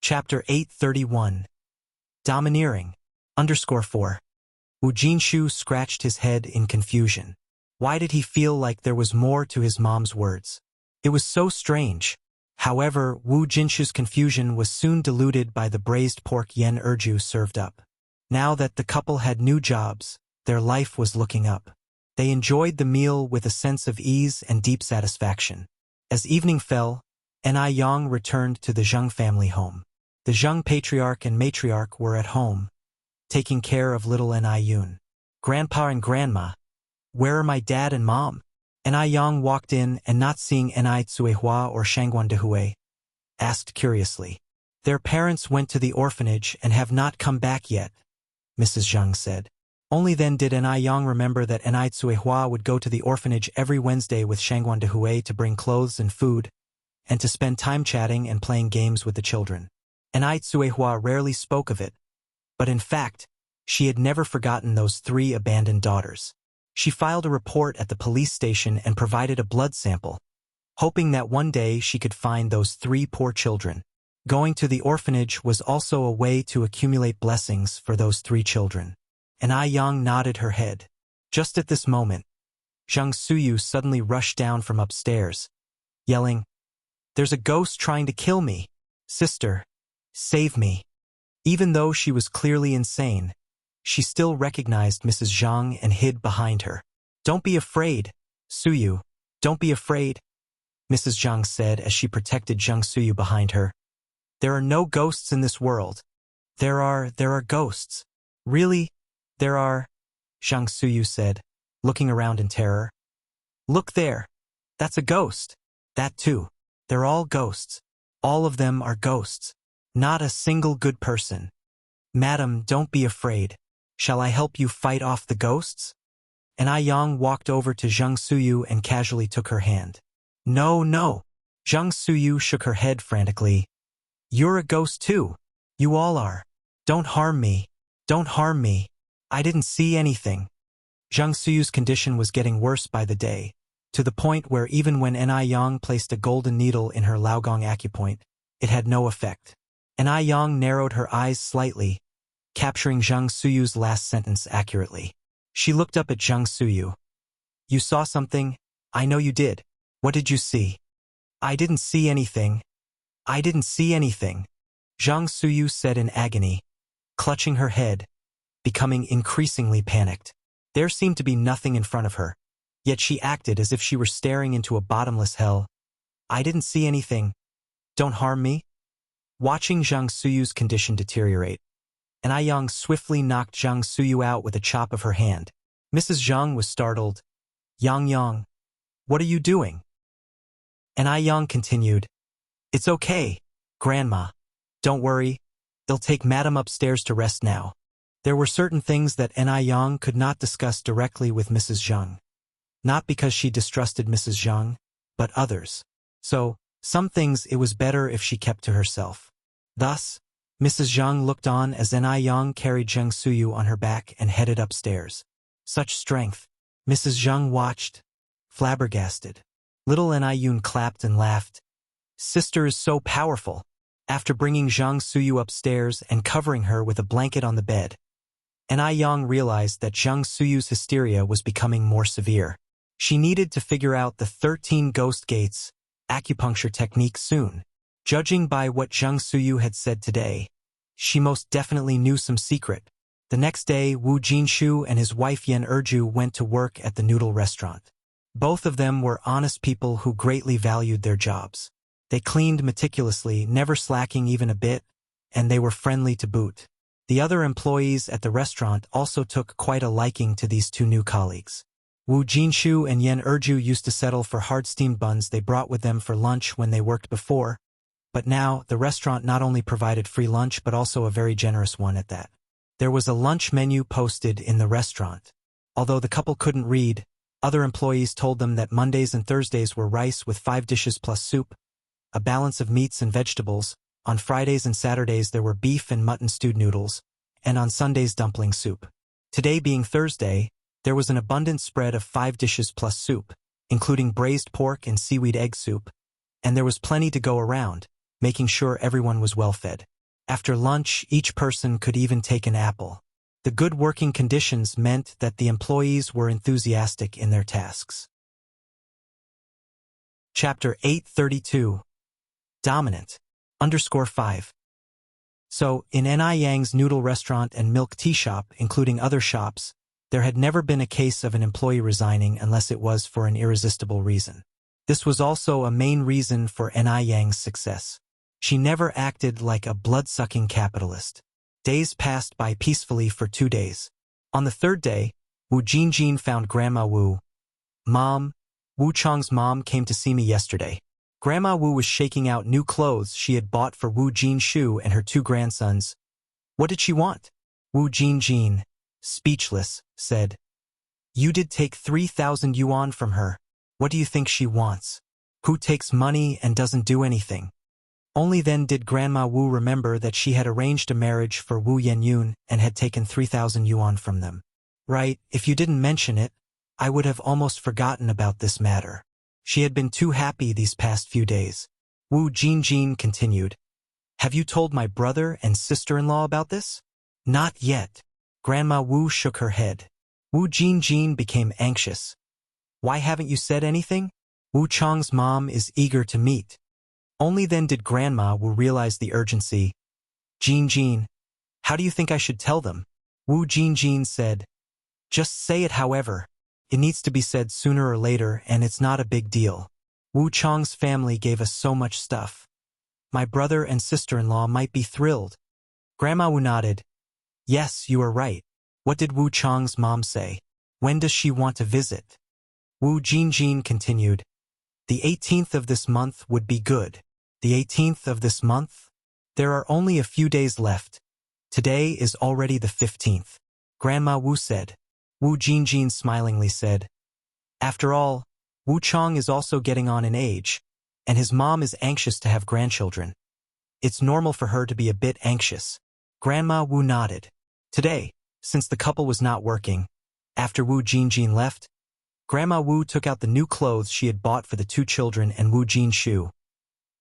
Chapter 831. Domineering. _4. Wu Jinshu scratched his head in confusion. Why did he feel like there was more to his mom's words? It was so strange. However, Wu Jinshu's confusion was soon diluted by the braised pork Yen Erju served up. Now that the couple had new jobs, their life was looking up. They enjoyed the meal with a sense of ease and deep satisfaction. As evening fell, Ni Yang returned to the Zheng family home. The Zheng patriarch and matriarch were at home, taking care of little Ni Yun. "Grandpa and Grandma, where are my dad and mom?" Ni Yang walked in and, not seeing Ni Tsuehua or Shangguan Dehui, asked curiously. "Their parents went to the orphanage and have not come back yet," Mrs. Zheng said. Only then did Ni Yang remember that Ni Tsuehua would go to the orphanage every Wednesday with Shangguan Dehui to bring clothes and food, and to spend time chatting and playing games with the children. Ni Tsuehua rarely spoke of it, but in fact, she had never forgotten those 3 abandoned daughters. She filed a report at the police station and provided a blood sample, hoping that one day she could find those 3 poor children. Going to the orphanage was also a way to accumulate blessings for those 3 children. Ni Yang nodded her head. Just at this moment, Zhang Suyu suddenly rushed down from upstairs, yelling, "There's a ghost trying to kill me! Sister, save me!" Even though she was clearly insane, she still recognized Mrs. Zhang and hid behind her. "Don't be afraid, Suyu. Don't be afraid," Mrs. Zhang said as she protected Zhang Suyu behind her. "There are no ghosts in this world." There are ghosts. "Really? There are?" Zhang Suyu said, looking around in terror. "Look there. That's a ghost. That too. They're all ghosts. All of them are ghosts. Not a single good person. Madam, don't be afraid. Shall I help you fight off the ghosts?" Ni Yang walked over to Zhang Suyu and casually took her hand. "No, no." Zhang Suyu shook her head frantically. "You're a ghost too. You all are. Don't harm me. Don't harm me. I didn't see anything." Zhang Suyu's condition was getting worse by the day, to the point where even when Ni Yang placed a golden needle in her Laogong acupoint, it had no effect. Ni Yang narrowed her eyes slightly, capturing Zhang Suyu's last sentence accurately. She looked up at Zhang Suyu. "You saw something? I know you did. What did you see?" "I didn't see anything. I didn't see anything," Zhang Suyu said in agony, clutching her head, becoming increasingly panicked. There seemed to be nothing in front of her, yet she acted as if she were staring into a bottomless hell. "I didn't see anything. Don't harm me." Watching Zhang Suyu's condition deteriorate, Ni Yang swiftly knocked Zhang Suyu out with a chop of her hand. Mrs. Zhang was startled. Yang, what are you doing?" Ni Yang continued, "It's okay, Grandma. Don't worry. They'll take Madam upstairs to rest now." There were certain things that Ni Yang could not discuss directly with Mrs. Zhang. Not because she distrusted Mrs. Zhang, but others. So, some things it was better if she kept to herself. Thus, Mrs. Zhang looked on as Ni Yang carried Zhang Suyu on her back and headed upstairs. Such strength. Mrs. Zhang watched, flabbergasted. Little Ni Yun clapped and laughed. "Sister is so powerful." After bringing Zhang Suyu upstairs and covering her with a blanket on the bed, Ni Yang realized that Zhang Suyu's hysteria was becoming more severe. She needed to figure out the 13 ghost gates acupuncture technique soon. Judging by what Zhang Suyu had said today, she most definitely knew some secret. The next day, Wu Jinshu and his wife Yen Erju went to work at the noodle restaurant. Both of them were honest people who greatly valued their jobs. They cleaned meticulously, never slacking even a bit, and they were friendly to boot. The other employees at the restaurant also took quite a liking to these 2 new colleagues. Wu Jinshu and Yen Erju used to settle for hard-steamed buns they brought with them for lunch when they worked before, but now the restaurant not only provided free lunch but also a very generous one at that. There was a lunch menu posted in the restaurant. Although the couple couldn't read, other employees told them that Mondays and Thursdays were rice with 5 dishes plus soup, a balance of meats and vegetables. On Fridays and Saturdays there were beef and mutton stewed noodles, and on Sundays dumpling soup. Today being Thursday, there was an abundant spread of 5 dishes plus soup, including braised pork and seaweed egg soup, and there was plenty to go around, making sure everyone was well fed. After lunch, each person could even take an apple. The good working conditions meant that the employees were enthusiastic in their tasks. Chapter 832. Dominant. _5. So, in Ni Yang's noodle restaurant and milk tea shop, including other shops, there had never been a case of an employee resigning unless it was for an irresistible reason. This was also a main reason for Ni Yang's success. She never acted like a blood-sucking capitalist. Days passed by peacefully for 2 days. On the third day, Wu Jinjin found Grandma Wu. "Mom, Wu Chang's mom came to see me yesterday." Grandma Wu was shaking out new clothes she had bought for Wu Jinshu and her 2 grandsons. "What did she want?" Wu Jinjin, speechless, said, "You did take 3,000 yuan from her. What do you think she wants? Who takes money and doesn't do anything?" Only then did Grandma Wu remember that she had arranged a marriage for Wu Yenyun and had taken 3,000 yuan from them. "Right, if you didn't mention it, I would have almost forgotten about this matter." She had been too happy these past few days. Wu Jinjin continued, "Have you told my brother and sister-in-law about this?" "Not yet." Grandma Wu shook her head. Wu Jinjin became anxious. "Why haven't you said anything?" "Wu Chang's mom is eager to meet." Only then did Grandma Wu realize the urgency. "Jinjin, how do you think I should tell them?" Wu Jinjin said, "Just say it however. It needs to be said sooner or later and it's not a big deal. Wu Chang's family gave us so much stuff. My brother and sister-in-law might be thrilled." Grandma Wu nodded. "Yes, you are right. What did Wu Chang's mom say? When does she want to visit?" Wu Jinjin continued, "The 18th of this month would be good." "The 18th of this month? There are only a few days left. Today is already the 15th. Grandma Wu said. Wu Jinjin smilingly said, "After all, Wu Chang is also getting on in age, and his mom is anxious to have grandchildren. It's normal for her to be a bit anxious." Grandma Wu nodded. Today, since the couple was not working, after Wu Jinjin left, Grandma Wu took out the new clothes she had bought for the 2 children and Wu Jinshu.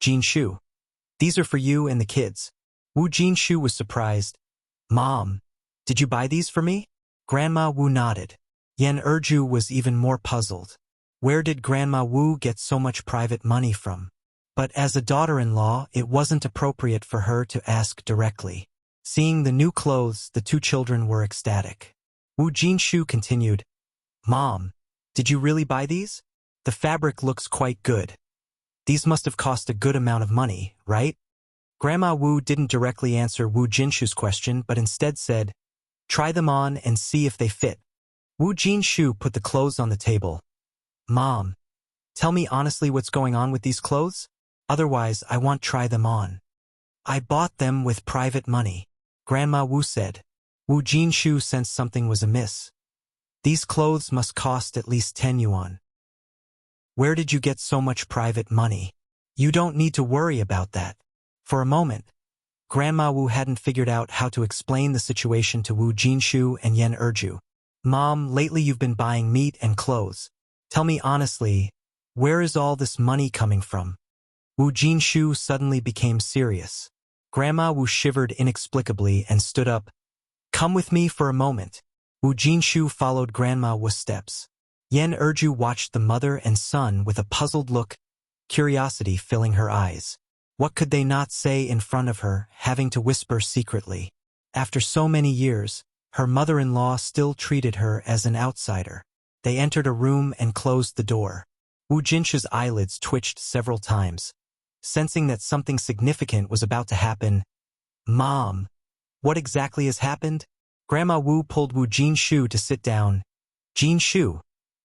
"Jinshu, these are for you and the kids." Wu Jinshu was surprised. "Mom, did you buy these for me?" Grandma Wu nodded. Yan Erju was even more puzzled. Where did Grandma Wu get so much private money from? But as a daughter-in-law, it wasn't appropriate for her to ask directly. Seeing the new clothes, the 2 children were ecstatic. Wu Jinshu continued, "Mom, did you really buy these? The fabric looks quite good. These must have cost a good amount of money, right?" Grandma Wu didn't directly answer Wu Jinshu's question, but instead said, "Try them on and see if they fit." Wu Jinshu put the clothes on the table. "Mom, tell me honestly what's going on with these clothes? Otherwise, I won't try them on." "I bought them with private money," Grandma Wu said. Wu Jinshu sensed something was amiss. "These clothes must cost at least 10 yuan. Where did you get so much private money?" "You don't need to worry about that." For a moment, Grandma Wu hadn't figured out how to explain the situation to Wu Jinshu and Yan Erju. "Mom, lately you've been buying meat and clothes. Tell me honestly, where is all this money coming from?" Wu Jinshu suddenly became serious. Grandma Wu shivered inexplicably and stood up. "Come with me for a moment." Wu Jinshu followed Grandma Wu's steps. Yan Erju watched the mother and son with a puzzled look, curiosity filling her eyes. What could they not say in front of her, having to whisper secretly? After so many years, her mother-in-law still treated her as an outsider. They entered a room and closed the door. Wu Jinshu's eyelids twitched several times. Sensing that something significant was about to happen, "Mom, what exactly has happened?" Grandma Wu pulled Wu Jinshu to sit down. "Jinshu,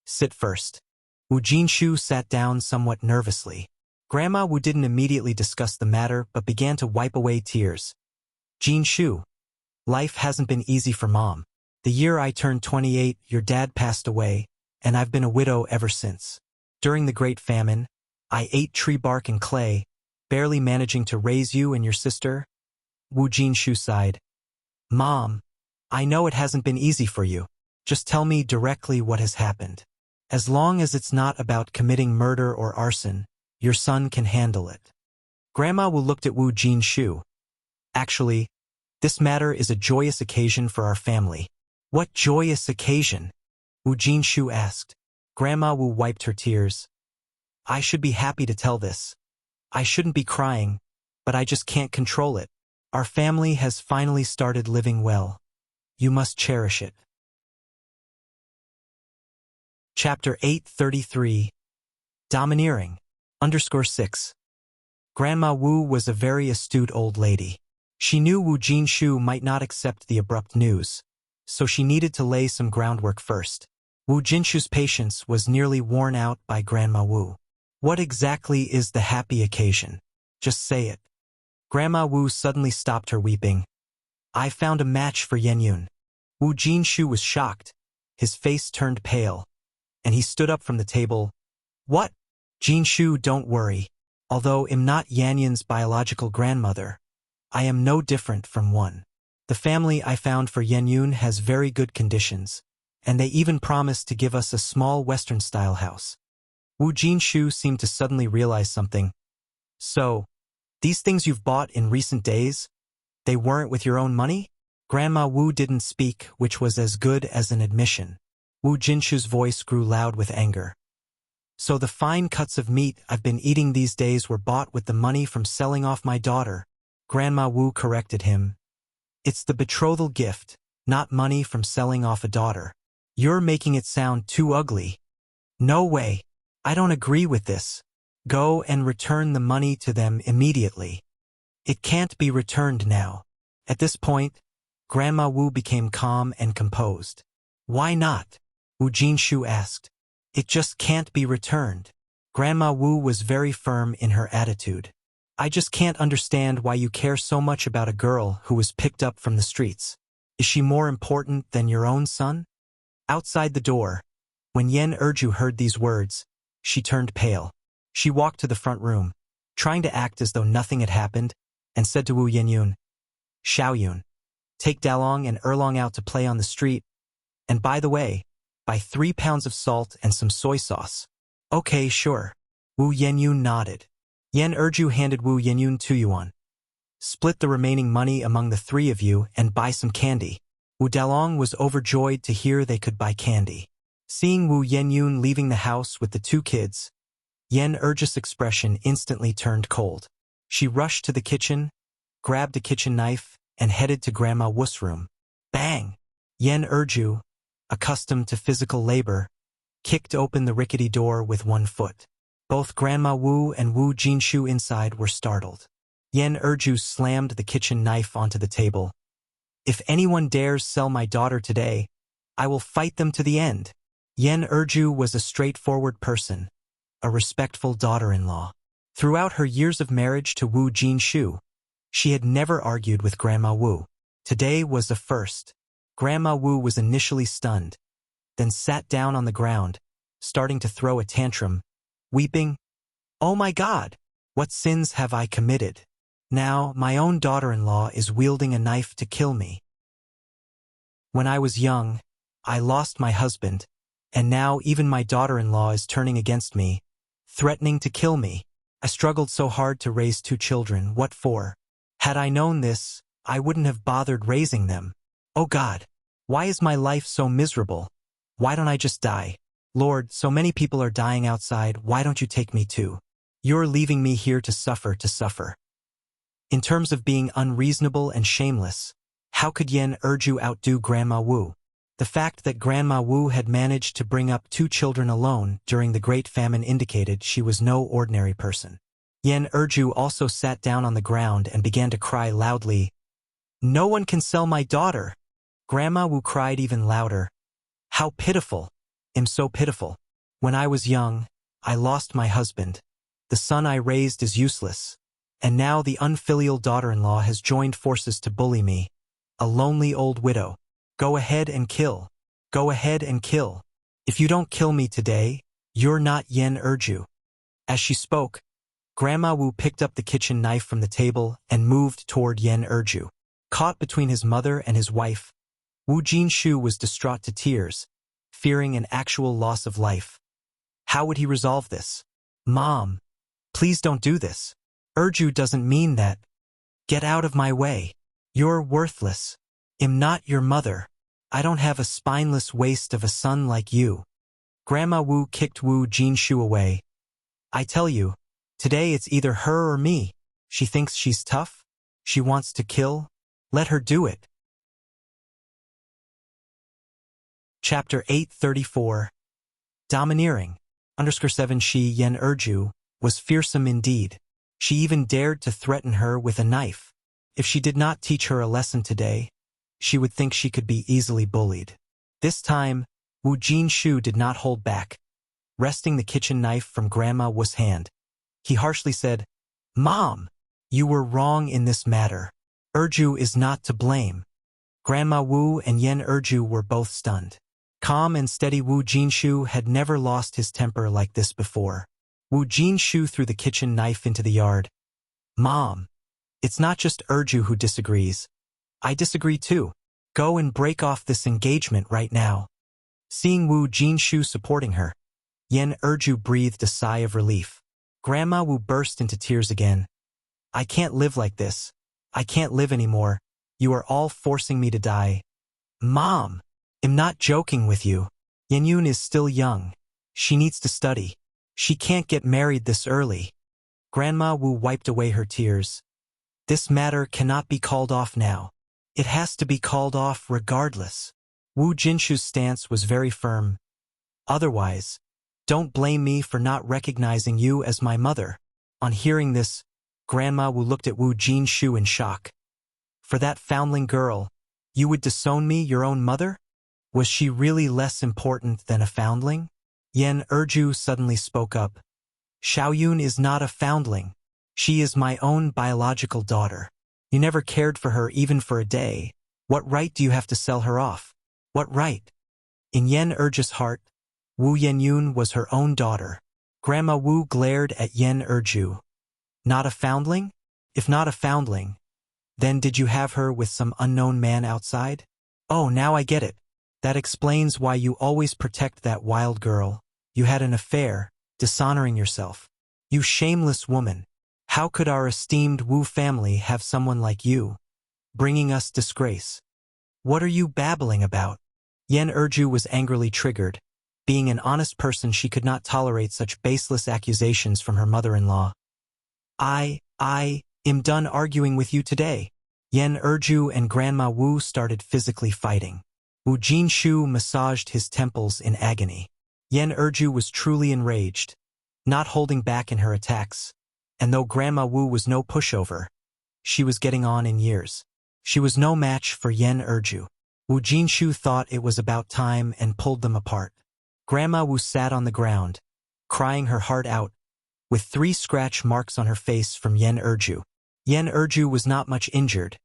sit first." Wu Jinshu sat down somewhat nervously. Grandma Wu didn't immediately discuss the matter but began to wipe away tears. "Jinshu, life hasn't been easy for Mom. The year I turned 28, your dad passed away, and I've been a widow ever since. During the Great Famine, I ate tree bark and clay, barely managing to raise you and your sister." Wu Jinshu sighed. "Mom, I know it hasn't been easy for you. Just tell me directly what has happened. As long as it's not about committing murder or arson, your son can handle it." Grandma Wu looked at Wu Jinshu. Actually, this matter is a joyous occasion for our family. What joyous occasion? Wu Jinshu asked. Grandma Wu wiped her tears. I should be happy to tell this. I shouldn't be crying, but I just can't control it. Our family has finally started living well. You must cherish it. Chapter 833. Domineering. _6. Grandma Wu was a very astute old lady. She knew Wu Jinshu might not accept the abrupt news, so she needed to lay some groundwork first. Wu Jinshu's patience was nearly worn out by Grandma Wu. What exactly is the happy occasion? Just say it. Grandma Wu suddenly stopped her weeping. I found a match for Yenyun. Wu Jinshu was shocked. His face turned pale, and he stood up from the table. What? Jinshu, don't worry. Although I'm not Yenyun's biological grandmother, I am no different from one. The family I found for Yenyun has very good conditions, and they even promised to give us a small Western-style house. Wu Jinshu seemed to suddenly realize something. So, these things you've bought in recent days, they weren't with your own money? Grandma Wu didn't speak, which was as good as an admission. Wu Jinshu's voice grew loud with anger. So the fine cuts of meat I've been eating these days were bought with the money from selling off my daughter. Grandma Wu corrected him. It's the betrothal gift, not money from selling off a daughter. You're making it sound too ugly. No way. I don't agree with this. Go and return the money to them immediately. It can't be returned now. At this point, Grandma Wu became calm and composed. Why not? Wu Jinshu asked. It just can't be returned. Grandma Wu was very firm in her attitude. I just can't understand why you care so much about a girl who was picked up from the streets. Is she more important than your own son? Outside the door, when Yen Erju heard these words, she turned pale. She walked to the front room, trying to act as though nothing had happened, and said to Wu Yenyun, Xiaoyun, take Dalong and Erlong out to play on the street, and by the way, buy 3 pounds of salt and some soy sauce. Okay, sure. Wu Yenyun nodded. Yen Erju handed Wu Yenyun 2 yuan. Split the remaining money among the 3 of you and buy some candy. Wu Dalong was overjoyed to hear they could buy candy. Seeing Wu Yenyun leaving the house with the 2 kids, Yen Erju's expression instantly turned cold. She rushed to the kitchen, grabbed a kitchen knife, and headed to Grandma Wu's room. Bang! Yen Erju, accustomed to physical labor, kicked open the rickety door with 1 foot. Both Grandma Wu and Wu Jinshu inside were startled. Yen Erju slammed the kitchen knife onto the table. If anyone dares sell my daughter today, I will fight them to the end. Yen Erju was a straightforward person, a respectful daughter-in-law. Throughout her years of marriage to Wu Jinshu, she had never argued with Grandma Wu. Today was the first. Grandma Wu was initially stunned, then sat down on the ground, starting to throw a tantrum, weeping, Oh my God! What sins have I committed? Now my own daughter-in-law is wielding a knife to kill me. When I was young, I lost my husband, and now even my daughter-in-law is turning against me, threatening to kill me. I struggled so hard to raise 2 children, what for? Had I known this, I wouldn't have bothered raising them. Oh God, why is my life so miserable? Why don't I just die? Lord, so many people are dying outside, why don't you take me too? You're leaving me here to suffer. In terms of being unreasonable and shameless, how could Yen Erju outdo Grandma Wu? The fact that Grandma Wu had managed to bring up 2 children alone during the Great Famine indicated she was no ordinary person. Yen Erju also sat down on the ground and began to cry loudly. No one can sell my daughter. Grandma Wu cried even louder. How pitiful. I'm so pitiful. When I was young, I lost my husband. The son I raised is useless. And now the unfilial daughter-in-law has joined forces to bully me. A lonely old widow. Go ahead and kill. Go ahead and kill. If you don't kill me today, you're not Yen Erju. As she spoke, Grandma Wu picked up the kitchen knife from the table and moved toward Yen Erju. Caught between his mother and his wife, Wu Jinshu was distraught to tears, fearing an actual loss of life. How would he resolve this? Mom, please don't do this. Erju doesn't mean that. Get out of my way. You're worthless. I'm not your mother. I don't have a spineless waste of a son like you. Grandma Wu kicked Wu Jinshu away. I tell you, today it's either her or me. She thinks she's tough? She wants to kill? Let her do it. Chapter 834. Domineering. _7 Shi Yen Erju was fearsome indeed. She even dared to threaten her with a knife. If she did not teach her a lesson today, she would think she could be easily bullied. This time, Wu Jinshu did not hold back. Wresting the kitchen knife from Grandma Wu's hand, he harshly said, "Mom, you were wrong in this matter. Erju is not to blame." Grandma Wu and Yen Erju were both stunned. Calm and steady Wu Jinshu had never lost his temper like this before. Wu Jinshu threw the kitchen knife into the yard. "Mom, it's not just Erju who disagrees. I disagree too. Go and break off this engagement right now." Seeing Wu Jinshu supporting her, Yen Erju breathed a sigh of relief. Grandma Wu burst into tears again. "I can't live like this. I can't live anymore. You are all forcing me to die." "Mom, I'm not joking with you. Yenyun is still young. She needs to study. She can't get married this early." Grandma Wu wiped away her tears. "This matter cannot be called off now. It has to be called off regardless." Wu Jinshu's stance was very firm. "Otherwise, don't blame me for not recognizing you as my mother." On hearing this, Grandma Wu looked at Wu Jinshu in shock. "For that foundling girl, you would disown me, your own mother? Was she really less important than a foundling?" Yen Erju suddenly spoke up. "Xiaoyun is not a foundling. She is my own biological daughter. You never cared for her even for a day. What right do you have to sell her off? What right?" In Yen Erju's heart, Wu Yenyun was her own daughter. Grandma Wu glared at Yen Erju. "Not a foundling? If not a foundling, then did you have her with some unknown man outside? Oh, now I get it. That explains why you always protect that wild girl. You had an affair, dishonoring yourself. You shameless woman. How could our esteemed Wu family have someone like you, bringing us disgrace? What are you babbling about?" Yen Erju was angrily triggered. Being an honest person, she could not tolerate such baseless accusations from her mother-in-law. I am done arguing with you today." Yen Erju and Grandma Wu started physically fighting. Wu Jinshu massaged his temples in agony. Yen Erju was truly enraged, not holding back in her attacks. And though Grandma Wu was no pushover, she was getting on in years. She was no match for Yen Erju. Wu Jinshu thought it was about time and pulled them apart. Grandma Wu sat on the ground, crying her heart out, with 3 scratch marks on her face from Yen Erju. Yen Erju was not much injured,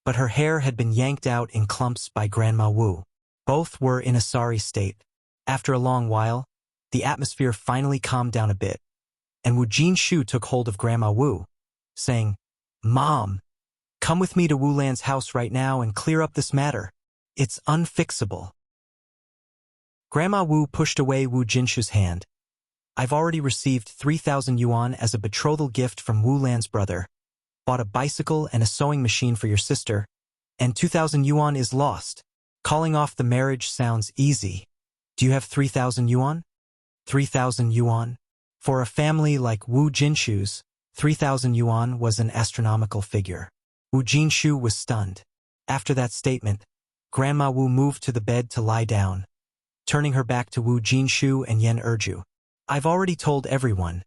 but her hair had been yanked out in clumps by Grandma Wu. Both were in a sorry state. After a long while, the atmosphere finally calmed down a bit, and Wu Jinshu took hold of Grandma Wu, saying, "Mom, come with me to Wu Lan's house right now and clear up this matter. It's unfixable." Grandma Wu pushed away Wu Jinshu's hand. "I've already received 3,000 yuan as a betrothal gift from Wu Lan's brother, bought a bicycle and a sewing machine for your sister, and 2,000 yuan is lost. Calling off the marriage sounds easy. Do you have 3,000 yuan? 3,000 yuan? For a family like Wu Jinshu's, 3,000 yuan was an astronomical figure. Wu Jinshu was stunned. After that statement, Grandma Wu moved to the bed to lie down, turning her back to Wu Jinshu and Yen Erju. "I've already told everyone.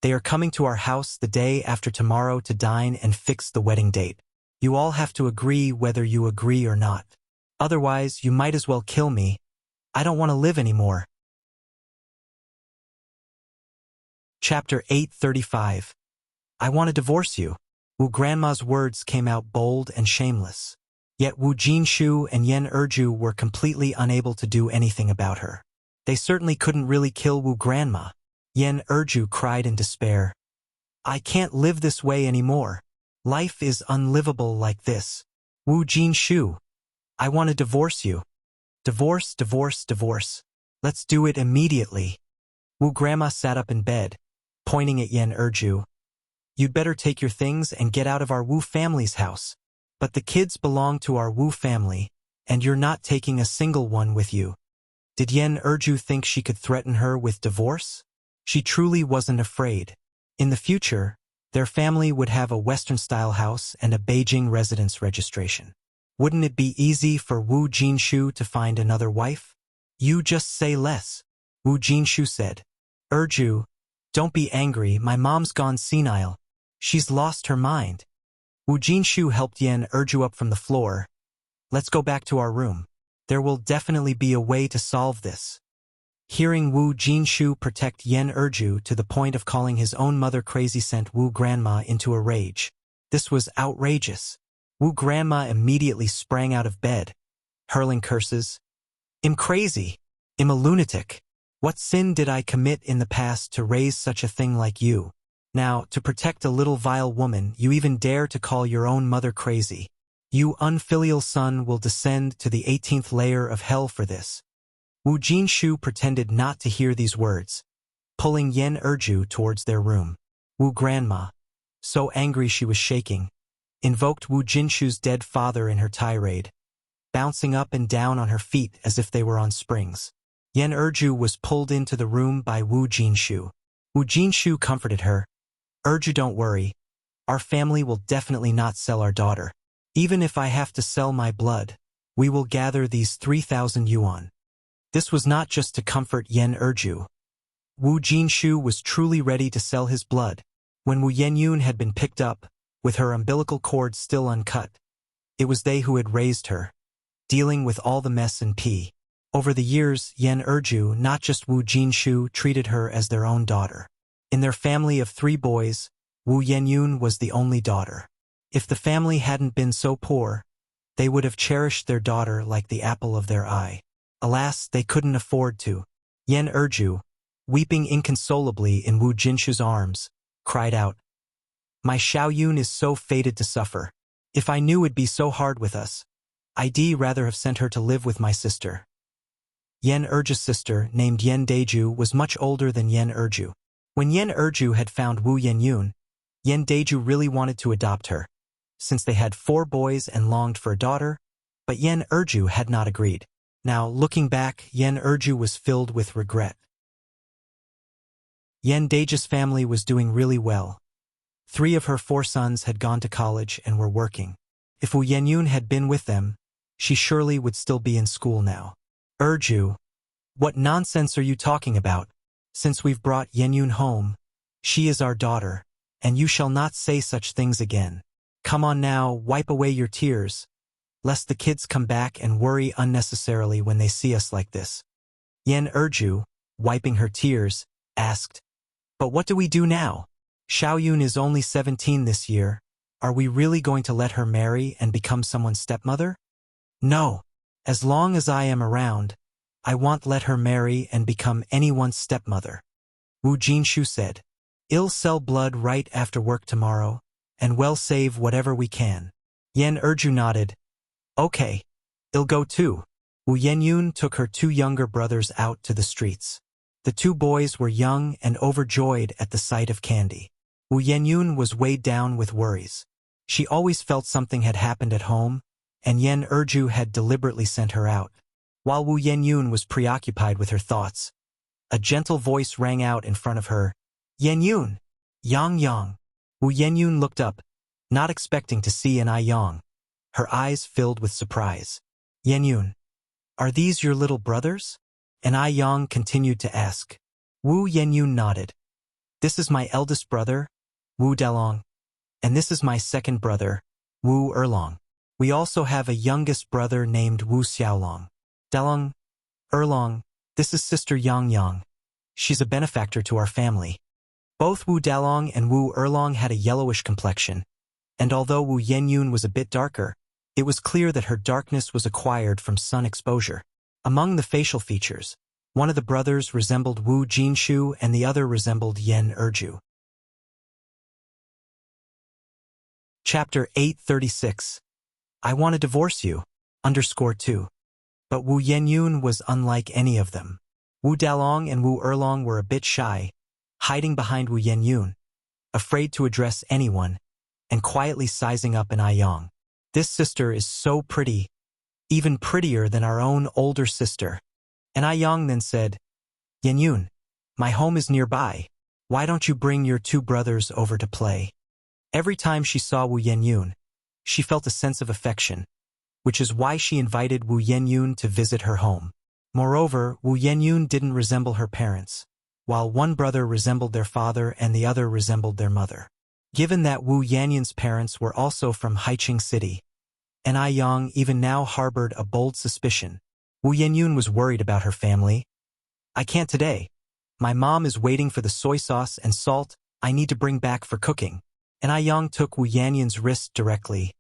They are coming to our house the day after tomorrow to dine and fix the wedding date. You all have to agree whether you agree or not. Otherwise, you might as well kill me. I don't want to live anymore." Chapter 835. I want to divorce you. Wu Grandma's words came out bold and shameless. Yet Wu Jinshu and Yen Erju were completely unable to do anything about her. They certainly couldn't really kill Wu Grandma. Yen Erju cried in despair. "I can't live this way anymore. Life is unlivable like this. Wu Jinshu, I want to divorce you. Divorce, divorce, divorce. Let's do it immediately." Wu Grandma sat up in bed, pointing at Yen Erju. You'd better take your things and get out of our Wu family's house. But the kids belong to our Wu family, and you're not taking a single one with you. Did Yen Erju think she could threaten her with divorce? She truly wasn't afraid. In the future, their family would have a Western-style house and a Beijing residence registration. Wouldn't it be easy for Wu Jinshu to find another wife? You just say less, Wu Jinshu said. Erju, don't be angry, my mom's gone senile. She's lost her mind. Wu Jinshu helped Yen Erju up from the floor. Let's go back to our room. There will definitely be a way to solve this. Hearing Wu Jinshu protect Yen Erju to the point of calling his own mother crazy sent Wu grandma into a rage. This was outrageous. Wu grandma immediately sprang out of bed, hurling curses. I'm crazy. I'm a lunatic. What sin did I commit in the past to raise such a thing like you? Now, to protect a little vile woman, you even dare to call your own mother crazy. You unfilial son will descend to the 18th layer of hell for this. Wu Jinshu pretended not to hear these words, pulling Yen Erju towards their room. Wu grandma, so angry she was shaking, invoked Wu Jinshu's dead father in her tirade, bouncing up and down on her feet as if they were on springs. Yen Erju was pulled into the room by Wu Jinshu. Wu Jinshu comforted her. Erju, don't worry. Our family will definitely not sell our daughter. Even if I have to sell my blood, we will gather these 3,000 yuan. This was not just to comfort Yen Erju. Wu Jinshu was truly ready to sell his blood. When Wu Yenyun had been picked up, with her umbilical cord still uncut, it was they who had raised her, dealing with all the mess and pee. Over the years, Yen Erju, not just Wu Jinshu, treated her as their own daughter. In their family of 3 boys, Wu Yenyun was the only daughter. If the family hadn't been so poor, they would have cherished their daughter like the apple of their eye. Alas, they couldn't afford to. Yen Erju, weeping inconsolably in Wu Jinshu's arms, cried out, "My Xiaoyun is so fated to suffer. If I knew it'd be so hard with us, I'd rather have sent her to live with my sister." Yen Erju's sister, named Yen Deju, was much older than Yen Erju. When Yen Erju had found Wu Yenyun, Yen Deju really wanted to adopt her, since they had 4 boys and longed for a daughter, but Yen Erju had not agreed. Now, looking back, Yen Erju was filled with regret. Yen Deju's family was doing really well. 3 of her 4 sons had gone to college and were working. If Wu Yenyun had been with them, she surely would still be in school now. Erju, what nonsense are you talking about? Since we've brought Yenyun home, she is our daughter, and you shall not say such things again. Come on now, wipe away your tears, lest the kids come back and worry unnecessarily when they see us like this. Yen Erju, wiping her tears, asked, "But what do we do now? Xiaoyun is only 17 this year. Are we really going to let her marry and become someone's stepmother? No. As long as I am around, I won't let her marry and become anyone's stepmother." Wu Jinshu said, "I'll sell blood right after work tomorrow, and we'll save whatever we can." Yen Erju nodded. "Okay, I'll go too." Wu Yenyun took her 2 younger brothers out to the streets. The 2 boys were young and overjoyed at the sight of candy. Wu Yenyun was weighed down with worries. She always felt something had happened at home, and Yen Erju had deliberately sent her out. While Wu Yenyun was preoccupied with her thoughts, a gentle voice rang out in front of her. "Yenyun! Yang Yang!" Wu Yenyun looked up, not expecting to see an Yang. Her eyes filled with surprise. "Yenyun, are these your little brothers?" An Yang continued to ask. Wu Yenyun nodded. "This is my eldest brother, Wu Dalong, and this is my second brother, Wu Erlong. We also have a youngest brother named Wu Xiaolong. Dalong, Erlong, this is sister Yang Yang. She's a benefactor to our family." Both Wu Dalong and Wu Erlong had a yellowish complexion, and although Wu Yenyun was a bit darker, it was clear that her darkness was acquired from sun exposure. Among the facial features, one of the brothers resembled Wu Jinshu and the other resembled Yen Erju. Chapter 836. I want to divorce you. _2. But Wu Yenyun was unlike any of them. Wu Dalong and Wu Erlong were a bit shy, hiding behind Wu Yenyun. afraid to address anyone, and quietly sizing up an Aiyang. This sister is so pretty, even prettier than our own older sister. And Aiyang then said, Yenyun, my home is nearby. Why don't you bring your two brothers over to play? Every time she saw Wu Yenyun, she felt a sense of affection, which is why she invited Wu Yenyun to visit her home. Moreover, Wu Yenyun didn't resemble her parents, while one brother resembled their father and the other resembled their mother. Given that Wu Yenyun's parents were also from Haiqing City, and Aiyang even now harbored a bold suspicion, Wu Yenyun was worried about her family. I can't today. My mom is waiting for the soy sauce and salt I need to bring back for cooking. And Aiyang took Wu Yenyun's wrist directly.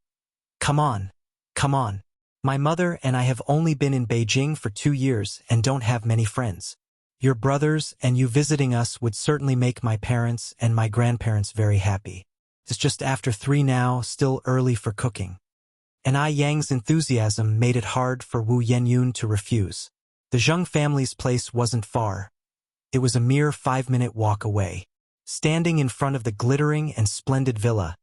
Come on. Come on. My mother and I have only been in Beijing for 2 years and don't have many friends. Your brothers and you visiting us would certainly make my parents and my grandparents very happy. It's just after 3 now, still early for cooking. And Aiyang's enthusiasm made it hard for Wu Yenyun to refuse. The Zheng family's place wasn't far. It was a mere 5-minute walk away. Standing in front of the glittering and splendid villa,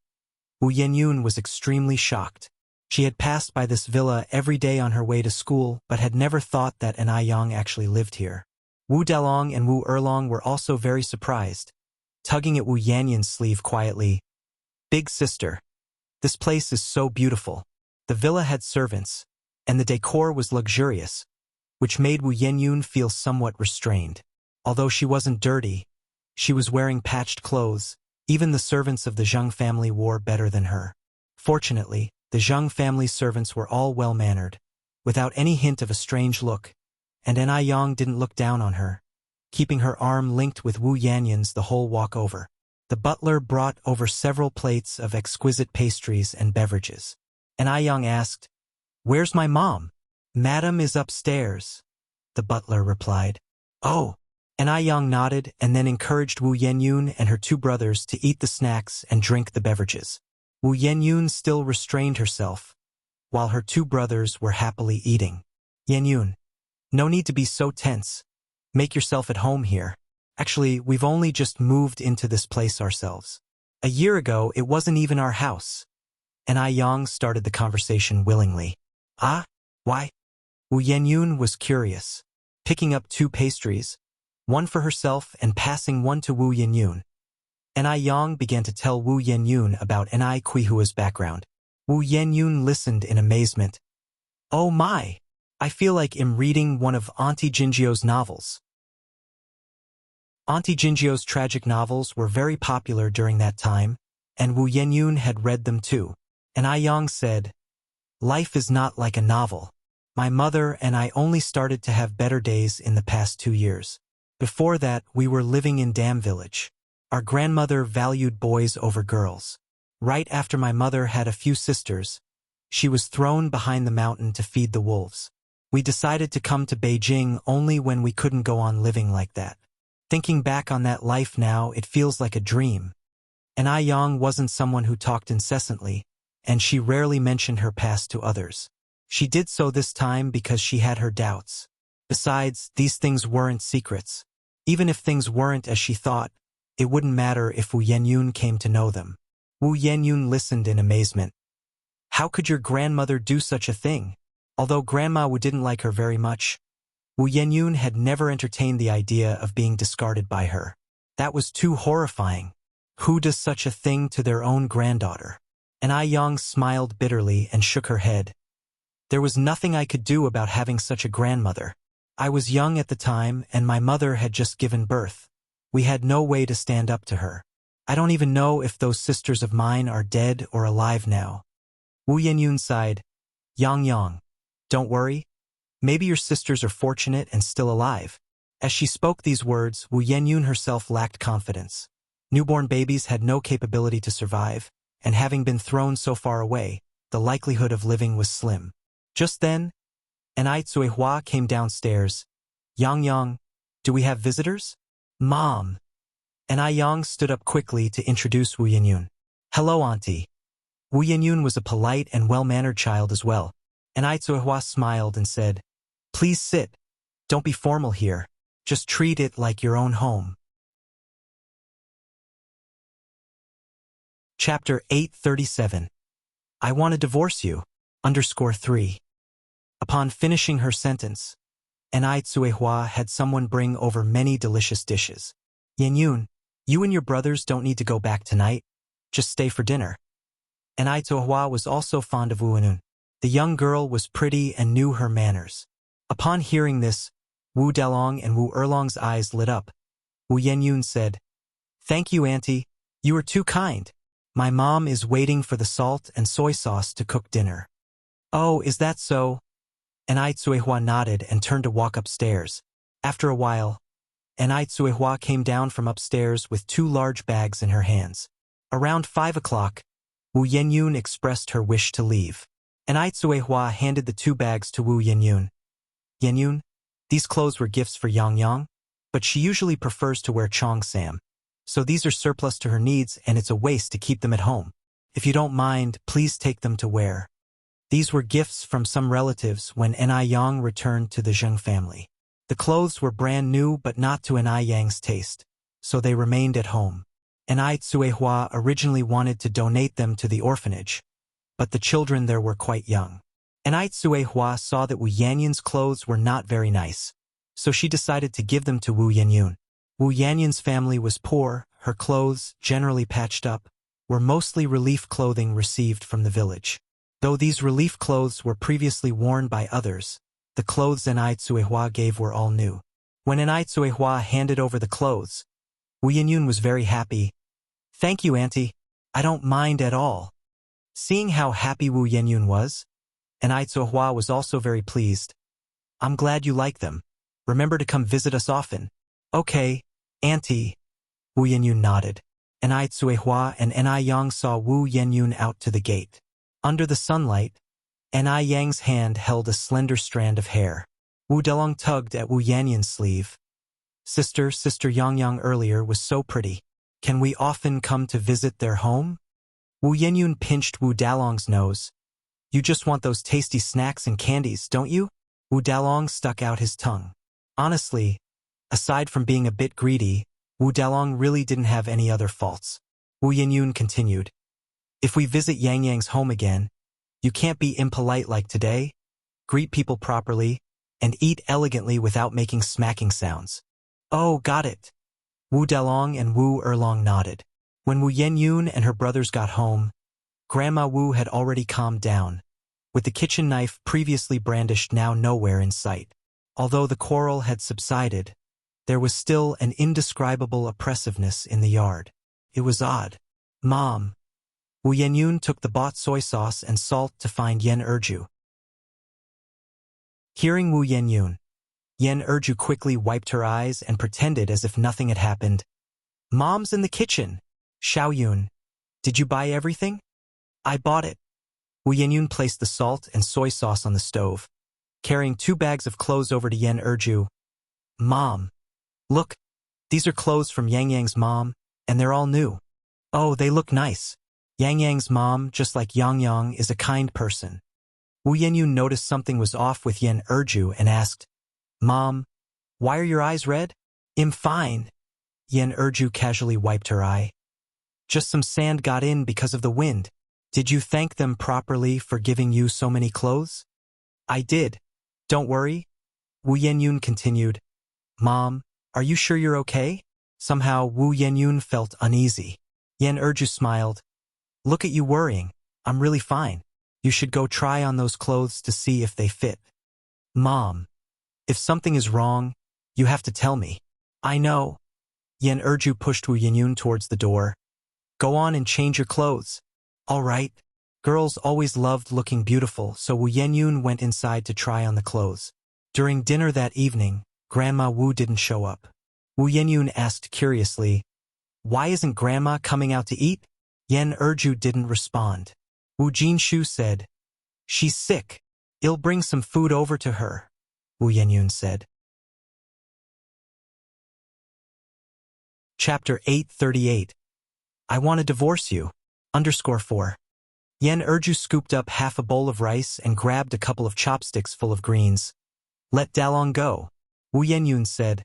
Wu Yenyun was extremely shocked. She had passed by this villa every day on her way to school but had never thought that an Aiyang actually lived here. Wu Delong and Wu Erlong were also very surprised, tugging at Wu Yenyun's sleeve quietly. Big sister, this place is so beautiful. The villa had servants, and the decor was luxurious, which made Wu Yenyun feel somewhat restrained. Although she wasn't dirty, she was wearing patched clothes. Even the servants of the Zheng family wore better than her. Fortunately, the Zheng family's servants were all well-mannered, without any hint of a strange look, and an Aiyang didn't look down on her, keeping her arm linked with Wu Yenyun's the whole walk over. The butler brought over several plates of exquisite pastries and beverages. And Aiyang asked, Where's my mom? Madam is upstairs, the butler replied. Oh. And Aiyang nodded and then encouraged Wu Yenyun and her two brothers to eat the snacks and drink the beverages. Wu Yenyun still restrained herself, while her two brothers were happily eating. Yenyun, no need to be so tense. Make yourself at home here. Actually, we've only just moved into this place ourselves. A year ago, it wasn't even our house. And Aiyang started the conversation willingly. Ah? Why? Wu Yenyun was curious, picking up 2 pastries, one for herself and passing one to Wu Yenyun. And Aiyang began to tell Wu Yenyun about Nai Kuihua's background. Wu Yenyun listened in amazement. Oh my! I feel like I'm reading one of Auntie Jinjio's novels. Auntie Jinjio's tragic novels were very popular during that time, and Wu Yenyun had read them too. And Aiyang said, Life is not like a novel. My mother and I only started to have better days in the past 2 years. Before that, we were living in Dam Village. Our grandmother valued boys over girls. Right after my mother had a few sisters, she was thrown behind the mountain to feed the wolves. We decided to come to Beijing only when we couldn't go on living like that. Thinking back on that life now, it feels like a dream. And Aiyang wasn't someone who talked incessantly, and she rarely mentioned her past to others. She did so this time because she had her doubts. Besides, these things weren't secrets. Even if things weren't as she thought, it wouldn't matter if Wu Yenyun came to know them. Wu Yenyun listened in amazement. How could your grandmother do such a thing? Although Grandma Wu didn't like her very much, Wu Yenyun had never entertained the idea of being discarded by her. That was too horrifying. Who does such a thing to their own granddaughter? And Aiyang smiled bitterly and shook her head. There was nothing I could do about having such a grandmother. I was young at the time, and my mother had just given birth. We had no way to stand up to her. I don't even know if those sisters of mine are dead or alive now. Wu Yenyun sighed. Yang, don't worry. Maybe your sisters are fortunate and still alive. As she spoke these words, Wu Yenyun herself lacked confidence. Newborn babies had no capability to survive, and having been thrown so far away, the likelihood of living was slim. Just then, an Ai Tsuehua came downstairs. Yang, do we have visitors? Mom. And Aiyang stood up quickly to introduce Wu Yenyun. Hello, Auntie. Wu Yenyun was a polite and well-mannered child as well. And Ai Tsuehua smiled and said, Please sit. Don't be formal here. Just treat it like your own home. Chapter 837. I want to divorce you. _3. Upon finishing her sentence, Anai Tsuehua had someone bring over many delicious dishes. Yenyun, you and your brothers don't need to go back tonight. Just stay for dinner. Anai Tsuehua was also fond of Wu Enun. The young girl was pretty and knew her manners. Upon hearing this, Wu Dalong and Wu Erlong's eyes lit up. Wu Yenyun said, "Thank you, Auntie. You are too kind. My mom is waiting for the salt and soy sauce to cook dinner." "Oh, is that so?" Anai Tsuehua nodded and turned to walk upstairs. After a while, Anai Tsuehua came down from upstairs with 2 large bags in her hands. Around 5 o'clock, Wu Yenyun expressed her wish to leave. Anai Tsuehua handed the 2 bags to Wu Yenyun. "Yenyun, these clothes were gifts for Yang Yang, but she usually prefers to wear cheongsam. So these are surplus to her needs and it's a waste to keep them at home. If you don't mind, please take them to wear." These were gifts from some relatives when Anai Yang returned to the Zheng family. The clothes were brand new but not to Anai Yang's taste, so they remained at home. Anai Tsuehua originally wanted to donate them to the orphanage, but the children there were quite young. Anai Tsuehua saw that Wu Yanyun's clothes were not very nice, so she decided to give them to Wu Yenyun. Wu Yanyun's family was poor, her clothes, generally patched up, were mostly relief clothing received from the village. Though these relief clothes were previously worn by others, the clothes Anai Tsuehua gave were all new. When Anai Tsuehua handed over the clothes, Wu Yenyun was very happy. "Thank you, Auntie. I don't mind at all." Seeing how happy Wu Yenyun was, Anai Tsuehua was also very pleased. "I'm glad you like them. Remember to come visit us often." "Okay, Auntie." Wu Yenyun nodded. Anai Tsuehua and Anai Yang saw Wu Yenyun out to the gate. Under the sunlight, Anai Yang's hand held a slender strand of hair. Wu Delong tugged at Wu Yenyun's sleeve. Sister Yang Yang earlier was so pretty. Can we often come to visit their home?" Wu Yenyun pinched Wu Dalong's nose. "You just want those tasty snacks and candies, don't you?" Wu Dalong stuck out his tongue. Honestly, aside from being a bit greedy, Wu Dalong really didn't have any other faults. Wu Yenyun continued, "If we visit Yang Yang's home again, you can't be impolite like today. Greet people properly, and eat elegantly without making smacking sounds." "Oh, got it." Wu Dalong and Wu Erlong nodded. When Wu Yenyun and her brothers got home, Grandma Wu had already calmed down, with the kitchen knife previously brandished now nowhere in sight. Although the quarrel had subsided, there was still an indescribable oppressiveness in the yard. It was odd. "Mom." Wu Yenyun took the bought soy sauce and salt to find Yen Erju. Hearing Wu Yenyun, Yen Erju quickly wiped her eyes and pretended as if nothing had happened. "Mom's in the kitchen." "Xiaoyun, did you buy everything?" "I bought it." Wu Yenyun placed the salt and soy sauce on the stove, carrying 2 bags of clothes over to Yen Erju. "Mom, look, these are clothes from Yang Yang's mom, and they're all new." "Oh, they look nice." Yang Yang's mom, just like Yang Yang, is a kind person. Wu Yenyun noticed something was off with Yen Erju and asked, "Mom, why are your eyes red?" "I'm fine." Yen Erju casually wiped her eye. "Just some sand got in because of the wind." "Did you thank them properly for giving you so many clothes?" "I did. Don't worry." Wu Yenyun continued, "Mom, are you sure you're okay?" Somehow Wu Yenyun felt uneasy. Yen Erju smiled. "Look at you worrying. I'm really fine. You should go try on those clothes to see if they fit." "Mom, if something is wrong, you have to tell me." "I know." Yen Erju pushed Wu Yenyun towards the door. "Go on and change your clothes." "All right." Girls always loved looking beautiful, so Wu Yenyun went inside to try on the clothes. During dinner that evening, Grandma Wu didn't show up. Wu Yenyun asked curiously, "Why isn't Grandma coming out to eat?" Yen Erju didn't respond. Wu Jinshu said, "She's sick. I'll bring some food over to her," Wu Yenyun said. Chapter 838. I want to divorce you. _4. Yen Erju scooped up half a bowl of rice and grabbed a couple of chopsticks full of greens. "Let Dalong go." Wu Yenyun said,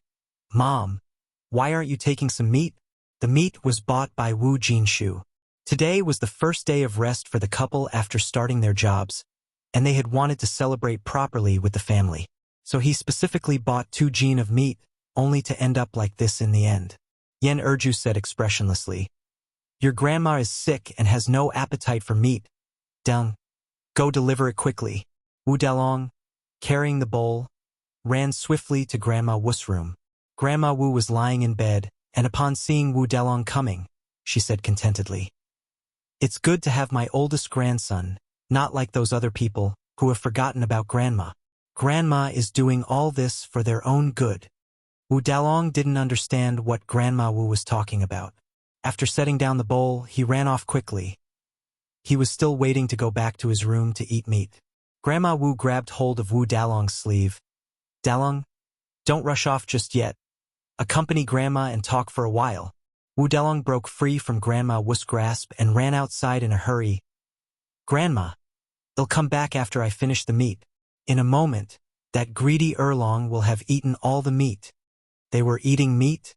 "Mom, why aren't you taking some meat?" The meat was bought by Wu Jinshu. Today was the first day of rest for the couple after starting their jobs, and they had wanted to celebrate properly with the family. So he specifically bought 2 jin of meat, only to end up like this in the end. Yen Erju said expressionlessly, "Your grandma is sick and has no appetite for meat. Deng, go deliver it quickly." Wu Dalong, carrying the bowl, ran swiftly to Grandma Wu's room. Grandma Wu was lying in bed, and upon seeing Wu Dalong coming, she said contentedly, "It's good to have my oldest grandson, not like those other people who have forgotten about Grandma. Grandma is doing all this for their own good." Wu Dalong didn't understand what Grandma Wu was talking about. After setting down the bowl, he ran off quickly. He was still waiting to go back to his room to eat meat. Grandma Wu grabbed hold of Wu Dalong's sleeve. "Dalong, don't rush off just yet. Accompany Grandma and talk for a while." Wu Dalong broke free from Grandma Wu's grasp and ran outside in a hurry. "Grandma, they'll come back after I finish the meat. In a moment, that greedy Erlong will have eaten all the meat." They were eating meat,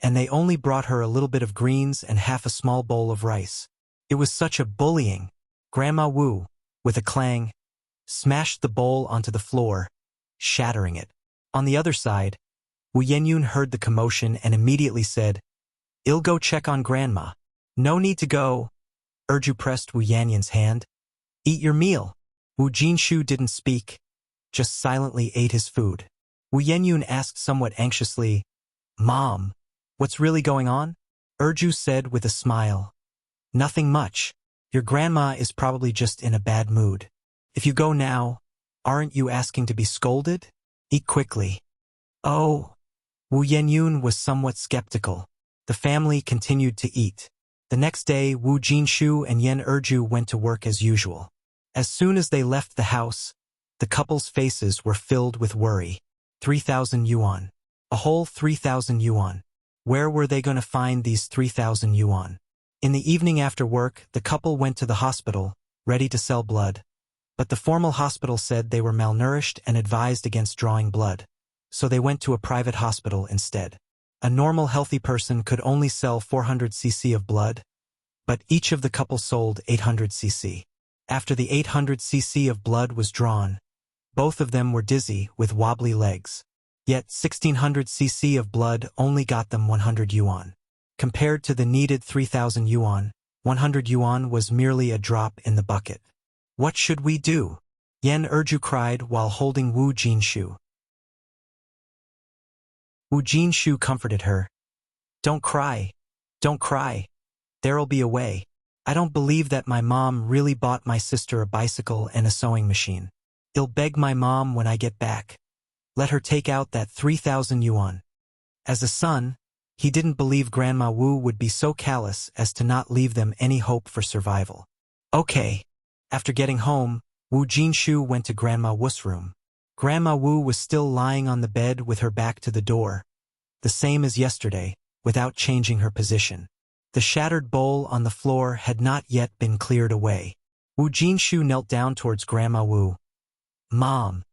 and they only brought her a little bit of greens and half a small bowl of rice. It was such a bullying. Grandma Wu, with a clang, smashed the bowl onto the floor, shattering it. On the other side, Wu Yenyun heard the commotion and immediately said, "I'll go check on Grandma." "No need to go." Erju pressed Wu Yanyun's hand. "Eat your meal." Wu Jinshu didn't speak, just silently ate his food. Wu Yenyun asked somewhat anxiously, "Mom, what's really going on?" Erju said with a smile, "Nothing much. Your grandma is probably just in a bad mood. If you go now, aren't you asking to be scolded? Eat quickly." "Oh." Wu Yenyun was somewhat skeptical. The family continued to eat. The next day, Wu Jinshu and Yen Erju went to work as usual. As soon as they left the house, the couple's faces were filled with worry. 3,000 yuan. A whole 3,000 yuan. Where were they going to find these 3,000 yuan? In the evening after work, the couple went to the hospital, ready to sell blood. But the formal hospital said they were malnourished and advised against drawing blood. So they went to a private hospital instead. A normal healthy person could only sell 400 cc of blood, but each of the couple sold 800 cc. After the 800 cc of blood was drawn, both of them were dizzy with wobbly legs. Yet 1600 cc of blood only got them 100 yuan. Compared to the needed 3,000 yuan, 100 yuan was merely a drop in the bucket. "What should we do?" Yen Erju cried while holding Wu Jinshu. Wu Jinshu comforted her. Don't cry. There'll be a way. I don't believe that my mom really bought my sister a bicycle and a sewing machine. I'll beg my mom when I get back. Let her take out that 3,000 yuan. As a son, he didn't believe Grandma Wu would be so callous as to not leave them any hope for survival. Okay. After getting home, Wu Jinshu went to Grandma Wu's room. Grandma Wu was still lying on the bed with her back to the door, the same as yesterday, without changing her position. The shattered bowl on the floor had not yet been cleared away. Wu Jinshu knelt down towards Grandma Wu. "Mom,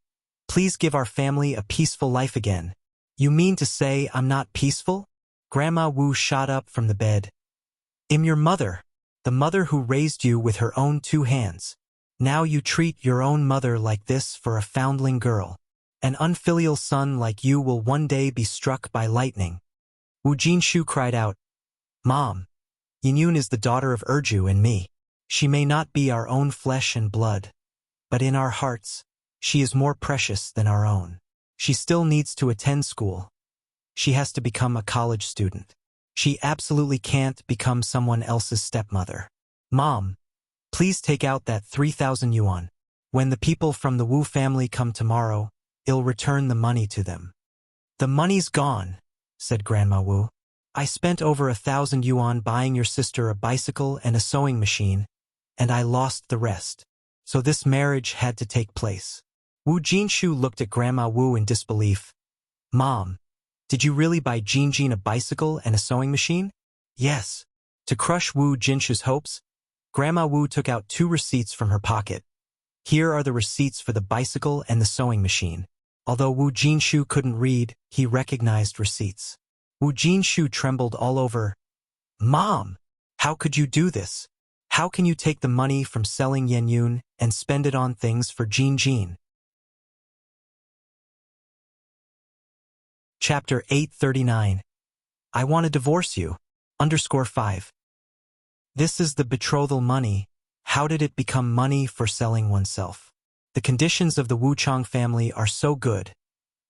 please give our family a peaceful life again." "You mean to say I'm not peaceful?" Grandma Wu shot up from the bed. "I'm your mother, the mother who raised you with her own 2 hands. Now you treat your own mother like this for a foundling girl. An unfilial son like you will one day be struck by lightning." Wu Jinshu cried out, "Mom, Yenyun is the daughter of Erju and me. She may not be our own flesh and blood, but in our hearts, she is more precious than our own. She still needs to attend school. She has to become a college student. She absolutely can't become someone else's stepmother. Mom, please take out that 3,000 yuan. When the people from the Wu family come tomorrow, I'll return the money to them." "The money's gone," said Grandma Wu. "I spent over 1,000 yuan buying your sister a bicycle and a sewing machine, and I lost the rest. So this marriage had to take place." Wu Jinshu looked at Grandma Wu in disbelief. "Mom, did you really buy Jinjin a bicycle and a sewing machine?" "Yes." To crush Wu Jinshu's hopes, Grandma Wu took out 2 receipts from her pocket. "Here are the receipts for the bicycle and the sewing machine." Although Wu Jinshu couldn't read, he recognized receipts. Wu Jinshu trembled all over. "Mom, How could you do this? How can you take the money from selling Yenyun and spend it on things for Jin Jin? Chapter 839. I want to divorce you. _5. This is the betrothal money. How did it become money for selling oneself? The conditions of the Wuchang family are so good.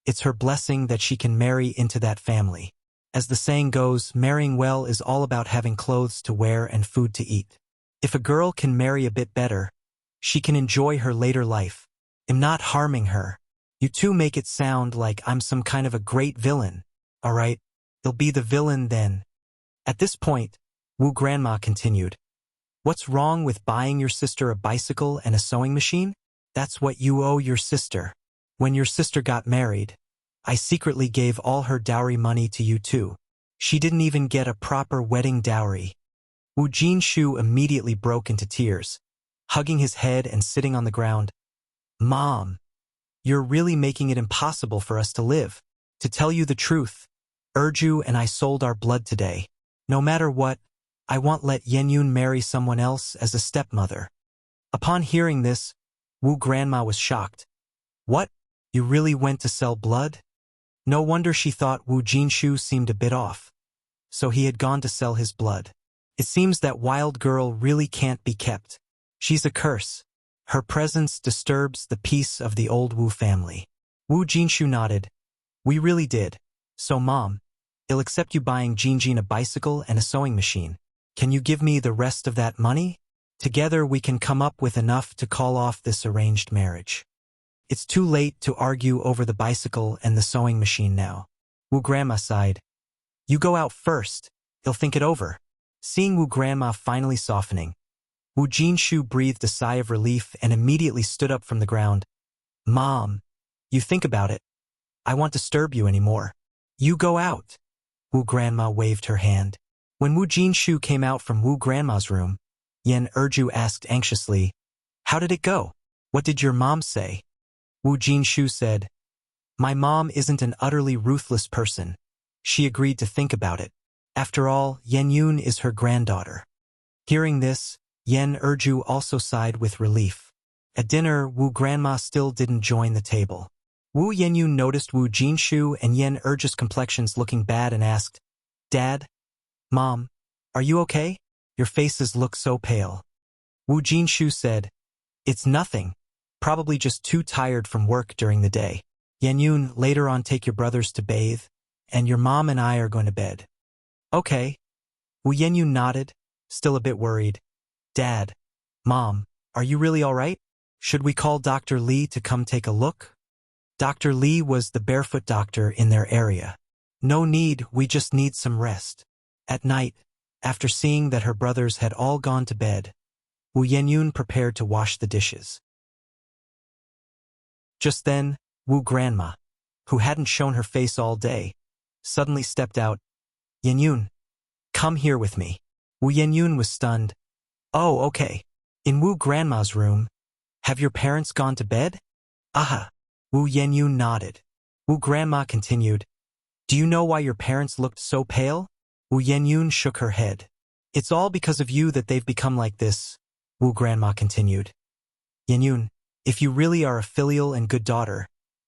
It's her blessing that she can marry into that family. As the saying goes, marrying well is all about having clothes to wear and food to eat. If a girl can marry a bit better, she can enjoy her later life. I'm not harming her. You two make it sound like I'm some kind of a great villain. All right, you'll be the villain then. At this point, Wu Grandma continued, What's wrong with buying your sister a bicycle and a sewing machine? That's what you owe your sister. When your sister got married, I secretly gave all her dowry money to you too. She didn't even get a proper wedding dowry. Wu Jinshu immediately broke into tears, hugging his head and sitting on the ground. Mom, you're really making it impossible for us to live. To tell you the truth, Erju and I sold our blood today. No matter what, I won't let Yenyun marry someone else as a stepmother. Upon hearing this, Wu Grandma was shocked. What? You really went to sell blood? No wonder she thought Wu Jinshu seemed a bit off. So he had gone to sell his blood. It seems that wild girl really can't be kept. She's a curse. Her presence disturbs the peace of the old Wu family. Wu Jinshu nodded. We really did. So Mom, I'll accept you buying Jinjin a bicycle and a sewing machine. Can you give me the rest of that money? Together we can come up with enough to call off this arranged marriage. It's too late to argue over the bicycle and the sewing machine now. Wu Grandma sighed. You go out first. I'll think it over. Seeing Wu Grandma finally softening, Wu Jinshu breathed a sigh of relief and immediately stood up from the ground. Mom, you think about it. I won't disturb you anymore. You go out. Wu Grandma waved her hand. When Wu Jinshu came out from Wu Grandma's room, Yen Erju asked anxiously, How did it go? What did your mom say? Wu Jinshu said, My mom isn't an utterly ruthless person. She agreed to think about it. After all, Yenyun is her granddaughter. Hearing this, Yen Erju also sighed with relief. At dinner, Wu Grandma still didn't join the table. Wu Yenyun noticed Wu Jinshu and Yen Erju's complexions looking bad and asked, Dad? Mom, are you okay? Your faces look so pale. Wu Jinshu said, It's nothing. Probably just too tired from work during the day. Yenyun, later on take your brothers to bathe, and your mom and I are going to bed. Okay. Wu Yenyun nodded, still a bit worried. Dad, Mom, are you really all right? Should we call Dr. Li to come take a look? Dr. Li was the barefoot doctor in their area. No need, we just need some rest. At night, after seeing that her brothers had all gone to bed, Wu Yenyun prepared to wash the dishes. Just then, Wu Grandma, who hadn't shown her face all day, suddenly stepped out. Yenyun, come here with me. Wu Yenyun was stunned. Oh, okay. In Wu Grandma's room. Have your parents gone to bed? Aha. Wu Yenyun nodded. Wu Grandma continued. Do you know why your parents looked so pale? Wu Yenyun shook her head. It's all because of you that they've become like this, Wu Grandma continued. Yenyun, if you really are a filial and good daughter,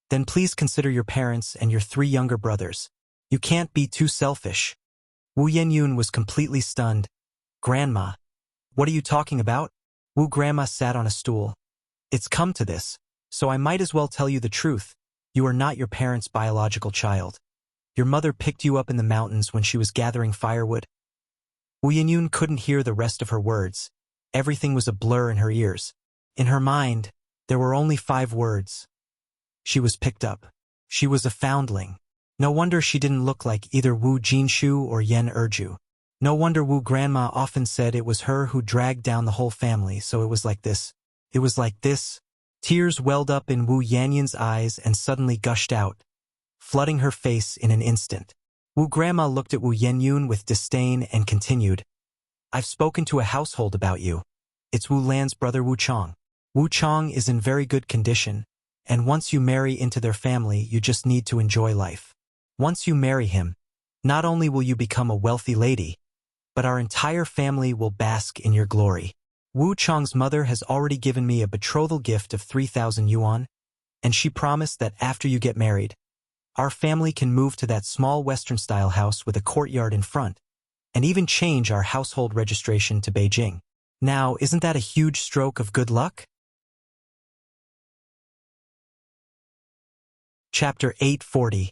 then please consider your parents and your 3 younger brothers. You can't be too selfish. Wu Yenyun was completely stunned. Grandma, what are you talking about? Wu Grandma sat on a stool. It's come to this, so I might as well tell you the truth. You are not your parents' biological child. Your mother picked you up in the mountains when she was gathering firewood. Wu Yenyun couldn't hear the rest of her words. Everything was a blur in her ears. In her mind, there were only 5 words. She was picked up. She was a foundling. No wonder she didn't look like either Wu Jinshu or Yen Erju. No wonder Wu Grandma often said it was her who dragged down the whole family, so it was like this. It was like this. Tears welled up in Wu Yanyun's eyes and suddenly gushed out, flooding her face in an instant. Wu Grandma looked at Wu Yenyun with disdain and continued, I've spoken to a household about you. It's Wu Lan's brother Wu Chong. Wu Chong is in very good condition, and once you marry into their family, you just need to enjoy life. Once you marry him, not only will you become a wealthy lady, but our entire family will bask in your glory. Wu Chang's mother has already given me a betrothal gift of 3,000 yuan, and she promised that after you get married, our family can move to that small Western-style house with a courtyard in front, and even change our household registration to Beijing. Now, isn't that a huge stroke of good luck? Chapter 840.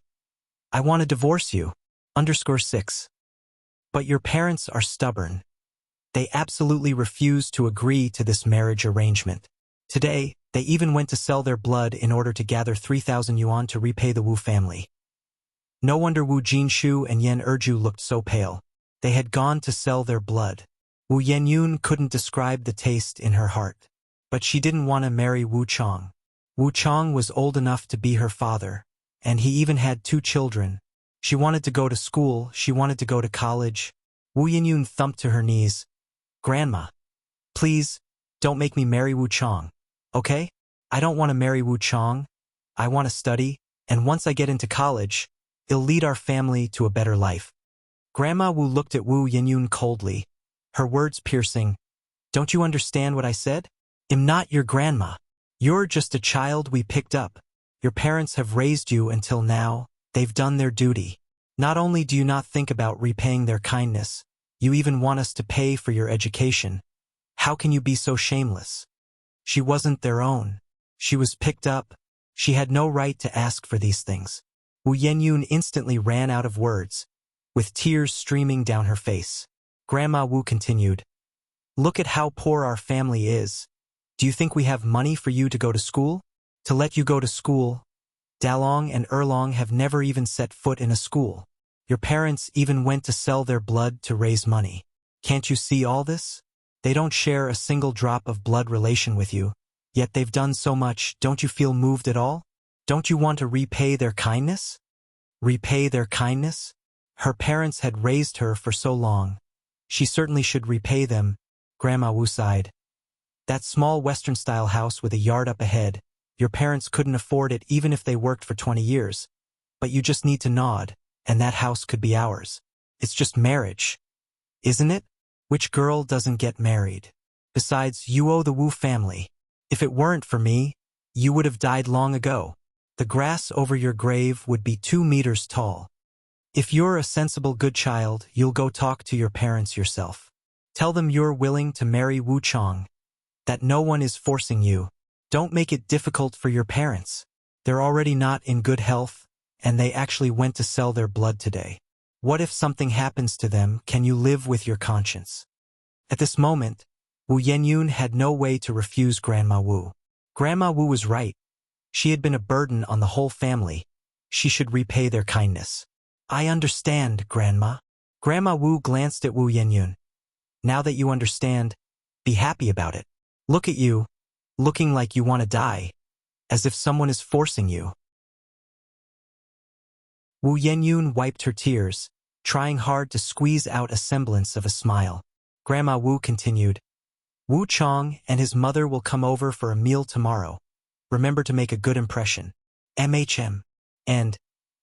I want to divorce you. _6. But your parents are stubborn. They absolutely refuse to agree to this marriage arrangement. Today, they even went to sell their blood in order to gather 3,000 yuan to repay the Wu family. No wonder Wu Jinshu and Yan Erju looked so pale. They had gone to sell their blood. Wu Yenyun couldn't describe the taste in her heart. But she didn't want to marry Wu Chang. Wu Chang was old enough to be her father, and he even had 2 children. She wanted to go to school, she wanted to go to college. Wu Yenyun thumped to her knees. Grandma, please, don't make me marry Wu Chang, okay? I don't want to marry Wu Chang. I want to study, and once I get into college, it'll lead our family to a better life. Grandma Wu looked at Wu Yenyun coldly, her words piercing. Don't you understand what I said? I'm not your grandma. You're just a child we picked up. Your parents have raised you until now. They've done their duty. Not only do you not think about repaying their kindness, you even want us to pay for your education. How can you be so shameless? She wasn't their own. She was picked up. She had no right to ask for these things. Wu Yenyun instantly ran out of words, with tears streaming down her face. Grandma Wu continued, Look at how poor our family is. Do you think we have money for you to go to school? To let you go to school? Dalong and Erlong have never even set foot in a school. Your parents even went to sell their blood to raise money. Can't you see all this? They don't share a single drop of blood relation with you, yet they've done so much. Don't you feel moved at all? Don't you want to repay their kindness? Repay their kindness? Her parents had raised her for so long. She certainly should repay them. Grandma Wu sighed. That small Western-style house with a yard up ahead, your parents couldn't afford it even if they worked for 20 years. But you just need to nod, and that house could be ours. It's just marriage. Isn't it? Which girl doesn't get married? Besides, you owe the Wu family. If it weren't for me, you would have died long ago. The grass over your grave would be 2 meters tall. If you're a sensible good child, you'll go talk to your parents yourself. Tell them you're willing to marry Wu Chang, that no one is forcing you. Don't make it difficult for your parents. They're already not in good health, and they actually went to sell their blood today. What if something happens to them? Can you live with your conscience? At this moment, Wu Yenyun had no way to refuse Grandma Wu. Grandma Wu was right. She had been a burden on the whole family. She should repay their kindness. I understand, Grandma. Grandma Wu glanced at Wu Yenyun. Now that you understand, be happy about it. Look at you, looking like you want to die, as if someone is forcing you. Wu Yenyun wiped her tears, trying hard to squeeze out a semblance of a smile. Grandma Wu continued, Wu Chang and his mother will come over for a meal tomorrow. Remember to make a good impression. MHM. And,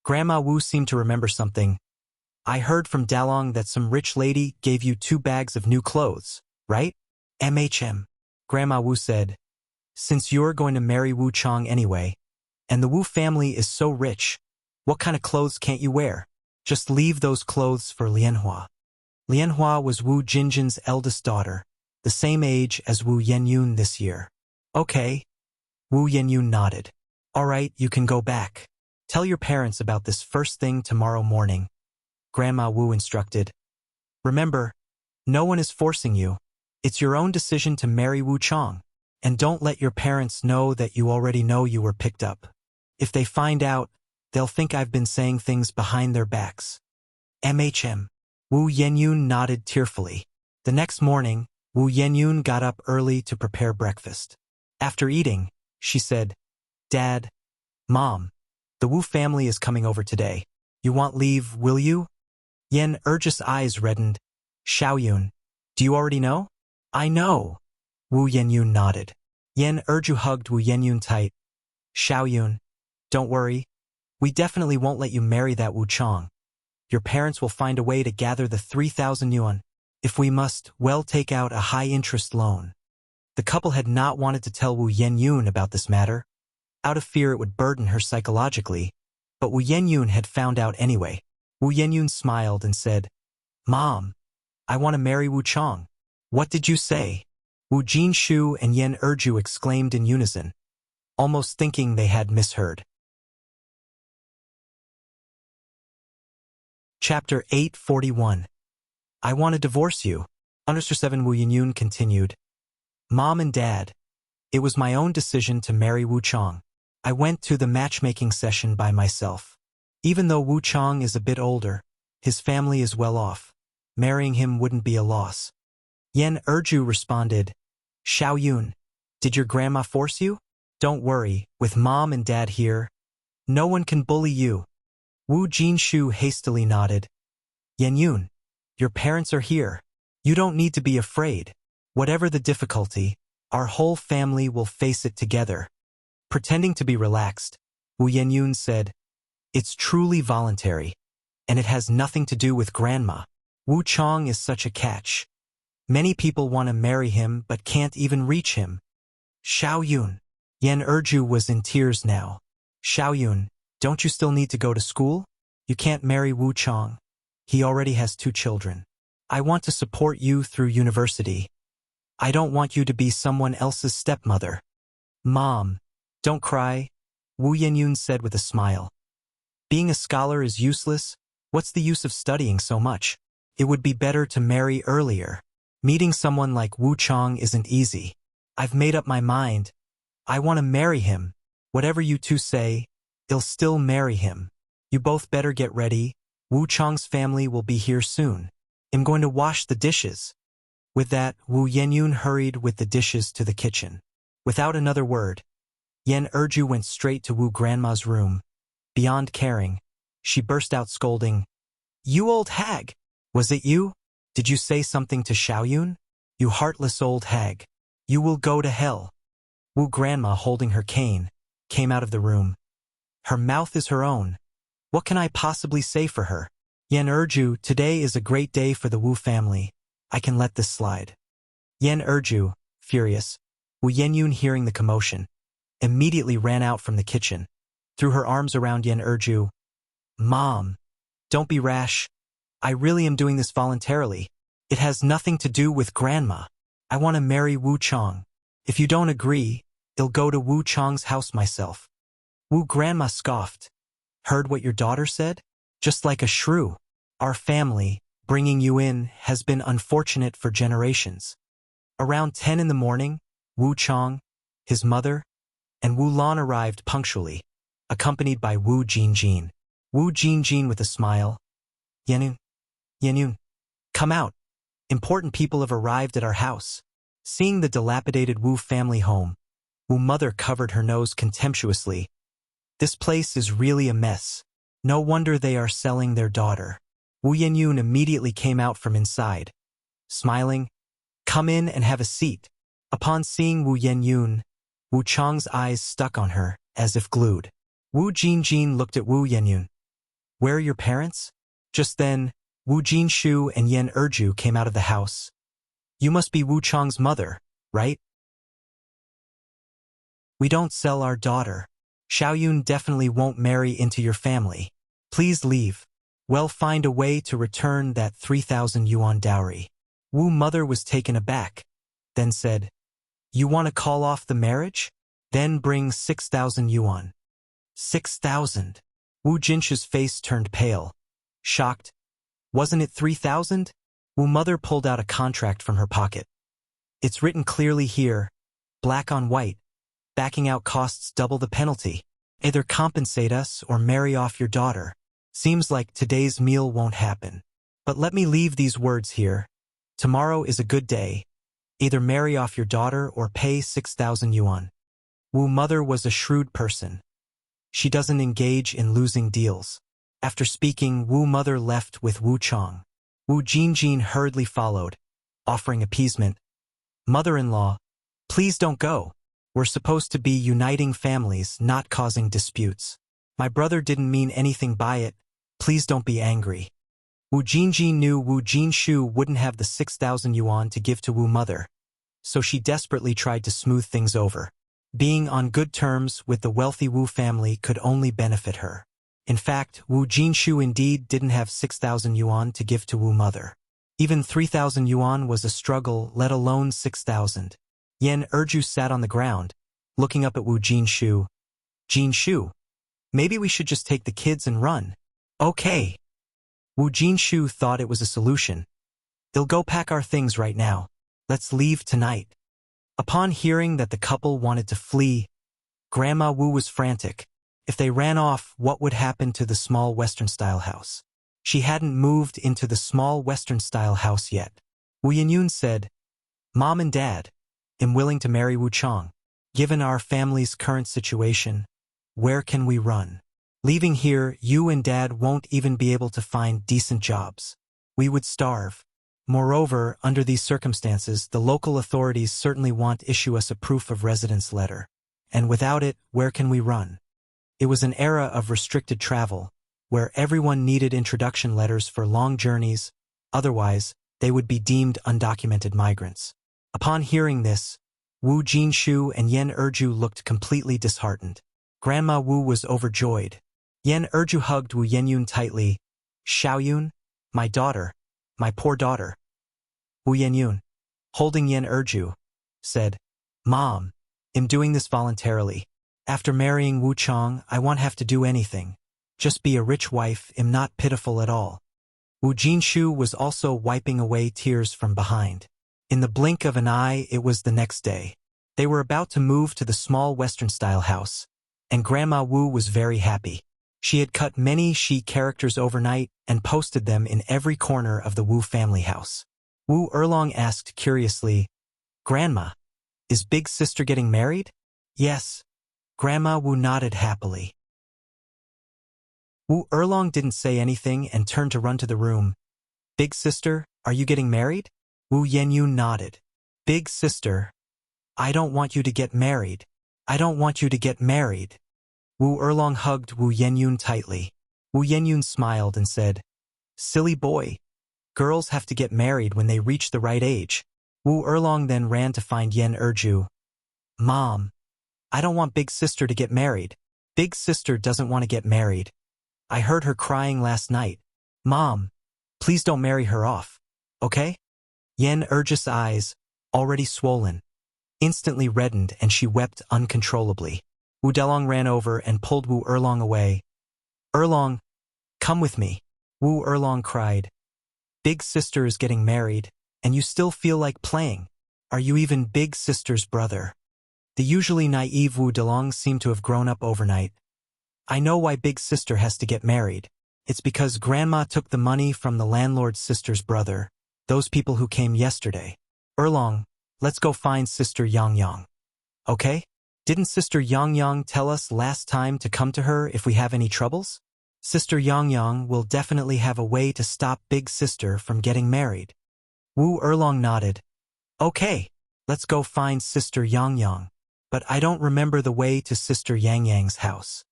Grandma Wu seemed to remember something. I heard from Dalong that some rich lady gave you 2 bags of new clothes, right? MHM. Grandma Wu said, Since you're going to marry Wu Chang anyway, and the Wu family is so rich, what kind of clothes can't you wear? Just leave those clothes for Lianhua. Lianhua was Wu Jinjin's eldest daughter, the same age as Wu Yenyun this year. Okay. Wu Yenyun nodded. All right, you can go back. Tell your parents about this first thing tomorrow morning. Grandma Wu instructed. Remember, no one is forcing you. It's your own decision to marry Wu Chang. And don't let your parents know that you already know you were picked up. If they find out, they'll think I've been saying things behind their backs. MHM. Wu Yenyun nodded tearfully. The next morning, Wu Yenyun got up early to prepare breakfast. After eating, she said, Dad, Mom, the Wu family is coming over today. You want leave, will you? Yan Erju's eyes reddened. Xiaoyun, do you already know? I know. Wu Yenyun nodded. Yan Erju hugged Wu Yenyun tight. Xiaoyun, don't worry. We definitely won't let you marry that Wu Chang. Your parents will find a way to gather the 3,000 yuan. If we must, well, take out a high-interest loan. The couple had not wanted to tell Wu Yenyun about this matter, out of fear it would burden her psychologically, but Wu Yenyun had found out anyway. Wu Yenyun smiled and said, "Mom, I want to marry Wu Chang." "What did you say?" Wu Jinshu and Yan Erju exclaimed in unison, almost thinking they had misheard. Chapter 841. I want to divorce you. Underscore 7 Wu Yenyun continued. Mom and Dad, it was my own decision to marry Wu Chang. I went to the matchmaking session by myself. Even though Wu Chang is a bit older, his family is well off. Marrying him wouldn't be a loss. Yan Erju responded, Xiao Yun, did your grandma force you? Don't worry, with Mom and Dad here, no one can bully you. Wu Jinshu hastily nodded. Yan Yun, your parents are here. You don't need to be afraid. Whatever the difficulty, our whole family will face it together. Pretending to be relaxed, Wu Yenyun said, It's truly voluntary, and it has nothing to do with Grandma. Wu Chang is such a catch. Many people want to marry him but can't even reach him. Xiao Yun. Yan Erju was in tears now. Xiao Yun, don't you still need to go to school? You can't marry Wu Chang. He already has 2 children. I want to support you through university. I don't want you to be someone else's stepmother. Mom, don't cry, Wu Yenyun said with a smile. Being a scholar is useless. What's the use of studying so much? It would be better to marry earlier. Meeting someone like Wu Chang isn't easy. I've made up my mind. I want to marry him. Whatever you two say, I'll still marry him. You both better get ready. Wu Chang's family will be here soon. I'm going to wash the dishes. With that, Wu Yenyun hurried with the dishes to the kitchen. Without another word, Yan Erju went straight to Wu Grandma's room. Beyond caring, she burst out scolding, You old hag! Was it you? Did you say something to Xiao Yun? You heartless old hag. You will go to hell. Wu Grandma, holding her cane, came out of the room. Her mouth is her own. What can I possibly say for her? Yan Erju, today is a great day for the Wu family. I can let this slide. Yan Erju, furious, Wu Yenyun hearing the commotion, immediately ran out from the kitchen, threw her arms around Yan Erju. Mom, don't be rash. I really am doing this voluntarily. It has nothing to do with Grandma. I want to marry Wu Chang. If you don't agree, I'll go to Wu Chang's house myself. Wu Grandma scoffed. Heard what your daughter said? Just like a shrew. Our family, bringing you in, has been unfortunate for generations. Around 10 in the morning, Wu Chang, his mother, and Wu Lan arrived punctually, accompanied by Wu Jinjin. Wu Jinjin with a smile. Yenyun, come out. Important people have arrived at our house. Seeing the dilapidated Wu family home, Wu mother covered her nose contemptuously. This place is really a mess. No wonder they are selling their daughter. Wu Yenyun immediately came out from inside, smiling. Come in and have a seat. Upon seeing Wu Yenyun, Wu Chang's eyes stuck on her, as if glued. Wu Jinjin looked at Wu Yenyun. Where are your parents? Just then, Wu Jinshu and Yan Erju came out of the house. You must be Wu Chang's mother, right? We don't sell our daughter. Xiao Yun definitely won't marry into your family. Please leave. Well, find a way to return that 3,000 yuan dowry. Wu mother was taken aback, then said, You want to call off the marriage? Then bring 6,000 yuan. 6,000. Wu Jinshu's face turned pale. Shocked. Wasn't it 3,000? Wu mother pulled out a contract from her pocket. It's written clearly here, black on white. Backing out costs double the penalty. Either compensate us or marry off your daughter. Seems like today's meal won't happen. But let me leave these words here. Tomorrow is a good day. Either marry off your daughter or pay 6,000 yuan. Wu mother was a shrewd person. She doesn't engage in losing deals. After speaking, Wu mother left with Wu Chang. Wu Jinjin hurriedly followed, offering appeasement. Mother-in-law, please don't go. We're supposed to be uniting families, not causing disputes. My brother didn't mean anything by it. Please don't be angry. Wu Jinji knew Wu Jinshu wouldn't have the 6,000 yuan to give to Wu mother, so she desperately tried to smooth things over. Being on good terms with the wealthy Wu family could only benefit her. In fact, Wu Jinshu indeed didn't have 6,000 yuan to give to Wu mother. Even 3,000 yuan was a struggle, let alone 6,000. Yan Erju sat on the ground, looking up at Wu Jinshu. Jinshu, maybe we should just take the kids and run. Okay. Wu Jinshu thought it was a solution. They'll go pack our things right now. Let's leave tonight. Upon hearing that the couple wanted to flee, Grandma Wu was frantic. If they ran off, what would happen to the small Western-style house? She hadn't moved into the small Western-style house yet. Wu Yanyun said, Mom and Dad, I'm willing to marry Wu Chong. Given our family's current situation, where can we run? Leaving here, you and Dad won't even be able to find decent jobs. We would starve. Moreover, under these circumstances, the local authorities certainly won't issue us a proof of residence letter. And without it, where can we run? It was an era of restricted travel, where everyone needed introduction letters for long journeys, otherwise, they would be deemed undocumented migrants. Upon hearing this, Wu Jinshu and Yan Erju looked completely disheartened. Grandma Wu was overjoyed. Yan Erju hugged Wu Yenyun tightly. Xiaoyun, my daughter, my poor daughter. Wu Yenyun, holding Yan Erju, said, Mom, I'm doing this voluntarily. After marrying Wu Chong, I won't have to do anything. Just be a rich wife, I'm not pitiful at all. Wu Jinshu was also wiping away tears from behind. In the blink of an eye, it was the next day. They were about to move to the small Western-style house, and Grandma Wu was very happy. She had cut many she characters overnight and posted them in every corner of the Wu family house. Wu Erlong asked curiously, Grandma, is big sister getting married? Yes. Grandma Wu nodded happily. Wu Erlong didn't say anything and turned to run to the room. Big sister, are you getting married? Wu Yenyun nodded. Big sister, I don't want you to get married. I don't want you to get married. Wu Erlong hugged Wu Yenyun tightly. Wu Yenyun smiled and said, Silly boy. Girls have to get married when they reach the right age. Wu Erlong then ran to find Yan Erju. Mom, I don't want big sister to get married. Big sister doesn't want to get married. I heard her crying last night. Mom, please don't marry her off, okay? Yan Erju's eyes, already swollen, instantly reddened and she wept uncontrollably. Wu Delong ran over and pulled Wu Erlong away. Erlong, come with me. Wu Erlong cried. Big sister is getting married, and you still feel like playing. Are you even big sister's brother? The usually naive Wu Delong seemed to have grown up overnight. I know why big sister has to get married. It's because Grandma took the money from the landlord's sister's brother, those people who came yesterday. Erlong, let's go find Sister Yang Yang. Okay? Didn't Sister Yang Yang tell us last time to come to her if we have any troubles? Sister Yang Yang will definitely have a way to stop big sister from getting married. Wu Erlong nodded. Okay, let's go find Sister Yang Yang. But I don't remember the way to Sister Yang Yang's house.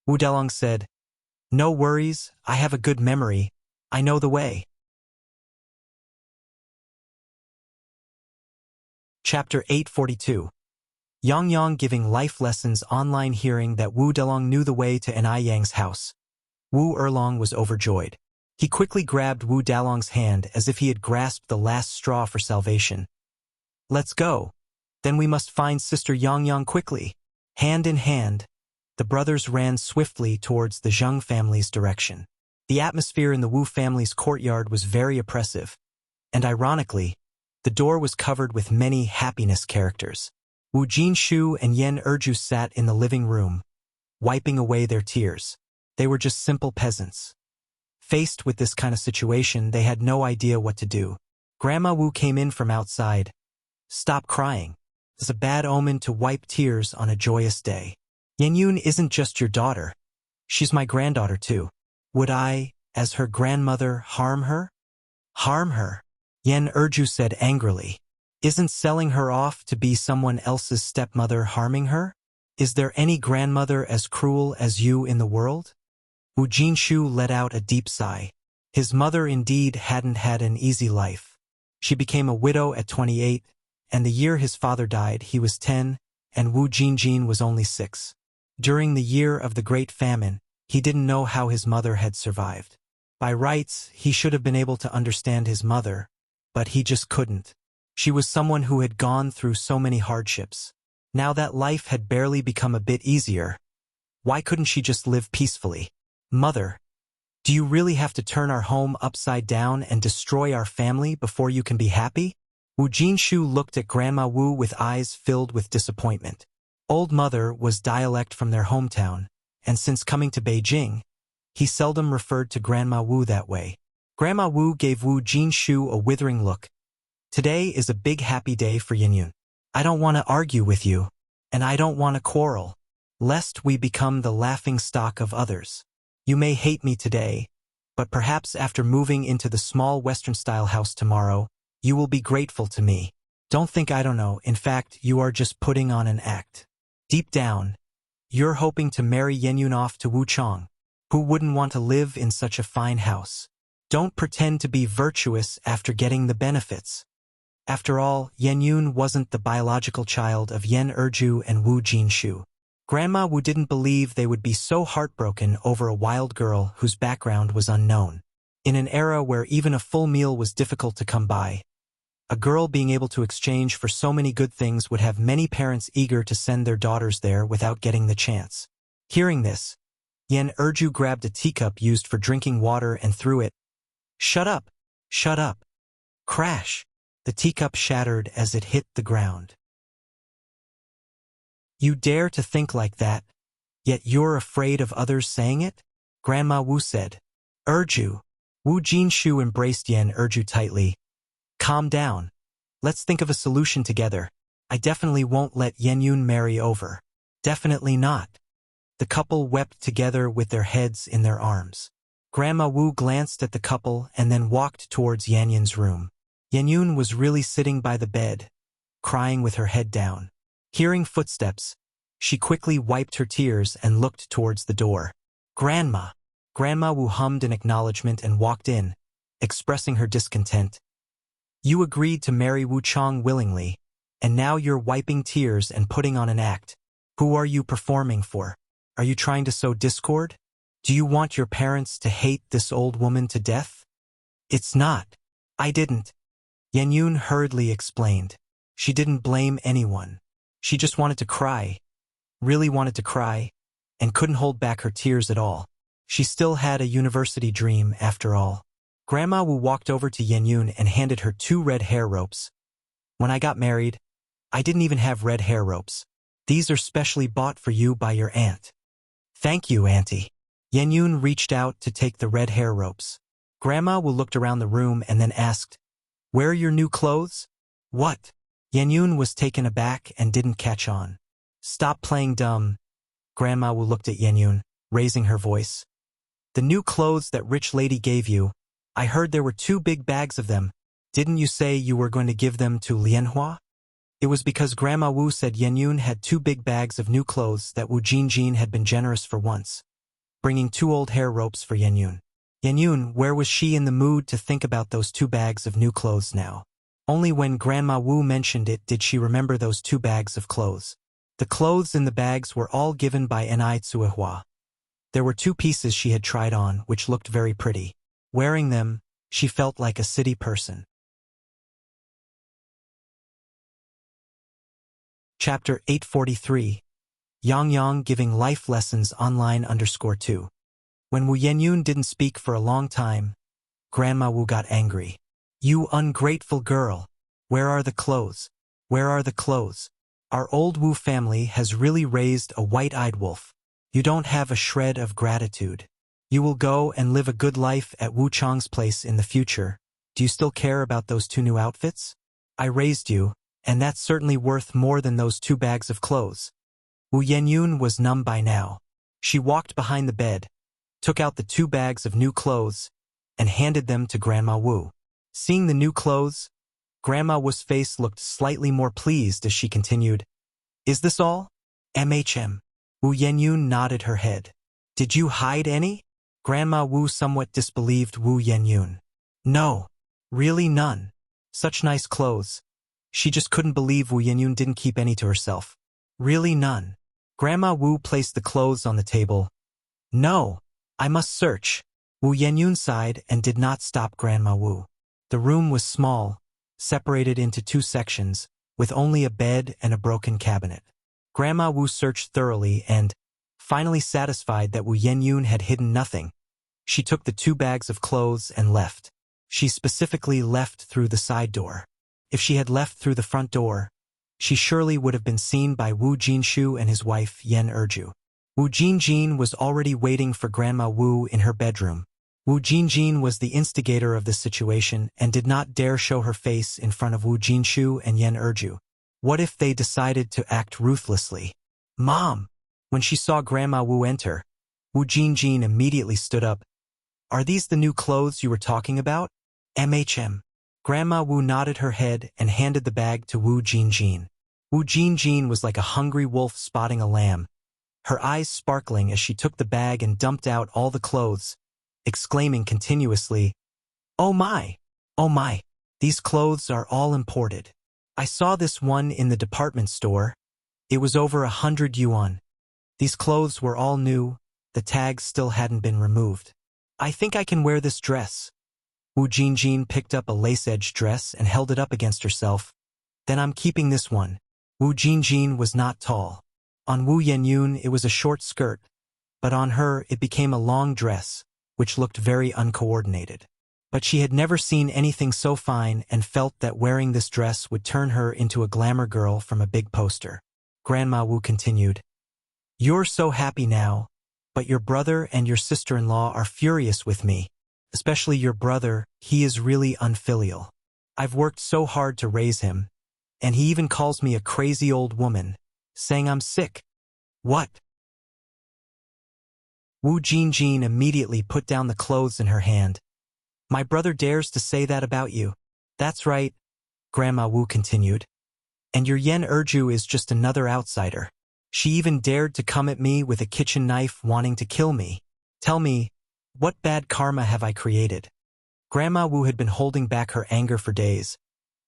Wu Delong said, No worries, I have a good memory. I know the way. Chapter 842. Yang Yang giving life lessons online. Hearing that Wu Delong knew the way to Nai Yang's house, Wu Erlong was overjoyed. He quickly grabbed Wu Dalong's hand as if he had grasped the last straw for salvation. Let's go. Then we must find Sister Yang Yang quickly. Hand in hand, the brothers ran swiftly towards the Zheng family's direction. The atmosphere in the Wu family's courtyard was very oppressive, and ironically, the door was covered with many happiness characters. Wu Jinshu and Yan Erju sat in the living room, wiping away their tears. They were just simple peasants. Faced with this kind of situation, they had no idea what to do. Grandma Wu came in from outside. Stop crying. It's a bad omen to wipe tears on a joyous day. Yenyun isn't just your daughter. She's my granddaughter too. Would I, as her grandmother, harm her? Harm her? Yan Erju said angrily. Isn't selling her off to be someone else's stepmother harming her? Is there any grandmother as cruel as you in the world? Wu Jinshu let out a deep sigh. His mother indeed hadn't had an easy life. She became a widow at 28, and the year his father died he was 10, and Wu Jinjin was only 6. During the year of the Great Famine, he didn't know how his mother had survived. By rights, he should have been able to understand his mother, but he just couldn't. She was someone who had gone through so many hardships. Now that life had barely become a bit easier, why couldn't she just live peacefully? Mother, do you really have to turn our home upside down and destroy our family before you can be happy? Wu Jinshu looked at Grandma Wu with eyes filled with disappointment. Old Mother was dialect from their hometown, and since coming to Beijing, he seldom referred to Grandma Wu that way. Grandma Wu gave Wu Jinshu a withering look. Today is a big happy day for Yinyun. I don't want to argue with you, and I don't want to quarrel, lest we become the laughing stock of others. You may hate me today, but perhaps after moving into the small Western-style house tomorrow, you will be grateful to me. Don't think I don't know. In fact, you are just putting on an act. Deep down, you're hoping to marry Yenyun off to Wu Chong. Who wouldn't want to live in such a fine house? Don't pretend to be virtuous after getting the benefits. After all, Yenyun wasn't the biological child of Yen Erju and Wu Jinshu. Grandma Wu didn't believe they would be so heartbroken over a wild girl whose background was unknown. In an era where even a full meal was difficult to come by, a girl being able to exchange for so many good things would have many parents eager to send their daughters there without getting the chance. Hearing this, Yen Erju grabbed a teacup used for drinking water and threw it. Shut up! Shut up! Crash! The teacup shattered as it hit the ground. You dare to think like that, yet you're afraid of others saying it? Grandma Wu said. Erju. Wu Jinshu embraced Yen Erju tightly. Calm down. Let's think of a solution together. I definitely won't let Yenyun marry over. Definitely not. The couple wept together with their heads in their arms. Grandma Wu glanced at the couple and then walked towards Yenyun's room. Yenyun was really sitting by the bed, crying with her head down. Hearing footsteps, she quickly wiped her tears and looked towards the door. Grandma! Grandma Wu hummed an acknowledgement and walked in, expressing her discontent. You agreed to marry Wu Chong willingly, and now you're wiping tears and putting on an act. Who are you performing for? Are you trying to sow discord? Do you want your parents to hate this old woman to death? It's not. I didn't. Yenyun hurriedly explained. She didn't blame anyone. She just wanted to cry, really wanted to cry, and couldn't hold back her tears at all. She still had a university dream after all. Grandma Wu walked over to Yenyun and handed her 2 red hair ropes. When I got married, I didn't even have red hair ropes. These are specially bought for you by your aunt. Thank you, Auntie. Yenyun reached out to take the red hair ropes. Grandma Wu looked around the room and then asked, Where are your new clothes? What? Yenyun was taken aback and didn't catch on. Stop playing dumb. Grandma Wu looked at Yenyun, raising her voice. The new clothes that rich lady gave you, I heard there were 2 big bags of them. Didn't you say you were going to give them to Lianhua? It was because Grandma Wu said Yenyun had 2 big bags of new clothes that Wu Jinjin had been generous for once, bringing 2 old hair ropes for Yenyun. Yenyun, where was she in the mood to think about those 2 bags of new clothes now? Only when Grandma Wu mentioned it did she remember those 2 bags of clothes. The clothes in the bags were all given by Ni Tsuehua. There were 2 pieces she had tried on, which looked very pretty. Wearing them, she felt like a city person. Chapter 843. Yang Yang giving life lessons online _2. When Wu Yenyun didn't speak for a long time, Grandma Wu got angry. You ungrateful girl! Where are the clothes? Where are the clothes? Our old Wu family has really raised a white-eyed wolf. You don't have a shred of gratitude. You will go and live a good life at Wu Chong's place in the future. Do you still care about those 2 new outfits? I raised you, and that's certainly worth more than those 2 bags of clothes. Wu Yenyun was numb by now. She walked behind the bed, took out the 2 bags of new clothes, and handed them to Grandma Wu. Seeing the new clothes, Grandma Wu's face looked slightly more pleased as she continued, Is this all? MHM. Wu Yenyun nodded her head. Did you hide any? Grandma Wu somewhat disbelieved Wu Yenyun. No. Really none. Such nice clothes. She just couldn't believe Wu Yenyun didn't keep any to herself. Really none. Grandma Wu placed the clothes on the table. No. I must search. Wu Yenyun sighed and did not stop Grandma Wu. The room was small, separated into two sections, with only a bed and a broken cabinet. Grandma Wu searched thoroughly and, finally satisfied that Wu Yenyun had hidden nothing, she took the 2 bags of clothes and left. She specifically left through the side door. If she had left through the front door, she surely would have been seen by Wu Jinshu and his wife Yen Erju. Wu Jinjin was already waiting for Grandma Wu in her bedroom. Wu Jinjin was the instigator of this situation and did not dare show her face in front of Wu Jinshu and Yen Erju. What if they decided to act ruthlessly? Mom! When she saw Grandma Wu enter, Wu Jinjin immediately stood up. Are these the new clothes you were talking about? MHM. Grandma Wu nodded her head and handed the bag to Wu Jinjin. Wu Jinjin was like a hungry wolf spotting a lamb, her eyes sparkling as she took the bag and dumped out all the clothes, exclaiming continuously, "Oh my! Oh my! These clothes are all imported. I saw this one in the department store. It was over 100 yuan. These clothes were all new, the tags still hadn't been removed. I think I can wear this dress." Wu Jinjin picked up a lace-edged dress and held it up against herself. Then I'm keeping this one. Wu Jinjin was not tall. On Wu Yenyun it was a short skirt, but on her it became a long dress, which looked very uncoordinated. But she had never seen anything so fine and felt that wearing this dress would turn her into a glamour girl from a big poster. Grandma Wu continued, "You're so happy now, but your brother and your sister-in-law are furious with me. Especially your brother, he is really unfilial. I've worked so hard to raise him, and he even calls me a crazy old woman, saying I'm sick." What? Wu Jinjin immediately put down the clothes in her hand. "My brother dares to say that about you." "That's right," Grandma Wu continued. "And your Yen Erju is just another outsider. She even dared to come at me with a kitchen knife wanting to kill me. Tell me, what bad karma have I created?" Grandma Wu had been holding back her anger for days,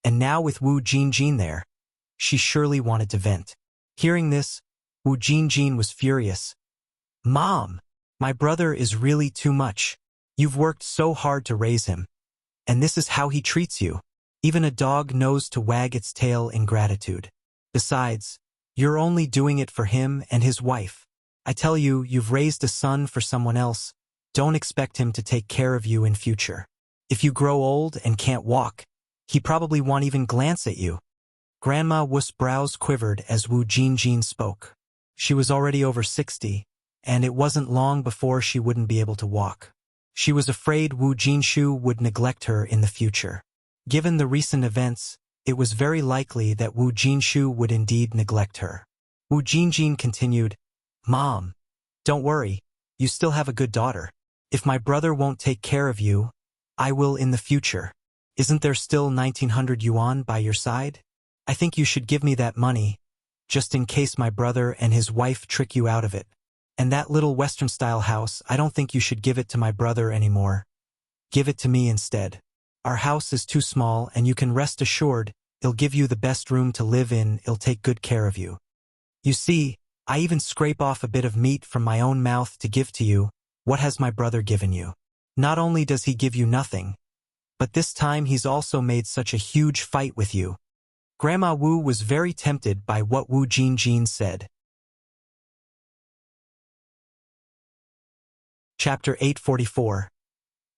and now with Wu Jinjin there, she surely wanted to vent. Hearing this, Wu Jinjin was furious. "Mom, my brother is really too much. You've worked so hard to raise him, and this is how he treats you. Even a dog knows to wag its tail in gratitude. Besides, you're only doing it for him and his wife. I tell you, you've raised a son for someone else. Don't expect him to take care of you in future. If you grow old and can't walk, he probably won't even glance at you." Grandma Wu's brows quivered as Wu Jinjin spoke. She was already over 60, and it wasn't long before she wouldn't be able to walk. She was afraid Wu Jinshu would neglect her in the future. Given the recent events, it was very likely that Wu Jinshu would indeed neglect her. Wu Jinjin continued, "Mom, don't worry, you still have a good daughter. If my brother won't take care of you, I will in the future. Isn't there still 1900 yuan by your side? I think you should give me that money, just in case my brother and his wife trick you out of it. And that little Western-style house, I don't think you should give it to my brother anymore. Give it to me instead. Our house is too small, and you can rest assured it'll give you the best room to live in, it'll take good care of you. You see, I even scrape off a bit of meat from my own mouth to give to you. What has my brother given you? Not only does he give you nothing, but this time he's also made such a huge fight with you." Grandma Wu was very tempted by what Wu Jinjin said. Chapter 844.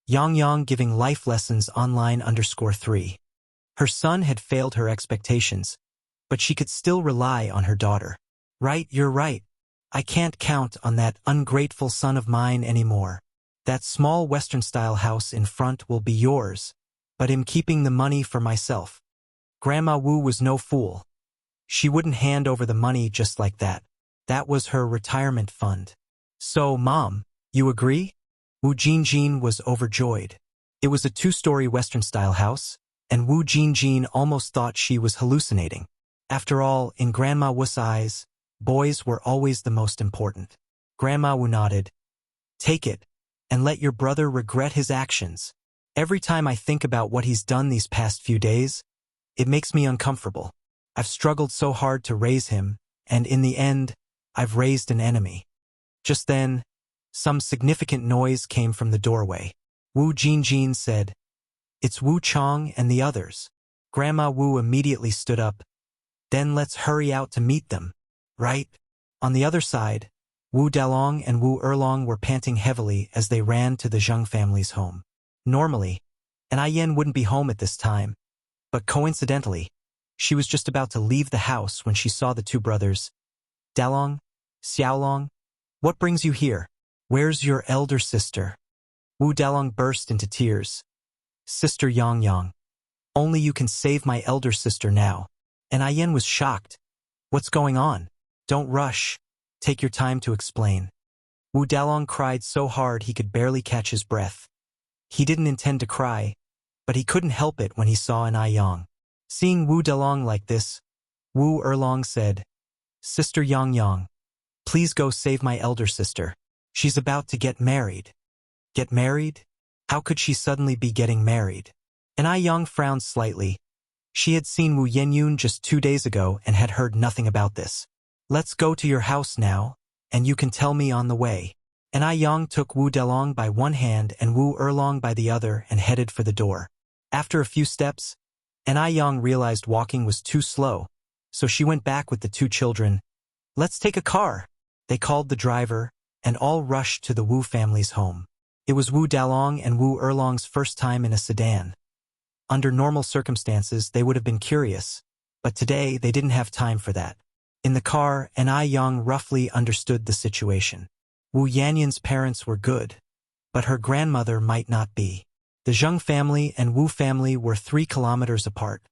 Yang Yang giving life lessons online _3. Her son had failed her expectations, but she could still rely on her daughter. "Right, you're right. I can't count on that ungrateful son of mine anymore. That small Western-style house in front will be yours, but I'm keeping the money for myself." Grandma Wu was no fool. She wouldn't hand over the money just like that. That was her retirement fund. "So, Mom, you agree?" Wu Jinjin was overjoyed. It was a 2-story Western-style house, and Wu Jinjin almost thought she was hallucinating. After all, in Grandma Wu's eyes, boys were always the most important. Grandma Wu nodded. "Take it, and let your brother regret his actions. Every time I think about what he's done these past few days, it makes me uncomfortable. I've struggled so hard to raise him, and in the end, I've raised an enemy. Just then, some significant noise came from the doorway. Wu Jinjin said, "It's Wu Chong and the others." Grandma Wu immediately stood up. "Then let's hurry out to meet them, right?" On the other side, Wu Dalong and Wu Erlong were panting heavily as they ran to the Zheng family's home. Normally, an Aiyan wouldn't be home at this time, but coincidentally, she was just about to leave the house when she saw the two brothers. "Dalong, Xiaolong, what brings you here? Where's your elder sister?" Wu Dalong burst into tears. "Sister Yang Yang, only you can save my elder sister now." And Aiyan was shocked. "What's going on? Don't rush. Take your time to explain." Wu Dalong cried so hard he could barely catch his breath. He didn't intend to cry, but he couldn't help it when he saw an Aiyang. Seeing Wu Dalong like this, Wu Erlong said, "Sister Yang Yang, please go save my elder sister. She's about to get married." Get married? How could she suddenly be getting married? And Aiyang frowned slightly. She had seen Wu Yenyun just 2 days ago and had heard nothing about this. "Let's go to your house now, and you can tell me on the way." And Aiyang took Wu Dalong by one hand and Wu Erlong by the other and headed for the door. After a few steps, and Aiyang realized walking was too slow, so she went back with the two children. "Let's take a car." They called the driver, and all rushed to the Wu family's home. It was Wu Dalong and Wu Erlong's first time in a sedan. Under normal circumstances, they would have been curious, but today they didn't have time for that. In the car, an Aiyang roughly understood the situation. Wu Yanyan's parents were good, but her grandmother might not be. The Zheng family and Wu family were 3 kilometers apart,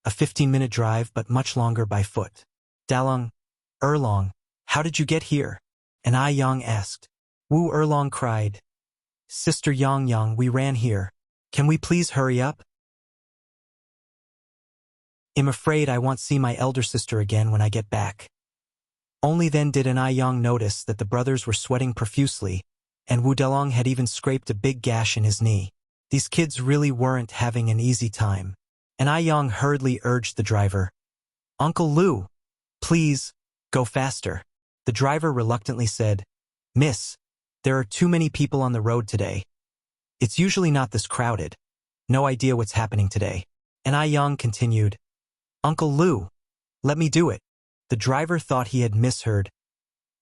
a 15-minute drive but much longer by foot. "Dalong, Erlong, how did you get here?" an Aiyang asked. Wu Erlong cried, "Sister Yang Yang, we ran here. Can we please hurry up? I'm afraid I won't see my elder sister again when I get back." Only then did an Aiyang notice that the brothers were sweating profusely, and Wu Dalong had even scraped a big gash in his knee. These kids really weren't having an easy time. An Aiyang hurriedly urged the driver, "Uncle Lu, please, go faster." The driver reluctantly said, "Miss, there are too many people on the road today. It's usually not this crowded. No idea what's happening today." And Aiyang continued, "Uncle Lu, let me do it." The driver thought he had misheard.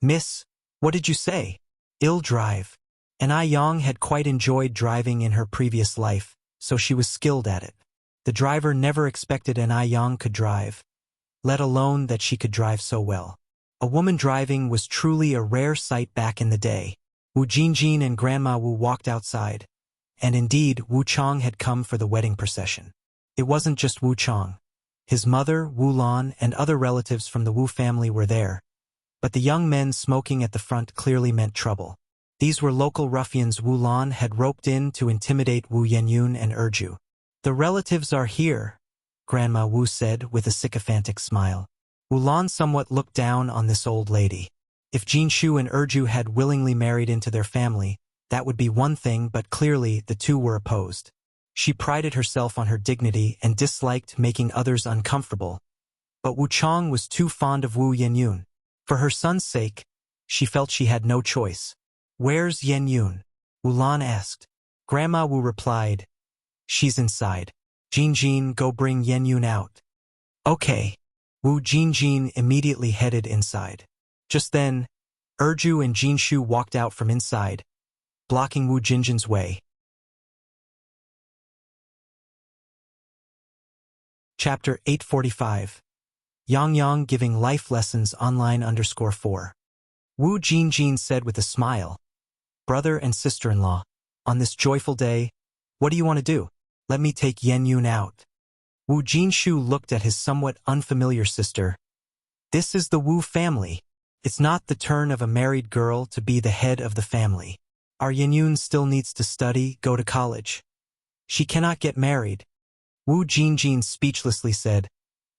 "Miss, what did you say?" "Ill drive." And Aiyang had quite enjoyed driving in her previous life, so she was skilled at it. The driver never expected an Aiyang could drive, let alone that she could drive so well. A woman driving was truly a rare sight back in the day. Wu Jinjin and Grandma Wu walked outside, and indeed Wu Chong had come for the wedding procession. It wasn't just Wu Chong. His mother, Wu Lan, and other relatives from the Wu family were there, but the young men smoking at the front clearly meant trouble. These were local ruffians Wu Lan had roped in to intimidate Wu Yenyun and Erju. "The relatives are here," Grandma Wu said with a sycophantic smile. Wu Lan somewhat looked down on this old lady. If Jinshu and Erju had willingly married into their family, that would be one thing, but clearly the two were opposed. She prided herself on her dignity and disliked making others uncomfortable. But Wu Chong was too fond of Wu Yenyun. For her son's sake, she felt she had no choice. "Where's Yenyun?" Wu Lan asked. Grandma Wu replied, "She's inside. Jinjin, go bring Yenyun out." "Okay." Wu Jinjin immediately headed inside. Just then, Erju and Jinshu walked out from inside, blocking Wu Jinjin's way. Chapter 845. Yang Yang giving life lessons online _4. Wu Jinjin said with a smile, "Brother and sister-in-law, on this joyful day, what do you want to do? Let me take Yenyun out." Wu Jinshu looked at his somewhat unfamiliar sister. "This is the Wu family. It's not the turn of a married girl to be the head of the family. Our Yenyun still needs to study, go to college. She cannot get married." Wu Jinjin speechlessly said,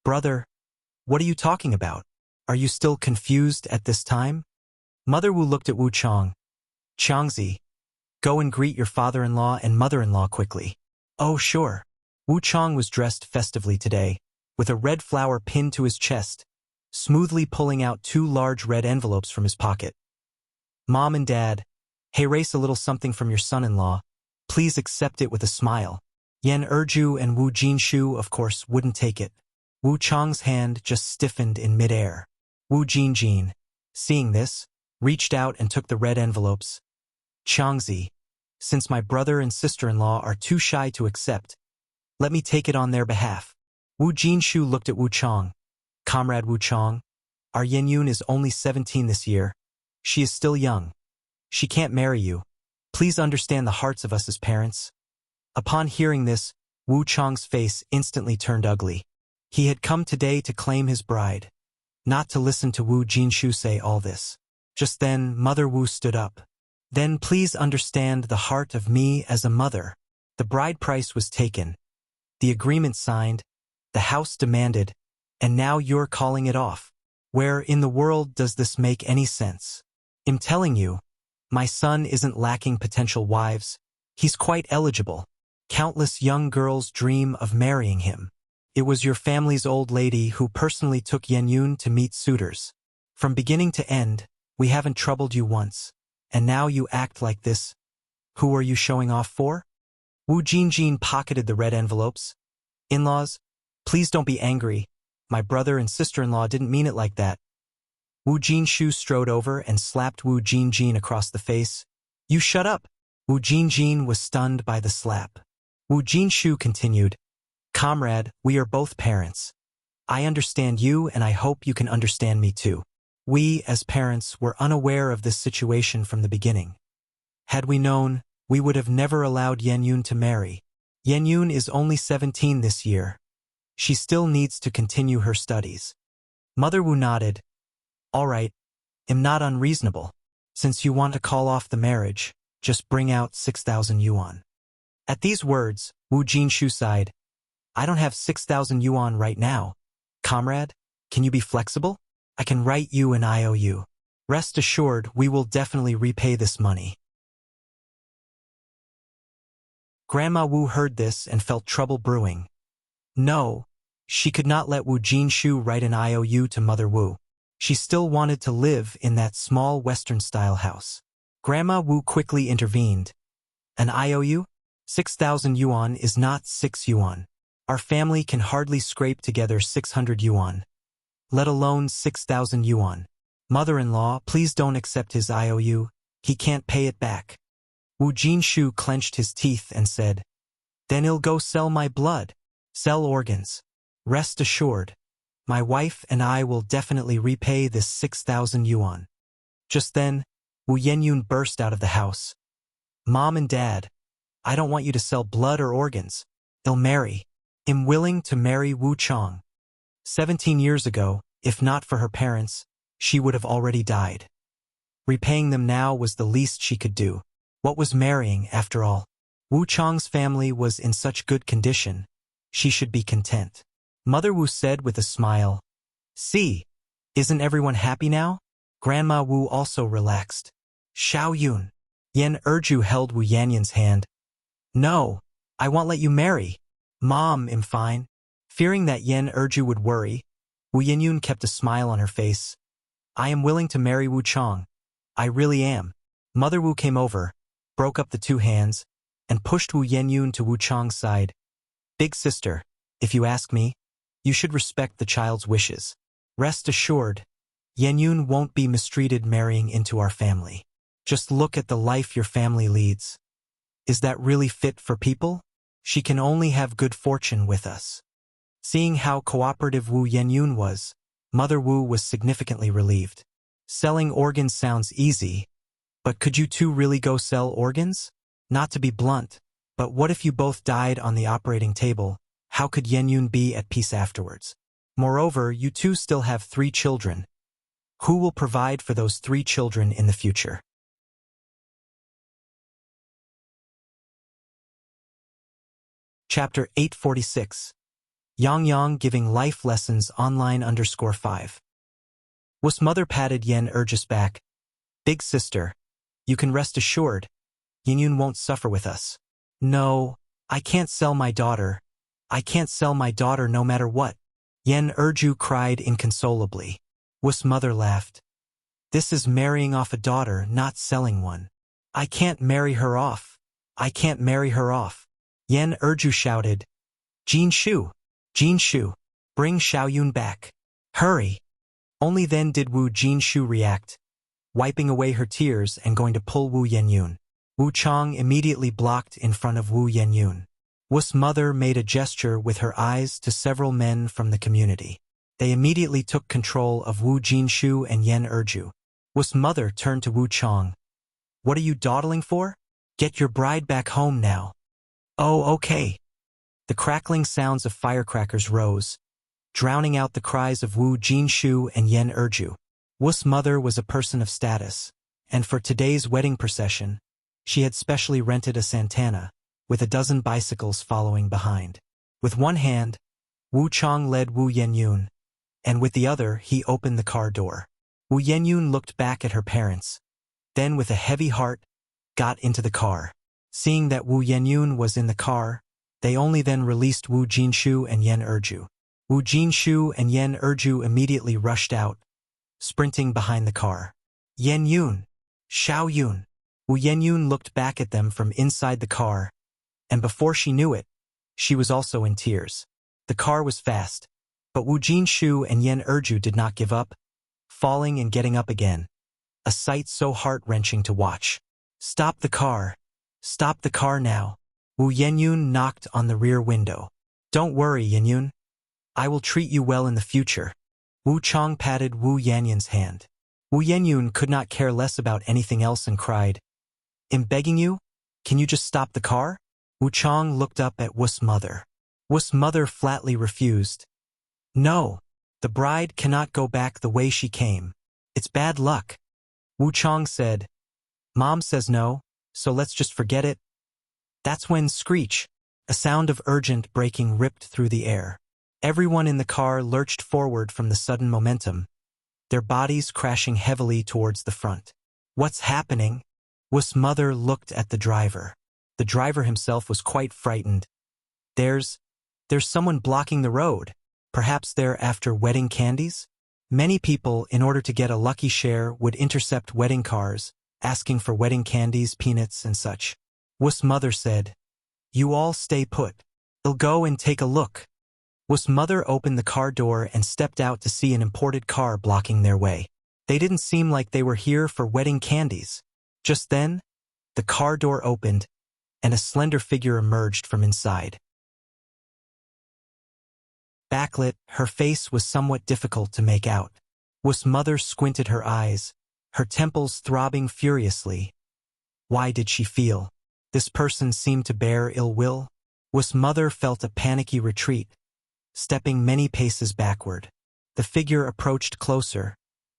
"Brother, what are you talking about? Are you still confused at this time?" Mother Wu looked at Wu Chong. "Changzi, Go and greet your father-in-law and mother-in-law quickly. Oh, sure. Wu Chang was dressed festively today, with a red flower pinned to his chest, smoothly pulling out 2 large red envelopes from his pocket. Mom and Dad, hey, race a little something from your son-in-law. Please accept it with a smile. Yan Erju and Wu Jinshu, of course, wouldn't take it. Wu Chang's hand just stiffened in midair. Wu Jinjin, seeing this, reached out and took the red envelopes. Changzi, since my brother and sister-in-law are too shy to accept, let me take it on their behalf. Wu Jinshu looked at Wu Chang. Comrade Wu Chang, our Yenyun is only 17 this year. She is still young. She can't marry you. Please understand the hearts of us as parents. Upon hearing this, Wu Chang's face instantly turned ugly. He had come today to claim his bride, not to listen to Wu Jinshu say all this. Just then, Mother Wu stood up. Then please understand the heart of me as a mother. The bride price was taken. The agreement signed. The house demanded. And now you're calling it off. Where in the world does this make any sense? I'm telling you, my son isn't lacking potential wives. He's quite eligible. Countless young girls dream of marrying him. It was your family's old lady who personally took Yenyun to meet suitors. From beginning to end, we haven't troubled you once. And now you act like this. Who are you showing off for? Wu Jinjin pocketed the red envelopes. In-laws, please don't be angry. My brother and sister-in-law didn't mean it like that. Wu Jinshu strode over and slapped Wu Jinjin across the face. You shut up! Wu Jinjin was stunned by the slap. Wu Jinshu continued, Comrade, we are both parents. I understand you and I hope you can understand me too. We, as parents, were unaware of this situation from the beginning. Had we known, we would have never allowed Yenyun to marry. Yenyun is only 17 this year. She still needs to continue her studies. Mother Wu nodded. All right, I'm not unreasonable. Since you want to call off the marriage, just bring out 6,000 yuan. At these words, Wu Jinshu sighed. I don't have 6,000 yuan right now. Comrade, can you be flexible? I can write you an IOU. Rest assured, we will definitely repay this money. Grandma Wu heard this and felt trouble brewing. No, she could not let Wu Jinshu write an IOU to Mother Wu. She still wanted to live in that small Western-style house. Grandma Wu quickly intervened. An IOU? 6,000 yuan is not 6 yuan. Our family can hardly scrape together 600 yuan. Let alone 6,000 yuan. Mother-in-law, please don't accept his IOU. He can't pay it back. Wu Jinshu clenched his teeth and said, Then he'll go sell my blood. Sell organs. Rest assured, my wife and I will definitely repay this 6,000 yuan. Just then, Wu Yenyun burst out of the house. Mom and Dad, I don't want you to sell blood or organs. They'll marry. I'm willing to marry Wu Chang. 17 years ago, if not for her parents, she would have already died. Repaying them now was the least she could do. What was marrying, after all? Wu Chang's family was in such good condition. She should be content. Mother Wu said with a smile. See, isn't everyone happy now? Grandma Wu also relaxed. Xiao Yun. Yan Erju held Wu Yanyan's hand. No, I won't let you marry. Mom, I'm fine. Fearing that Yan Erju would worry, Wu Yenyun kept a smile on her face. I am willing to marry Wu Chang. I really am. Mother Wu came over, broke up the two hands, and pushed Wu Yenyun to Wu Chang's side. Big sister, if you ask me, you should respect the child's wishes. Rest assured, Yenyun won't be mistreated marrying into our family. Just look at the life your family leads. Is that really fit for people? She can only have good fortune with us. Seeing how cooperative Wu Yenyun was, Mother Wu was significantly relieved. Selling organs sounds easy, but could you two really go sell organs? Not to be blunt, but what if you both died on the operating table? How could Yenyun be at peace afterwards? Moreover, you two still have 3 children. Who will provide for those 3 children in the future? Chapter 846. Yang Yang giving life lessons online _5. Wus mother patted Yan Erju's back. Big sister, you can rest assured, Yanyun won't suffer with us. No, I can't sell my daughter. I can't sell my daughter no matter what. Yen Erju cried inconsolably. Wu's mother laughed. This is marrying off a daughter, not selling one. I can't marry her off. I can't marry her off. Yen Erju shouted. Jin Shu! Jin Shu! Bring Xiaoyun back. Hurry! Only then did Wu Jinshu react, wiping away her tears and going to pull Wu Yenyun. Wu Chang immediately blocked in front of Wu Yenyun. Wu's mother made a gesture with her eyes to several men from the community. They immediately took control of Wu Jinshu and Yen Erju. Wu's mother turned to Wu Chang. What are you dawdling for? Get your bride back home now. Oh, okay. The crackling sounds of firecrackers rose, drowning out the cries of Wu Jinshu and Yen Erju. Wu's mother was a person of status, and for today's wedding procession, she had specially rented a Santana, with a dozen bicycles following behind. With one hand, Wu Chang led Wu Yenyun, and with the other he opened the car door. Wu Yenyun looked back at her parents, then with a heavy heart, got into the car. Seeing that Wu Yenyun was in the car, they only then released Wu Jinshu and Yen Erju. Wu Jinshu and Yen Erju immediately rushed out, sprinting behind the car. Yenyun! Xiaoyun! Wu Yenyun looked back at them from inside the car, and before she knew it, she was also in tears. The car was fast, but Wu Jinshu and Yen Erju did not give up, falling and getting up again, a sight so heart-wrenching to watch. Stop the car! Stop the car now! Wu Yenyun knocked on the rear window. Don't worry, Yenyun. I will treat you well in the future. Wu Chang patted Wu Yenyun's hand. Wu Yenyun could not care less about anything else and cried, I'm begging you, can you just stop the car? Wu Chang looked up at Wu's mother. Wu's mother flatly refused. No, the bride cannot go back the way she came. It's bad luck. Wu Chang said, Mom says no, so let's just forget it. That's when screech, a sound of urgent braking ripped through the air. Everyone in the car lurched forward from the sudden momentum, their bodies crashing heavily towards the front. What's happening? Wu's mother looked at the driver. The driver himself was quite frightened. There's someone blocking the road. Perhaps they're after wedding candies? Many people, in order to get a lucky share, would intercept wedding cars, asking for wedding candies, peanuts, and such. Wu's mother said, You all stay put. I'll go and take a look. Wu's mother opened the car door and stepped out to see an imported car blocking their way. They didn't seem like they were here for wedding candies. Just then, the car door opened, and a slender figure emerged from inside. Backlit, her face was somewhat difficult to make out. Wu's mother squinted her eyes, her temples throbbing furiously. Why did she feel this person seemed to bear ill will? Wu's mother felt a panicky retreat, stepping many paces backward. The figure approached closer,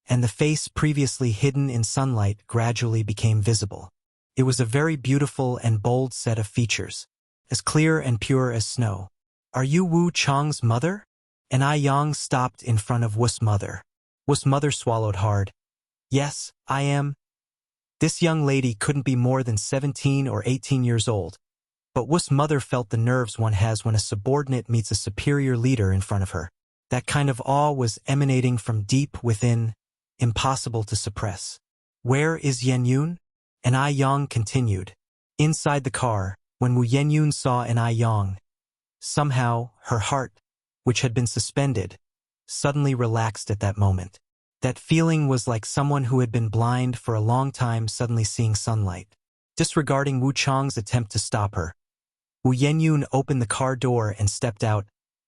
and the face previously hidden in sunlight gradually became visible. It was a very beautiful and bold set of features, as clear and pure as snow. Are you Wu Chang's mother? And Ai Yang stopped in front of Wu's mother. Wu's mother swallowed hard. Yes, I am. This young lady couldn't be more than 17 or 18 years old, but Wu's mother felt the nerves one has when a subordinate meets a superior leader in front of her. That kind of awe was emanating from deep within, impossible to suppress. Where is Yenyun? And Ai Yang continued. Inside the car, when Wu Yenyun saw an Ai Yang, somehow, her heart, which had been suspended, suddenly relaxed at that moment. That feeling was like someone who had been blind for a long time suddenly seeing sunlight. Disregarding Wu Chang's attempt to stop her, Wu Yenyun opened the car door and stepped out.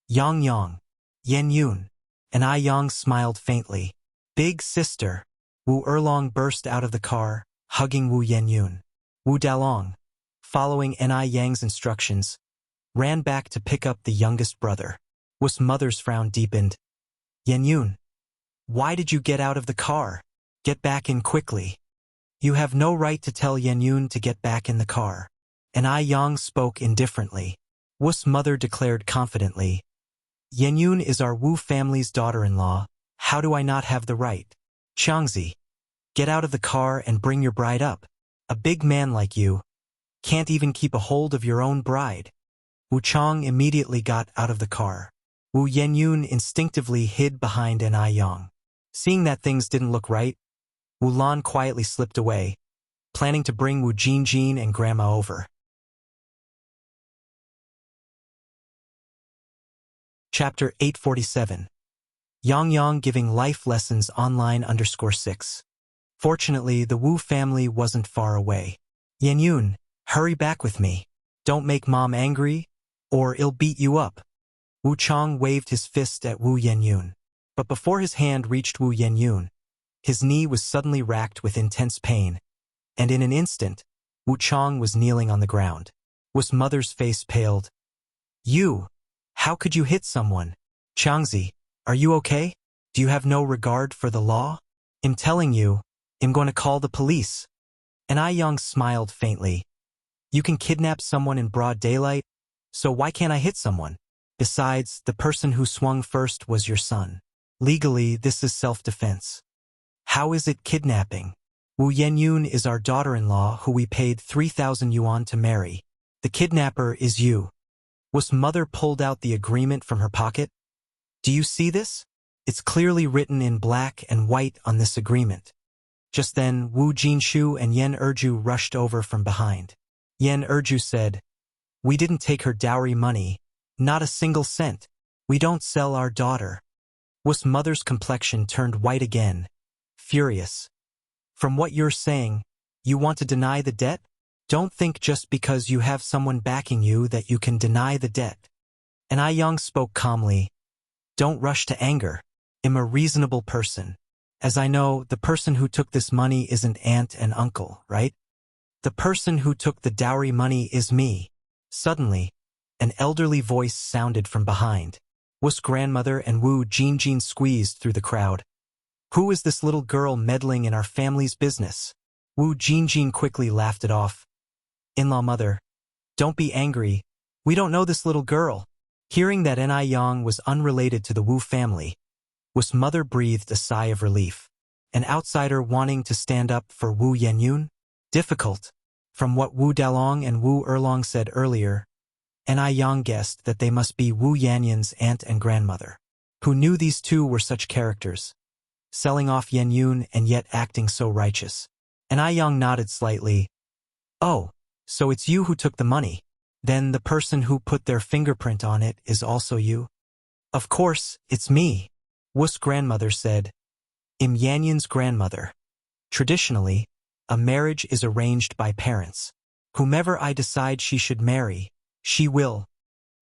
Yang, Yenyun. And Ai Yang smiled faintly. Big sister. Wu Erlong burst out of the car, hugging Wu Yenyun. Wu Dalong, following Ai Yang's instructions, ran back to pick up the youngest brother. Wu's mother's frown deepened. Yenyun, why did you get out of the car? Get back in quickly. You have no right to tell Yenyun to get back in the car. And Ai Yang spoke indifferently. Wu's mother declared confidently, Yenyun is our Wu family's daughter-in-law. How do I not have the right? Changzi, get out of the car and bring your bride up. A big man like you, Can't even keep a hold of your own bride. Wu Chang immediately got out of the car. Wu Yenyun instinctively hid behind an Yang. Seeing that things didn't look right, Wu Lan quietly slipped away, planning to bring Wu Jinjin and Grandma over. Chapter 847. Yang Yang giving life lessons online _6. Fortunately, the Wu family wasn't far away. Yenyun, hurry back with me. Don't make Mom angry, or I'll beat you up. Wu Chang waved his fist at Wu Yenyun. But before his hand reached Wu Yenyun, his knee was suddenly racked with intense pain, and in an instant, Wu Chang was kneeling on the ground. Wu's mother's face paled. You! How could you hit someone? Changzi, are you okay? Do you have no regard for the law? I'm telling you, I'm going to call the police. And Yang smiled faintly. You can kidnap someone in broad daylight, so why can't I hit someone? Besides, the person who swung first was your son. Legally, this is self-defense. How is it kidnapping? Wu Yenyun is our daughter-in-law who we paid 3,000 yuan to marry. The kidnapper is you. Wu's mother pulled out the agreement from her pocket. Do you see this? It's clearly written in black and white on this agreement. Just then, Wu Jinshu and Yan Erju rushed over from behind. Yan Erju said, We didn't take her dowry money, not a single cent. We don't sell our daughter. Wu's mother's complexion turned white again, furious. From what you're saying, you want to deny the debt? Don't think just because you have someone backing you that you can deny the debt. And Yang spoke calmly. Don't rush to anger. I'm a reasonable person. As I know, the person who took this money isn't aunt and uncle, right? The person who took the dowry money is me. Suddenly, an elderly voice sounded from behind. Wu's grandmother and Wu Jinjin squeezed through the crowd. Who is this little girl meddling in our family's business? Wu Jinjin quickly laughed it off. In-law mother, don't be angry. We don't know this little girl. Hearing that Yang was unrelated to the Wu family, Wu's mother breathed a sigh of relief. An outsider wanting to stand up for Wu Yenyun? Difficult. From what Wu Dalong and Wu Erlong said earlier, Yang guessed that they must be Wu Yanyun's aunt and grandmother. Who knew these two were such characters? Selling off Yenyun and yet acting so righteous. Yang nodded slightly. Oh, so it's you who took the money. Then the person who put their fingerprint on it is also you? Of course, it's me. Wu's grandmother said. I'm Yanyun's grandmother. Traditionally, a marriage is arranged by parents. Whomever I decide she should marry, she will.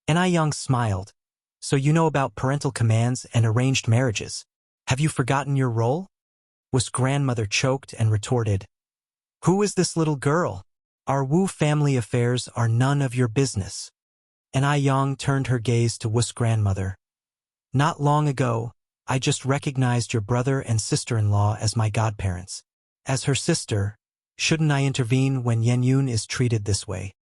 Yang smiled. So you know about parental commands and arranged marriages. Have you forgotten your role? Wu's grandmother choked and retorted. Who is this little girl? Our Wu family affairs are none of your business. Yang turned her gaze to Wu's grandmother. Not long ago, I just recognized your brother and sister-in-law as my godparents. As her sister, shouldn't I intervene when Yenyun is treated this way?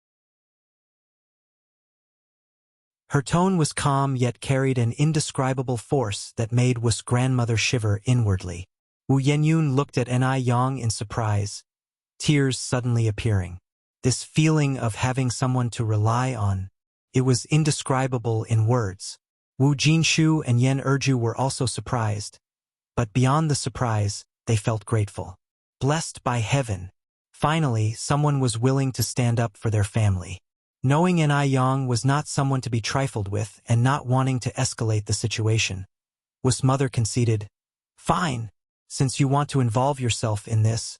Her tone was calm yet carried an indescribable force that made Wu's grandmother shiver inwardly. Wu Yenyun looked at Yang in surprise, tears suddenly appearing. This feeling of having someone to rely on, it was indescribable in words. Wu Jinshu and Yan Erju were also surprised. But beyond the surprise, they felt grateful. Blessed by heaven. Finally, someone was willing to stand up for their family. Knowing Yang was not someone to be trifled with and not wanting to escalate the situation, Wu's mother conceded, Fine, since you want to involve yourself in this,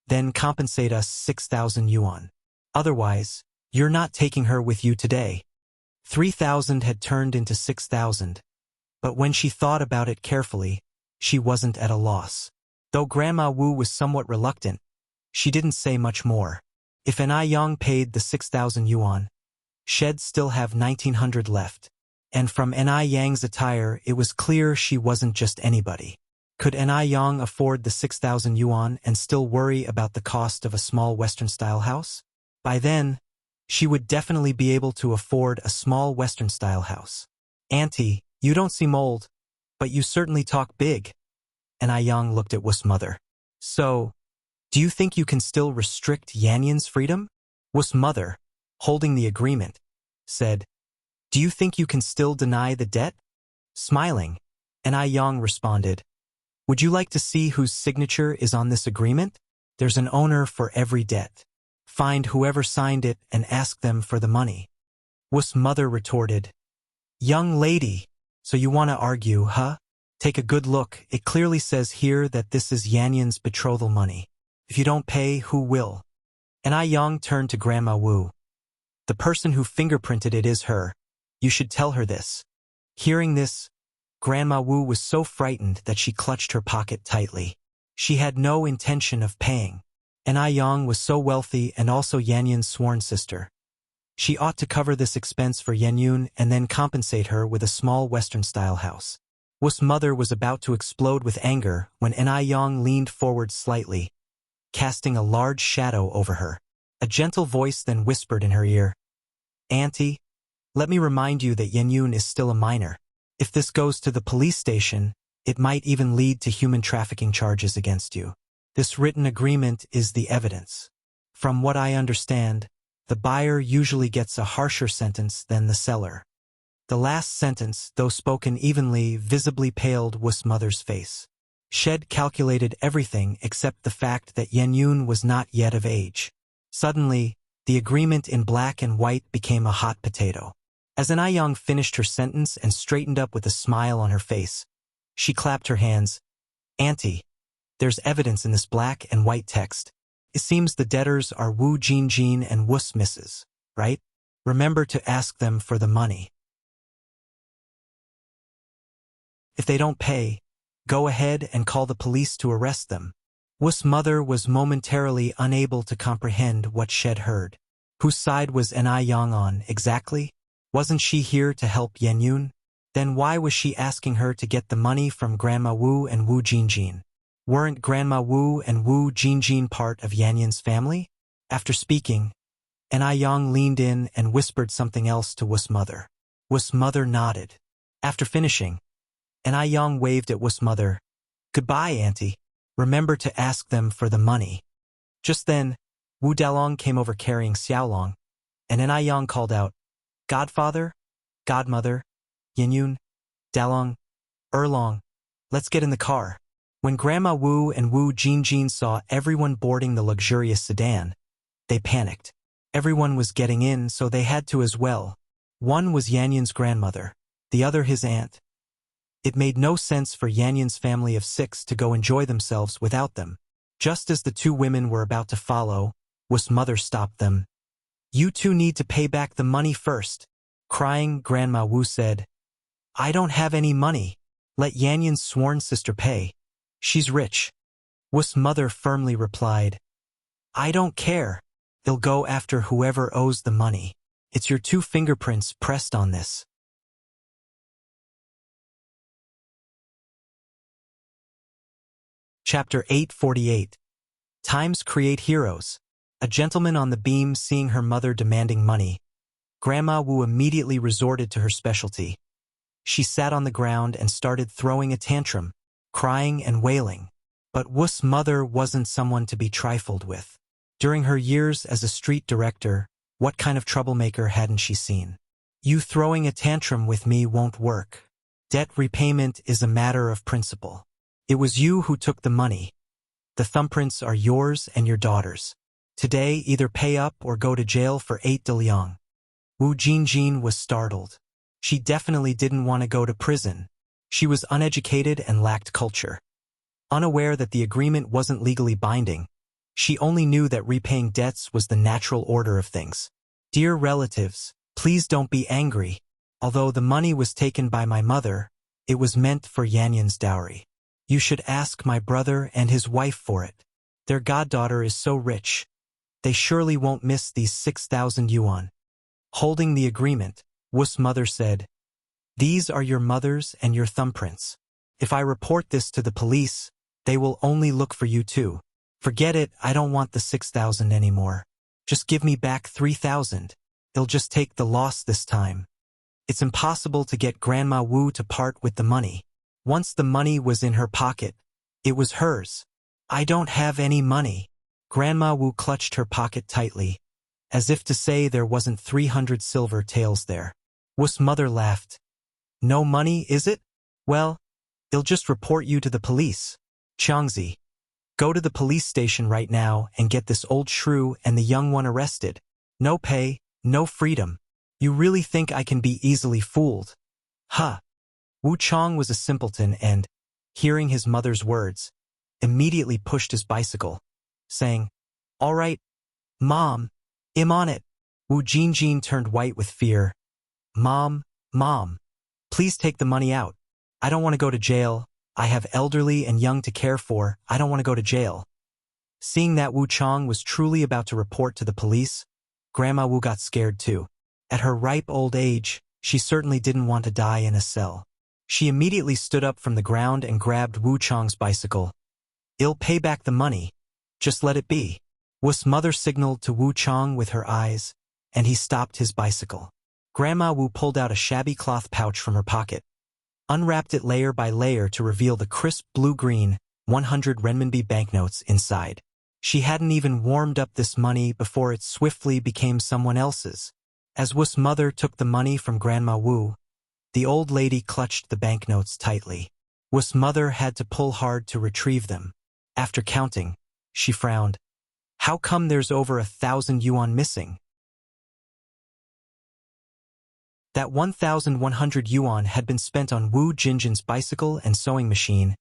then compensate us 6,000 yuan. Otherwise, you're not taking her with you today. 3,000 had turned into 6,000, but when she thought about it carefully, she wasn't at a loss. Though Grandma Wu was somewhat reluctant, she didn't say much more. If Yang paid the 6,000 yuan, she'd still have 1,900 left. And from Yang's attire, it was clear she wasn't just anybody. Could Yang afford the 6,000 yuan and still worry about the cost of a small Western-style house? By then, she would definitely be able to afford a small Western-style house. Auntie, you don't seem old, but you certainly talk big. Yang looked at Wu's mother. So, do you think you can still restrict Yanyun's freedom? Wu's mother, holding the agreement, said, "Do you think you can still deny the debt?" Smiling, Yang responded, "Would you like to see whose signature is on this agreement? There's an owner for every debt. Find whoever signed it and ask them for the money." Wu's mother retorted, "Young lady, so you want to argue, huh? Take a good look. It clearly says here that this is Yanyan's betrothal money. If you don't pay, who will?" Yang turned to Grandma Wu. "The person who fingerprinted it is her. You should tell her this." Hearing this, Grandma Wu was so frightened that she clutched her pocket tightly. She had no intention of paying. Yang was so wealthy and also Yanyan's sworn sister. She ought to cover this expense for Yanyun and then compensate her with a small Western-style house. Wu's mother was about to explode with anger when Yang leaned forward slightly, casting a large shadow over her. A gentle voice then whispered in her ear, "Auntie, let me remind you that Yanyun is still a minor. If this goes to the police station, it might even lead to human trafficking charges against you. This written agreement is the evidence. From what I understand, the buyer usually gets a harsher sentence than the seller." The last sentence, though spoken evenly, visibly paled Wu's mother's face. Shed calculated everything except the fact that Yanyun was not yet of age. Suddenly, the agreement in black and white became a hot potato. As Yang finished her sentence and straightened up with a smile on her face, she clapped her hands. "Auntie, there's evidence in this black and white text. It seems the debtors are Wu Jinjin and Wu's missus, right? Remember to ask them for the money. If they don't pay, go ahead and call the police to arrest them." Wu's mother was momentarily unable to comprehend what Shed heard. Whose side was Yang on, exactly? Wasn't she here to help Yanyun? Then why was she asking her to get the money from Grandma Wu and Wu Jinjin? Weren't Grandma Wu and Wu Jinjin part of Yanyun's family? After speaking, Yang leaned in and whispered something else to Wu's mother. Wu's mother nodded. After finishing, Yang waved at Wu's mother. "Goodbye, Auntie. Remember to ask them for the money." Just then, Wu Dalong came over carrying Xiaolong, and Yang called out, "Godfather, Godmother, Yanyun, Dalong, Erlong, let's get in the car." When Grandma Wu and Wu Jinjin saw everyone boarding the luxurious sedan, they panicked. Everyone was getting in, so they had to as well. One was Yanyun's grandmother, the other his aunt. It made no sense for Yanyun's family of 6 to go enjoy themselves without them. Just as the two women were about to follow, Wu's mother stopped them. "You two need to pay back the money first." Crying, Grandma Wu said, "I don't have any money. Let Yanyun's sworn sister pay. She's rich." Wu's mother firmly replied, "I don't care. They'll go after whoever owes the money. It's your 2 fingerprints pressed on this." Chapter 848. Times Create Heroes. A gentleman on the beam seeing her mother demanding money. Grandma Wu immediately resorted to her specialty. She sat on the ground and started throwing a tantrum, crying and wailing. But Wu's mother wasn't someone to be trifled with. During her years as a street director, what kind of troublemaker hadn't she seen? "You throwing a tantrum with me won't work. Debt repayment is a matter of principle. It was you who took the money. The thumbprints are yours and your daughter's. Today, either pay up or go to jail for 8 diliang." Wu Jinjin was startled. She definitely didn't want to go to prison. She was uneducated and lacked culture. Unaware that the agreement wasn't legally binding, she only knew that repaying debts was the natural order of things. "Dear relatives, please don't be angry. Although the money was taken by my mother, it was meant for Yanyun's dowry. You should ask my brother and his wife for it. Their goddaughter is so rich. They surely won't miss these 6,000 yuan. Holding the agreement, Wu's mother said, "These are your mother's and your thumbprints. If I report this to the police, they will only look for you too. Forget it, I don't want the 6,000 anymore. Just give me back 3,000. They'll just take the loss this time." It's impossible to get Grandma Wu to part with the money. Once the money was in her pocket, it was hers. "I don't have any money." Grandma Wu clutched her pocket tightly. as if to say there wasn't 300 silver taels there. Wu's mother laughed. No money, is it? Well, I'll just report you to the police. Changzi, go to the police station right now and get this old shrew and the young one arrested. No pay, no freedom. You really think I can be easily fooled? Huh. Wu Chang was a simpleton and, hearing his mother's words, immediately pushed his bicycle, saying, All right, Mom, I'm on it. Wu Jinjin turned white with fear. Mom, please take the money out. I don't want to go to jail. I have elderly and young to care for. I don't want to go to jail. Seeing that Wu Chang was truly about to report to the police, Grandma Wu got scared too. At her ripe old age, she certainly didn't want to die in a cell. She immediately stood up from the ground and grabbed Wu Chang's bicycle. I'll pay back the money. Just let it be. Wu's mother signaled to Wu Chang with her eyes, and he stopped his bicycle. Grandma Wu pulled out a shabby cloth pouch from her pocket, unwrapped it layer by layer to reveal the crisp blue-green 100 renminbi banknotes inside. She hadn't even warmed up this money before it swiftly became someone else's. As Wu's mother took the money from Grandma Wu, the old lady clutched the banknotes tightly. Wu's mother had to pull hard to retrieve them. After counting, she frowned. How come there's over 1,000 yuan missing? That 1,100 yuan had been spent on Wu Jinjin's bicycle and sewing machine,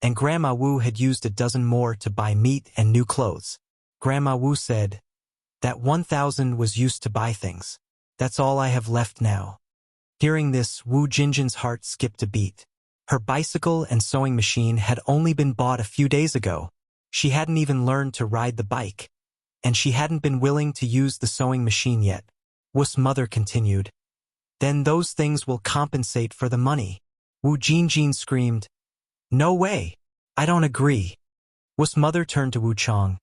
and Grandma Wu had used a dozen more to buy meat and new clothes. Grandma Wu said, That 1,000 was used to buy things. That's all I have left now. Hearing this, Wu Jinjin's heart skipped a beat. Her bicycle and sewing machine had only been bought a few days ago. She hadn't even learned to ride the bike, and she hadn't been willing to use the sewing machine yet. Wu's mother continued, Then those things will compensate for the money. Wu Jinjin screamed, No way! I don't agree. Wu's mother turned to Wu Chang.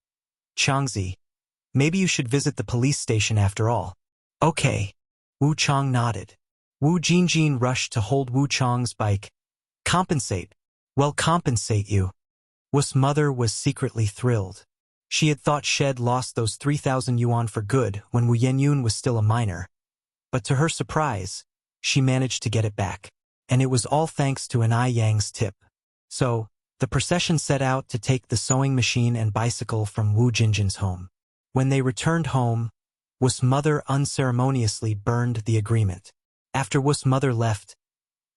Changzi, maybe you should visit the police station after all. Okay. Wu Chang nodded. Wu Jinjin rushed to hold Wu Chang's bike. Compensate? Well, compensate you. Wu's mother was secretly thrilled. She had thought Shed lost those 3,000 yuan for good when Wu Yenyun was still a minor. But to her surprise, she managed to get it back. And it was all thanks to an Yang's tip. So, the procession set out to take the sewing machine and bicycle from Wu Jinjin's home. When they returned home, Wu's mother unceremoniously burned the agreement. After Wu's mother left,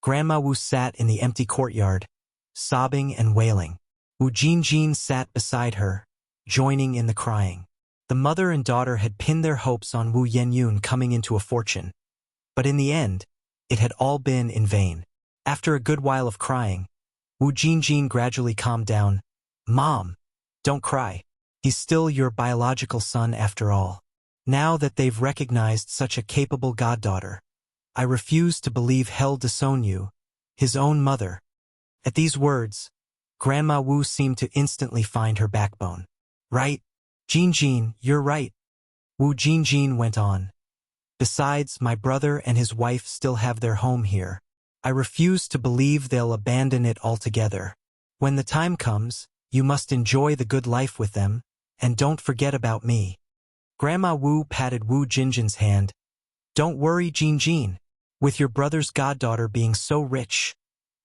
Grandma Wu sat in the empty courtyard, sobbing and wailing. Wu Jinjin sat beside her, joining in the crying. The mother and daughter had pinned their hopes on Wu Yenyun coming into a fortune. But in the end, it had all been in vain. After a good while of crying, Wu Jinjin gradually calmed down. Mom, don't cry. He's still your biological son after all. Now that they've recognized such a capable goddaughter, I refuse to believe hell disown you, his own mother. At these words, Grandma Wu seemed to instantly find her backbone. Right, Jinjin, you're right. Wu Jinjin went on. Besides, my brother and his wife still have their home here. I refuse to believe they'll abandon it altogether. When the time comes, you must enjoy the good life with them, and don't forget about me. Grandma Wu patted Wu Jinjin's hand. Don't worry, Jinjin. With your brother's goddaughter being so rich,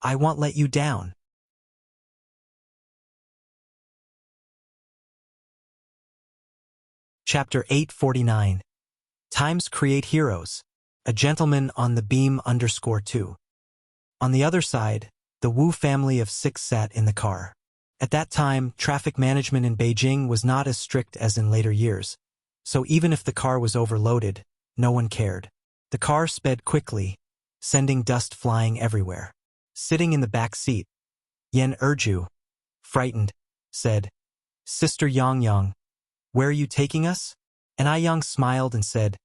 I won't let you down. Chapter 849. Times Create Heroes. A Gentleman on the Beam _2. On the other side, the Wu family of 6 sat in the car. At that time, traffic management in Beijing was not as strict as in later years, so even if the car was overloaded, no one cared. The car sped quickly, sending dust flying everywhere. Sitting in the back seat, Yan Erju, frightened, said, Sister Yang, where are you taking us? And Yang smiled and said,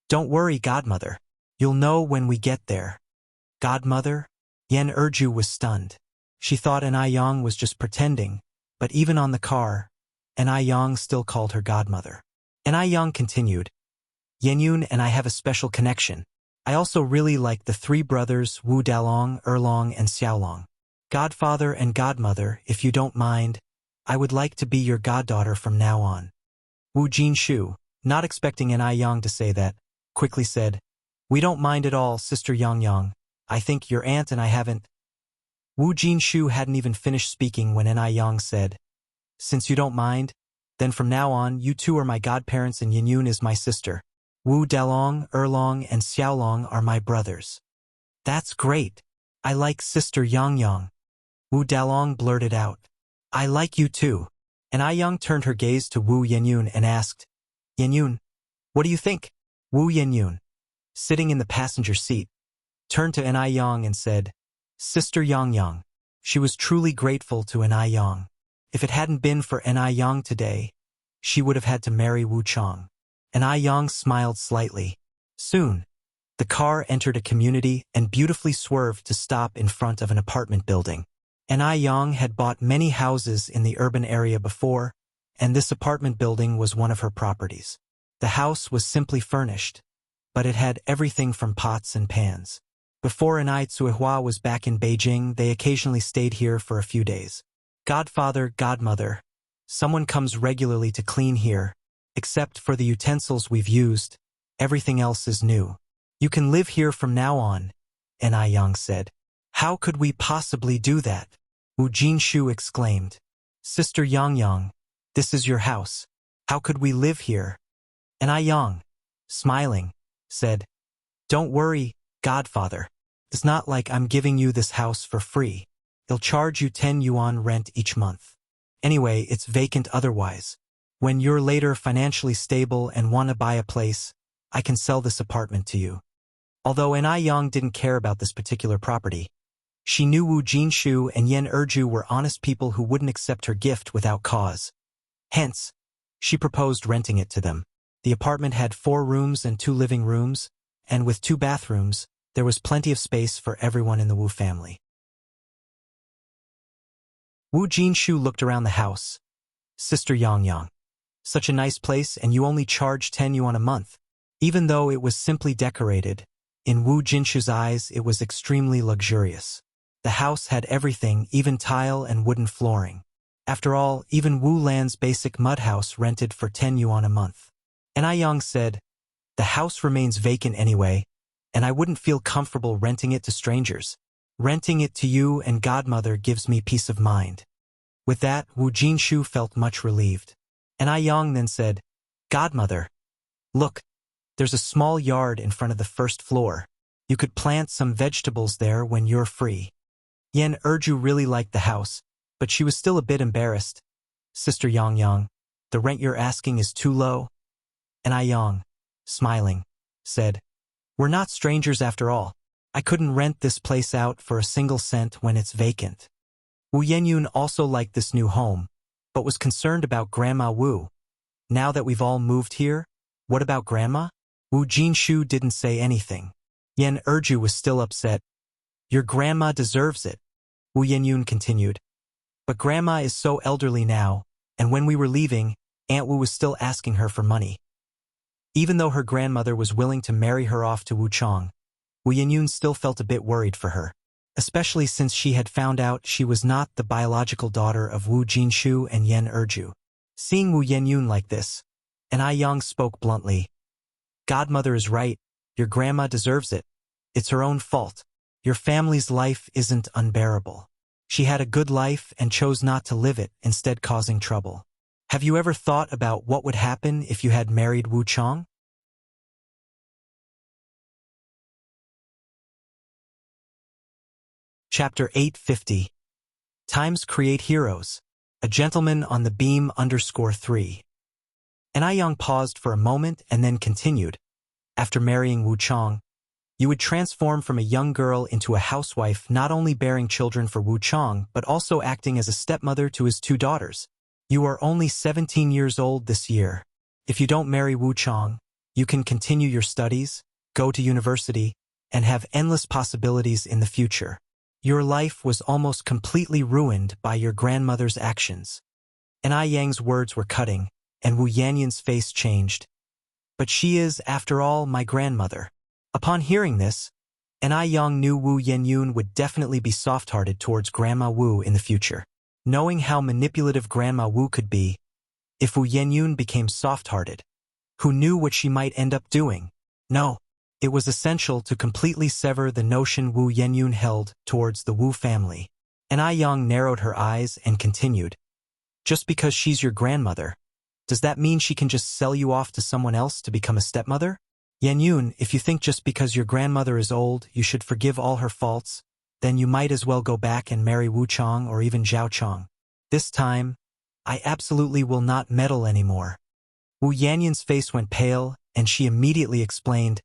Don't worry, Godmother. You'll know when we get there. Godmother? Yan Erju was stunned. She thought Yang was just pretending, but even on the car, Yang still called her godmother. Yang continued, Yenyun and I have a special connection. I also really like the 3 brothers Wu Dalong, Erlong, and Xiaolong. Godfather and godmother, if you don't mind, I would like to be your goddaughter from now on. Wu Jinshu, not expecting An Yang to say that, quickly said, "We don't mind at all, Sister Yang. I think your aunt and I haven't—" Wu Jinshu hadn't even finished speaking when An Yang said, "Since you don't mind, then from now on you two are my godparents and Yinyun is my sister. Wu Dalong, Erlong, and Xiaolong are my brothers." "That's great. I like Sister Yang." Wu Dalong blurted out. "I like you too." And Yang turned her gaze to Wu Yinyun and asked, "Yinyun, what do you think?" Wu Yinyun, sitting in the passenger seat, turned to An Yang and said, "Sister Yang." She was truly grateful to An Yang. If it hadn't been for An Yang today, she would have had to marry Wu Chang. An Yang smiled slightly. Soon, the car entered a community and beautifully swerved to stop in front of an apartment building. An Yang had bought many houses in the urban area before, and this apartment building was one of her properties. The house was simply furnished, but it had everything from pots and pans. Before An Tsuihua was back in Beijing, they occasionally stayed here for a few days. "Godfather, godmother, someone comes regularly to clean here. Except for the utensils we've used, everything else is new. You can live here from now on," An Yang said. "How could we possibly do that?" Wu Jinshu exclaimed. "Sister Yang, this is your house. How could we live here?" An Yang, smiling, said, "Don't worry, godfather. It's not like I'm giving you this house for free. They'll charge you 10 yuan rent each month. Anyway, it's vacant otherwise. When you're later financially stable and want to buy a place, I can sell this apartment to you." Although An Yang didn't care about this particular property, she knew Wu Jinshu and Yen Erju were honest people who wouldn't accept her gift without cause. Hence, she proposed renting it to them. The apartment had 4 rooms and 2 living rooms, and with 2 bathrooms, there was plenty of space for everyone in the Wu family. Wu Jinshu looked around the house. "Sister Yang, such a nice place and you only charge 10 yuan a month." Even though it was simply decorated, in Wu Jinshu's eyes it was extremely luxurious. The house had everything, even tile and wooden flooring. After all, even Wu Lan's basic mud house rented for 10 yuan a month. An Yang said, "The house remains vacant anyway, and I wouldn't feel comfortable renting it to strangers. Renting it to you and godmother gives me peace of mind." With that, Wu Jinshu felt much relieved. An Yang then said, "Godmother, look, there's a small yard in front of the first floor. You could plant some vegetables there when you're free." Yen Erju really liked the house, but she was still a bit embarrassed. "Sister Yang, the rent you're asking is too low." An Yang, smiling, said, "We're not strangers after all. I couldn't rent this place out for a single cent when it's vacant." Wu Yenyun also liked this new home, but was concerned about Grandma Wu. "Now that we've all moved here, what about Grandma?" Wu Jinshu didn't say anything. Yen Erju was still upset. "Your grandma deserves it," Wu Yenyun continued. "But Grandma is so elderly now, and when we were leaving, Aunt Wu was still asking her for money." Even though her grandmother was willing to marry her off to Wu Chang, Wu Yenyun still felt a bit worried for her, especially since she had found out she was not the biological daughter of Wu Jinshu and Yen Erju. Seeing Wu Yenyun like this, An Yang spoke bluntly. "Godmother is right. Your grandma deserves it. It's her own fault. Your family's life isn't unbearable. She had a good life and chose not to live it, instead causing trouble. Have you ever thought about what would happen if you had married Wu Chang?" Chapter 850. Times Create Heroes. A Gentleman on the Beam _3. An Yang paused for a moment and then continued. "After marrying Wu Chang, you would transform from a young girl into a housewife, not only bearing children for Wu Chang, but also acting as a stepmother to his 2 daughters. You are only 17 years old this year. If you don't marry Wu Chang, you can continue your studies, go to university, and have endless possibilities in the future. Your life was almost completely ruined by your grandmother's actions." An Yang's words were cutting, and Wu Yanyan's face changed. "But she is, after all, my grandmother." Upon hearing this, An Yang knew Wu Yenyun would definitely be soft-hearted towards Grandma Wu in the future. Knowing how manipulative Grandma Wu could be, if Wu Yenyun became soft-hearted, who knew what she might end up doing. No, it was essential to completely sever the notion Wu Yenyun held towards the Wu family. And Yang narrowed her eyes and continued. Just because she's your grandmother, does that mean she can just sell you off to someone else to become a stepmother? Yenyun, if you think just because your grandmother is old you should forgive all her faults, then you might as well go back and marry Wu Chong or even Zhao Chong. This time, I absolutely will not meddle anymore. Wu Yanyun's face went pale, and she immediately explained,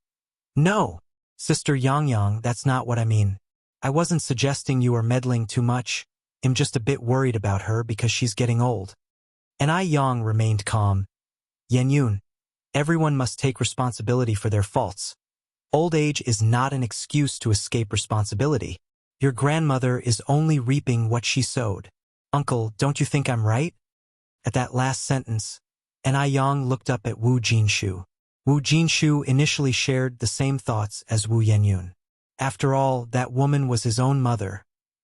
No, Sister Yang, that's not what I mean. I wasn't suggesting you are meddling too much. I'm just a bit worried about her because she's getting old. And Yang remained calm. Yenyun, everyone must take responsibility for their faults. Old age is not an excuse to escape responsibility. Your grandmother is only reaping what she sowed. Uncle, don't you think I'm right? At that last sentence, Yang looked up at Wu Jinshu. Wu Jinshu initially shared the same thoughts as Wu Yenyun. After all, that woman was his own mother,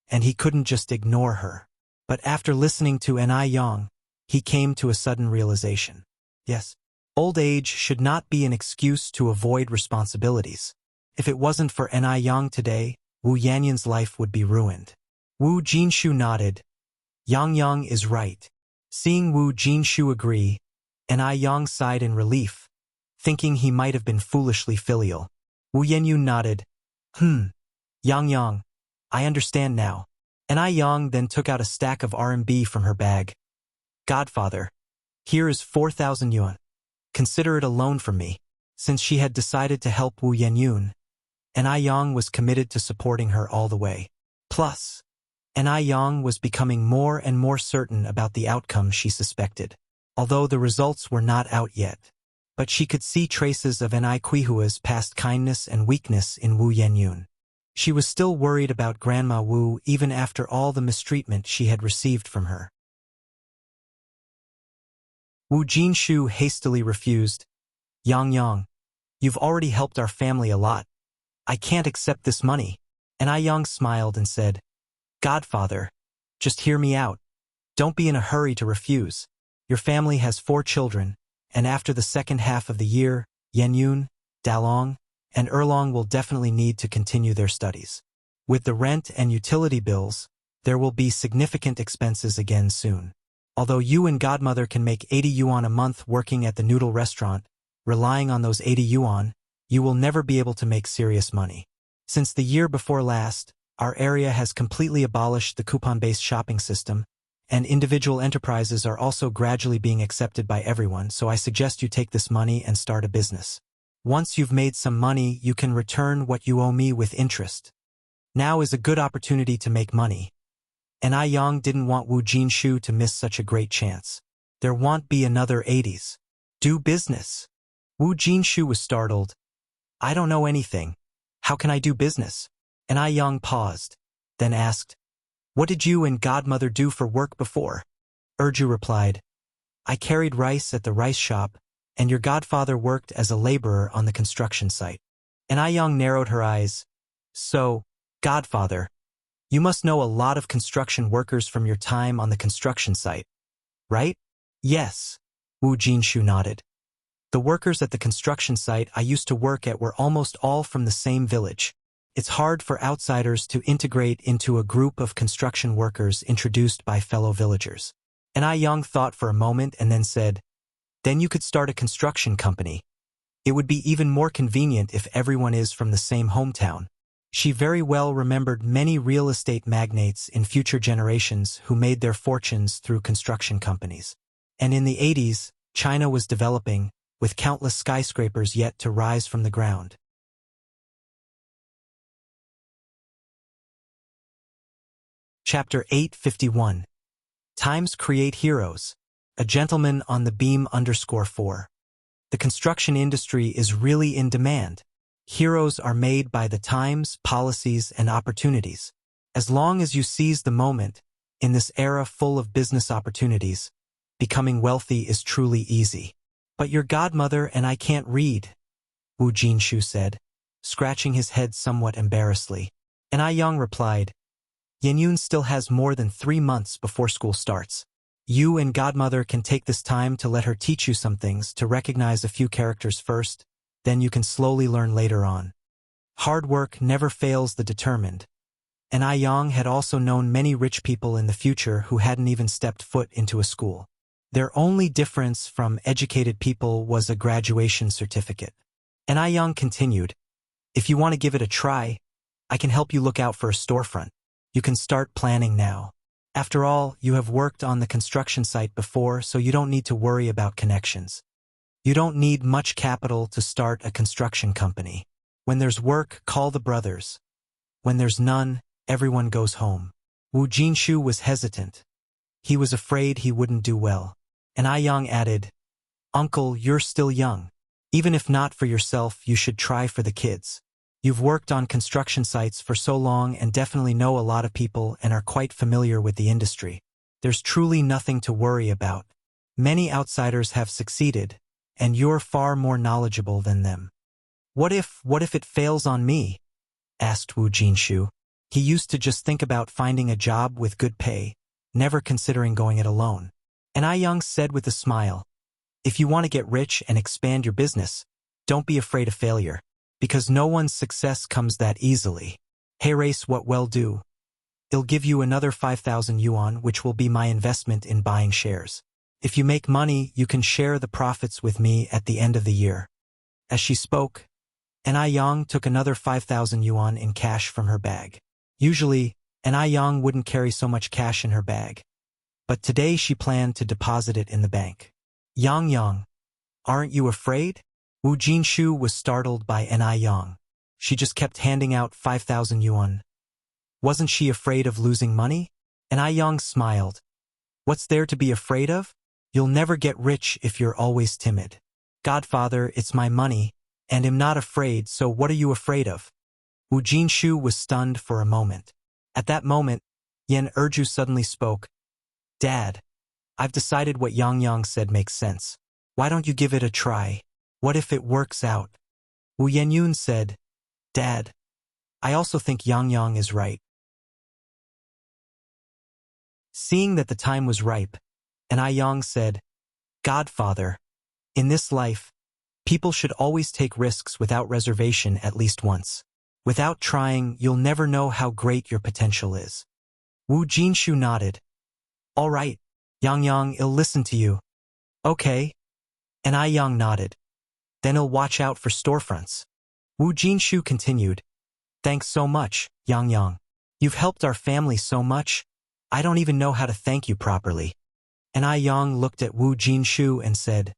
and he couldn't just ignore her. But after listening to Yang, he came to a sudden realization. Yes, old age should not be an excuse to avoid responsibilities. If it wasn't for Yang today, Wu Yanyun's life would be ruined. Wu Jinshu nodded. Yang is right. Seeing Wu Jinshu agree, Yang sighed in relief, thinking he might have been foolishly filial. Wu Yenyun nodded. Yang, I understand now. Yang then took out a stack of RMB from her bag. Godfather, here is 4,000 yuan. Consider it a loan from me. Since she had decided to help Wu Yenyun, Yang was committed to supporting her all the way. Plus, Yang was becoming more and more certain about the outcome she suspected, although the results were not out yet. But she could see traces of Kuihua's past kindness and weakness in Wu Yenyun. She was still worried about Grandma Wu even after all the mistreatment she had received from her. Wu Jinshu hastily refused. Yang, you've already helped our family a lot. I can't accept this money. Yang smiled and said, Godfather, just hear me out. Don't be in a hurry to refuse. Your family has 4 children, and after the second half of the year, Yenyun, Dalong, and Erlong will definitely need to continue their studies. With the rent and utility bills, there will be significant expenses again soon. Although you and Godmother can make 80 yuan a month working at the noodle restaurant, relying on those 80 yuan, you will never be able to make serious money. Since the year before last, our area has completely abolished the coupon-based shopping system, and individual enterprises are also gradually being accepted by everyone, so I suggest you take this money and start a business. Once you've made some money, you can return what you owe me with interest. Now is a good opportunity to make money. Yang didn't want Wu Jinshu to miss such a great chance. There won't be another 80s. Do business. Wu Jinshu was startled. I don't know anything. How can I do business? Yang paused, then asked, What did you and Godmother do for work before? Erju replied, I carried rice at the rice shop, and your godfather worked as a laborer on the construction site. Yang narrowed her eyes. So, Godfather, you must know a lot of construction workers from your time on the construction site, right? Yes, Wu Jinshu nodded. The workers at the construction site I used to work at were almost all from the same village. It's hard for outsiders to integrate into a group of construction workers introduced by fellow villagers. Yang thought for a moment and then said, Then you could start a construction company. It would be even more convenient if everyone is from the same hometown. She very well remembered many real estate magnates in future generations who made their fortunes through construction companies. And in the 80s, China was developing, with countless skyscrapers yet to rise from the ground. Chapter 851. Times Create Heroes. A Gentleman on the Beam _4. The construction industry is really in demand. Heroes are made by the times, policies, and opportunities. As long as you seize the moment, in this era full of business opportunities, becoming wealthy is truly easy. But your godmother and I can't read, Wu Jinshu said, scratching his head somewhat embarrassedly. Yang replied, Yenyun still has more than 3 months before school starts. You and Godmother can take this time to let her teach you some things, to recognize a few characters first, then you can slowly learn later on. Hard work never fails the determined. And Ai Yang had also known many rich people in the future who hadn't even stepped foot into a school. Their only difference from educated people was a graduation certificate. And Ai Yang continued, if you want to give it a try, I can help you look out for a storefront. You can start planning now. After all, you have worked on the construction site before, so you don't need to worry about connections. You don't need much capital to start a construction company. When there's work, call the brothers. When there's none, everyone goes home. Wu Jinshu was hesitant. He was afraid he wouldn't do well. And Ai Yang added, Uncle, you're still young. Even if not for yourself, you should try for the kids. You've worked on construction sites for so long and definitely know a lot of people and are quite familiar with the industry. There's truly nothing to worry about. Many outsiders have succeeded, and you're far more knowledgeable than them. What if it fails on me? Asked Wu Jinshu. He used to just think about finding a job with good pay, never considering going it alone. And Ai Yang said with a smile, if you want to get rich and expand your business, don't be afraid of failure. Because no one's success comes that easily. Hey race, what will do? It'll give you another 5,000 yuan, which will be my investment in buying shares. If you make money, you can share the profits with me at the end of the year. As she spoke, Ai Yang took another 5,000 yuan in cash from her bag. Usually, Ai Yang wouldn't carry so much cash in her bag. But today she planned to deposit it in the bank. Yang, aren't you afraid? Wu Jinshu was startled by Ai Yang. She just kept handing out 5,000 yuan. Wasn't she afraid of losing money? Ai Yang smiled. What's there to be afraid of? You'll never get rich if you're always timid. Godfather, it's my money, and am not afraid, so what are you afraid of? Wu Jinshu was stunned for a moment. At that moment, Yan Erju suddenly spoke. Dad, I've decided what Yang said makes sense. Why don't you give it a try? What if it works out? Wu Yenyun said, Dad, I also think Yang is right. Seeing that the time was ripe, Ai Yang said, Godfather, in this life, people should always take risks without reservation at least once. Without trying, you'll never know how great your potential is. Wu Jinshu nodded. All right, Yang, I'll listen to you. Okay. Ai Yang nodded. Then I'll watch out for storefronts. Wu Jinshu continued. Thanks so much, Yang. You've helped our family so much, I don't even know how to thank you properly. Ai Yang looked at Wu Jinshu and said,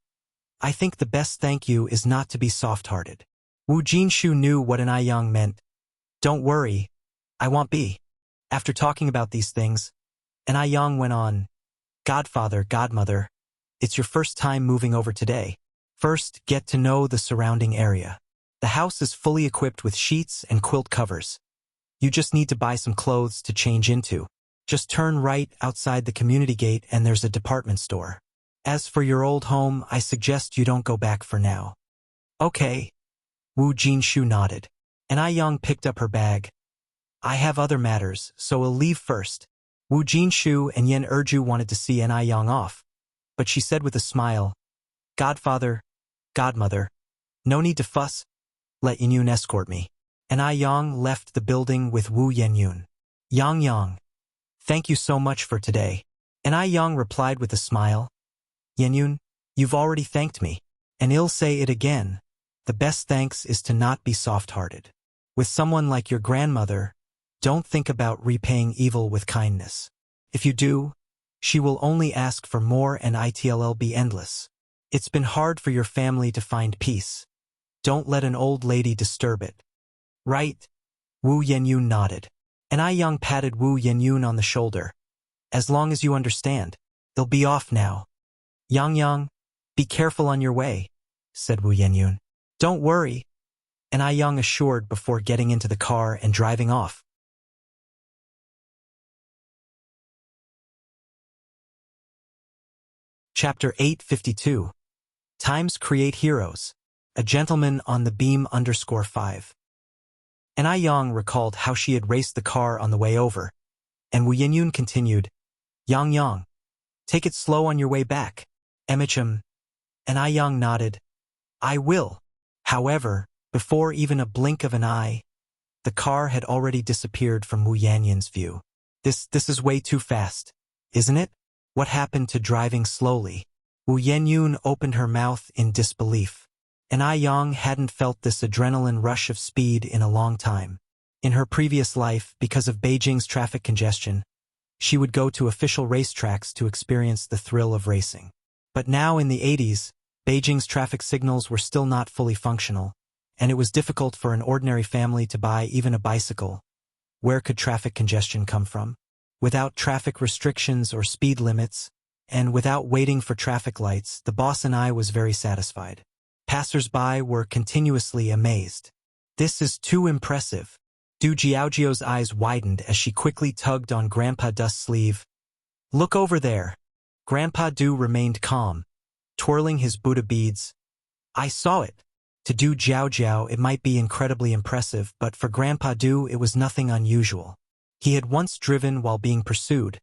I think the best thank you is not to be soft-hearted. Wu Jinshu knew what Ai Yang meant. Don't worry, I won't be. After talking about these things, Ai Yang went on, Godfather, Godmother, it's your first time moving over today. First, get to know the surrounding area. The house is fully equipped with sheets and quilt covers. You just need to buy some clothes to change into. Just turn right outside the community gate and there's a department store. As for your old home, I suggest you don't go back for now. Okay. Wu Jinshu nodded. Ai Yang picked up her bag. I have other matters, so I'll leave first. Wu Jinshu and Yan Erju wanted to see Ai Yang off, but she said with a smile, Godfather, Godmother, no need to fuss. Let Yenyun escort me. Ai Yang left the building with Wu Yenyun. Yang, thank you so much for today. Ai Yang replied with a smile. Yenyun, you've already thanked me, and I'll say it again. The best thanks is to not be soft-hearted. With someone like your grandmother, don't think about repaying evil with kindness. If you do, she will only ask for more and it'll be endless. It's been hard for your family to find peace. Don't let an old lady disturb it. Right? Wu Yenyun nodded. Ai Yang patted Wu Yenyun on the shoulder. As long as you understand, they'll be off now. Yang, be careful on your way, said Wu Yenyun. Don't worry, Ai Yang assured before getting into the car and driving off. Chapter 852. Times Create Heroes. A Gentleman on the Beam _5. Ai Yang recalled how she had raced the car on the way over, and Wu Yenyun continued, Yang, Take it slow on your way back. Emicham. And Young nodded. I will. However, before even a blink of an eye, the car had already disappeared from Wu Yanyan's view. This is way too fast, isn't it? What happened to driving slowly? Wu Yanyun opened her mouth in disbelief. And Yang hadn't felt this adrenaline rush of speed in a long time. In her previous life, because of Beijing's traffic congestion, she would go to official racetracks to experience the thrill of racing. But now in the 80s, Beijing's traffic signals were still not fully functional, and it was difficult for an ordinary family to buy even a bicycle. Where could traffic congestion come from? Without traffic restrictions or speed limits, and without waiting for traffic lights, the boss and I was very satisfied. Passers-by were continuously amazed. This is too impressive. Du Jiaojiao's eyes widened as she quickly tugged on Grandpa Du's sleeve. Look over there. Grandpa Du remained calm, twirling his Buddha beads. I saw it. To Du Jiaojiao it might be incredibly impressive, but for Grandpa Du it was nothing unusual. He had once driven while being pursued,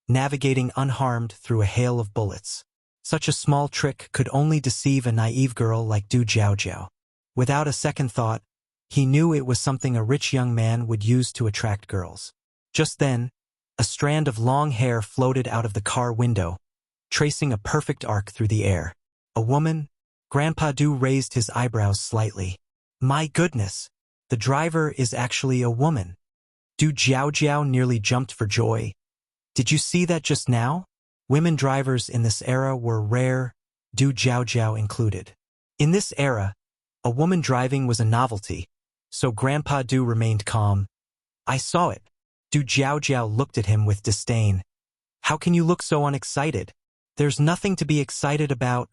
navigating unharmed through a hail of bullets. Such a small trick could only deceive a naive girl like Du Jiaojiao. Without a second thought, he knew it was something a rich young man would use to attract girls. Just then, a strand of long hair floated out of the car window, tracing a perfect arc through the air. A woman? Grandpa Du raised his eyebrows slightly. My goodness, the driver is actually a woman. Du Jiaojiao nearly jumped for joy. Did you see that just now? Women drivers in this era were rare, Du Jiaojiao included. In this era, a woman driving was a novelty, so Grandpa Du remained calm. I saw it. Du Jiaojiao looked at him with disdain. How can you look so unexcited? There's nothing to be excited about,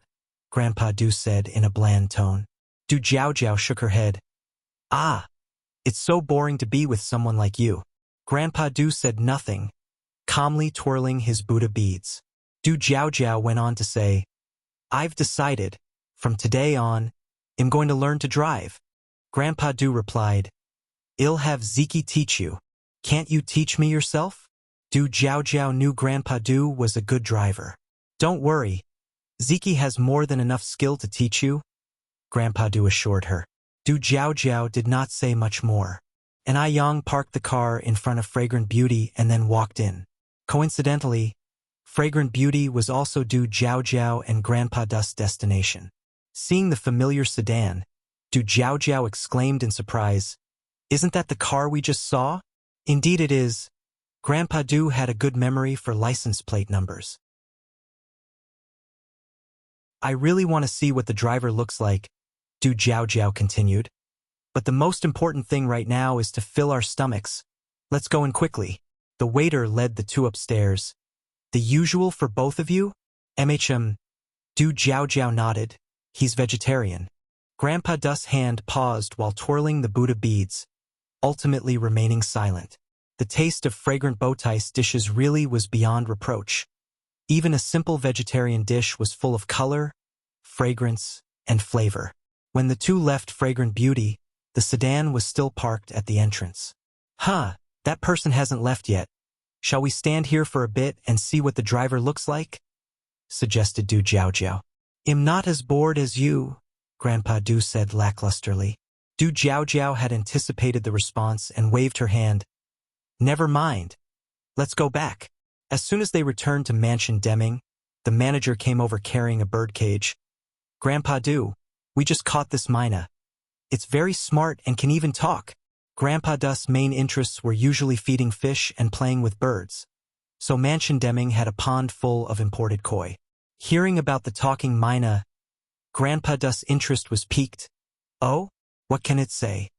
Grandpa Du said in a bland tone. Du Jiaojiao shook her head. Ah, it's so boring to be with someone like you. Grandpa Du said nothing, calmly twirling his Buddha beads. Du Jiaojiao went on to say, I've decided, from today on, I'm going to learn to drive. Grandpa Du replied, I'll have Ziki teach you. Can't you teach me yourself? Du Jiaojiao knew Grandpa Du was a good driver. Don't worry, Ziki has more than enough skill to teach you, Grandpa Du assured her. Du Jiaojiao did not say much more. And Yang parked the car in front of Fragrant Beauty and then walked in. Coincidentally, Fragrant Beauty was also Du Jiaojiao and Grandpa Du's destination. Seeing the familiar sedan, Du Jiaojiao exclaimed in surprise, Isn't that the car we just saw? Indeed it is. Grandpa Du had a good memory for license plate numbers. I really want to see what the driver looks like, Du Jiaojiao continued. But the most important thing right now is to fill our stomachs. Let's go in quickly. The waiter led the two upstairs. The usual for both of you? Du Jiaojiao nodded. He's vegetarian. Grandpa Du's hand paused while twirling the Buddha beads, ultimately remaining silent. The taste of fragrant bowties dishes really was beyond reproach. Even a simple vegetarian dish was full of color, fragrance, and flavor. When the two left Fragrant Beauty, the sedan was still parked at the entrance. That person hasn't left yet. Shall we stand here for a bit and see what the driver looks like? Suggested Du Jiaojiao. I'm not as bored as you, Grandpa Du said lacklusterly. Du Jiaojiao had anticipated the response and waved her hand. Never mind. Let's go back. As soon as they returned to Mansion Deming, the manager came over carrying a birdcage. Grandpa Du, we just caught this myna. It's very smart and can even talk. Grandpa Du's main interests were usually feeding fish and playing with birds. So Mansion Deming had a pond full of imported koi. Hearing about the talking myna, Grandpa Du's interest was piqued. Oh, what can it say?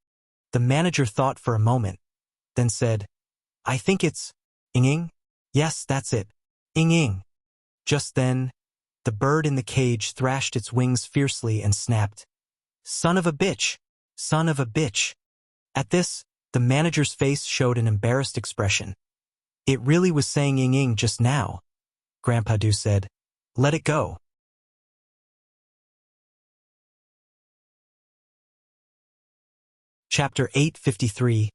The manager thought for a moment, then said, I think it's Ing. Yes, that's it. Ing. Just then, the bird in the cage thrashed its wings fiercely and snapped. Son of a bitch! Son of a bitch! At this, the manager's face showed an embarrassed expression. It really was saying Ing just now, Grandpa Du said. Let it go. Chapter 853.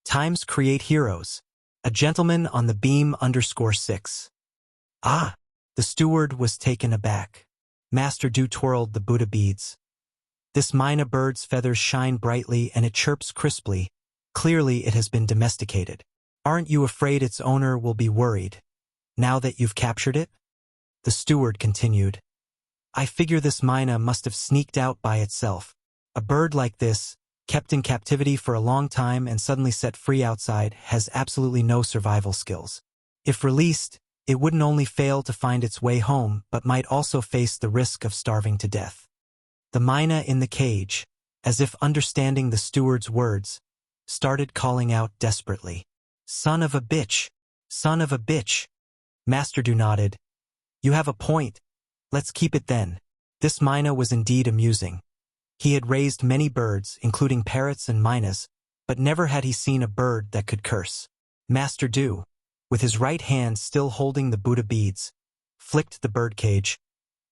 Times Create Heroes. A Gentleman on the Beam _6. Ah, The steward was taken aback. Master Du twirled the Buddha beads. This myna bird's feathers shine brightly and it chirps crisply. Clearly it has been domesticated. Aren't you afraid its owner will be worried, now that you've captured it? The steward continued. I figure this myna must have sneaked out by itself. A bird like this, kept in captivity for a long time and suddenly set free outside, has absolutely no survival skills. If released, it wouldn't only fail to find its way home, but might also face the risk of starving to death. The myna in the cage, as if understanding the steward's words, started calling out desperately. Son of a bitch! Son of a bitch! Master Du nodded. You have a point. Let's keep it then. This myna was indeed amusing. He had raised many birds, including parrots and mynas, but never had he seen a bird that could curse. Master Du, with his right hand still holding the Buddha beads, flicked the birdcage.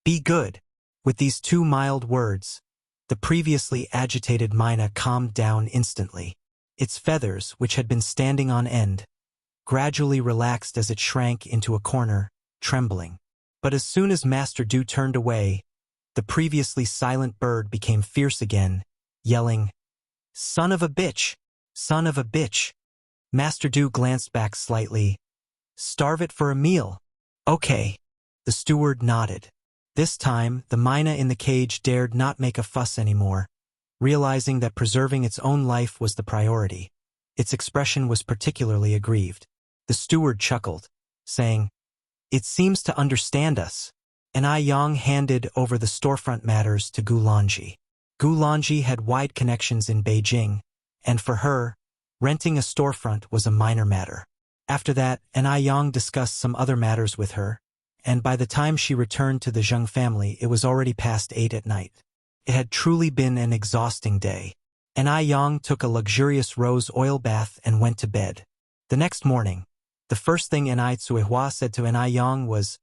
Be good! With these two mild words, the previously agitated myna calmed down instantly. Its feathers, which had been standing on end, gradually relaxed as it shrank into a corner, trembling. But as soon as Master Du turned away, the previously silent bird became fierce again, yelling, Son of a bitch! Son of a bitch! Master Du glanced back slightly. Starve it for a meal. Okay. The steward nodded. This time, the myna in the cage dared not make a fuss anymore, realizing that preserving its own life was the priority. Its expression was particularly aggrieved. The steward chuckled, saying, It seems to understand us. And Yang handed over the storefront matters to Gu Lanji. Gu Lanji had wide connections in Beijing, and for her, renting a storefront was a minor matter. After that, Yang discussed some other matters with her, and by the time she returned to the Zheng family it was already past 8 at night. It had truly been an exhausting day. Yang took a luxurious rose oil bath and went to bed. The next morning, the first thing Cuihua said to Yang was,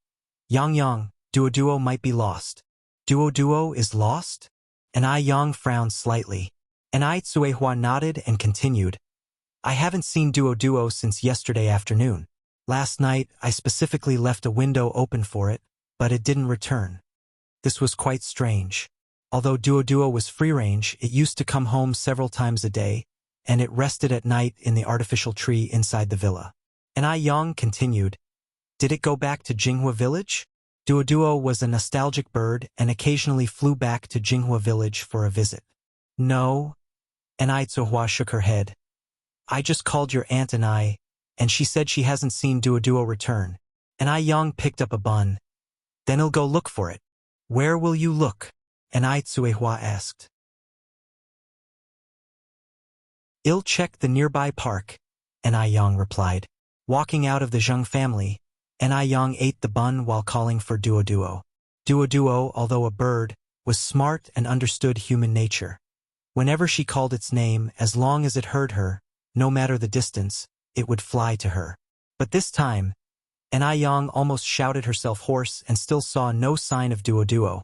Yang, Duo might be lost. Duo is lost? Yang frowned slightly. Cuihua nodded and continued, I haven't seen Duo since yesterday afternoon. Last night, I specifically left a window open for it, but it didn't return. This was quite strange. Although Duo was free-range, it used to come home several times a day, and it rested at night in the artificial tree inside the villa. Yang continued, Did it go back to Jinghua village? Duo was a nostalgic bird and occasionally flew back to Jinghua village for a visit. No. Cuihua shook her head. I just called your aunt and she said she hasn't seen Duo return. Yang picked up a bun. Then he'll go look for it. Where will you look? Cuihua asked. I'll check the nearby park, Yang replied. Walking out of the Zheng family, Yang ate the bun while calling for Duo. Duo, although a bird, was smart and understood human nature. Whenever she called its name, as long as it heard her, no matter the distance, it would fly to her. But this time, Yang almost shouted herself hoarse and still saw no sign of Duo.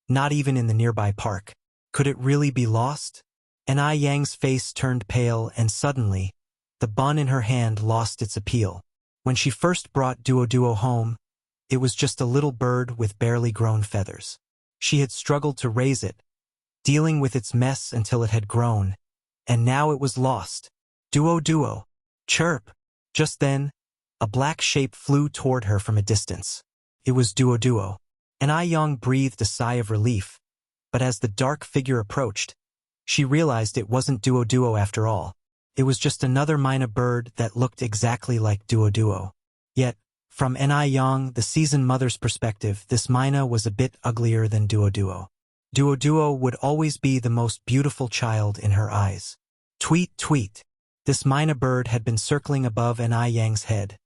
Not even in the nearby park. Could it really be lost? Yang's face turned pale and suddenly, the bun in her hand lost its appeal. When she first brought Duo home, it was just a little bird with barely grown feathers. She had struggled to raise it, dealing with its mess until it had grown, and now it was lost. Duo, chirp! Just then, a black shape flew toward her from a distance. It was Duo. Yang breathed a sigh of relief, but as the dark figure approached, she realized it wasn't Duo after all. It was just another myna bird that looked exactly like Duo. Yet, from Yang, the seasoned mother's perspective, this myna was a bit uglier than Duo. Duo would always be the most beautiful child in her eyes. Tweet, tweet. This myna bird had been circling above Yang's head,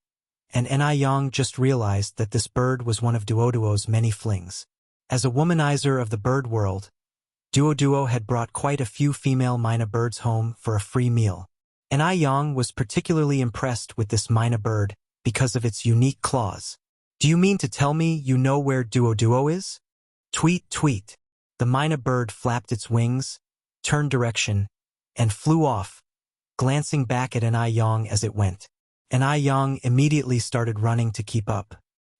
and Yang just realized that this bird was one of Duo's many flings. As a womanizer of the bird world, Duo had brought quite a few female myna birds home for a free meal. Yang was particularly impressed with this myna bird because of its unique claws. Do you mean to tell me you know where Duo is? Tweet, tweet. The myna bird flapped its wings, turned direction, and flew off, glancing back at Yang as it went. Yang immediately started running to keep up.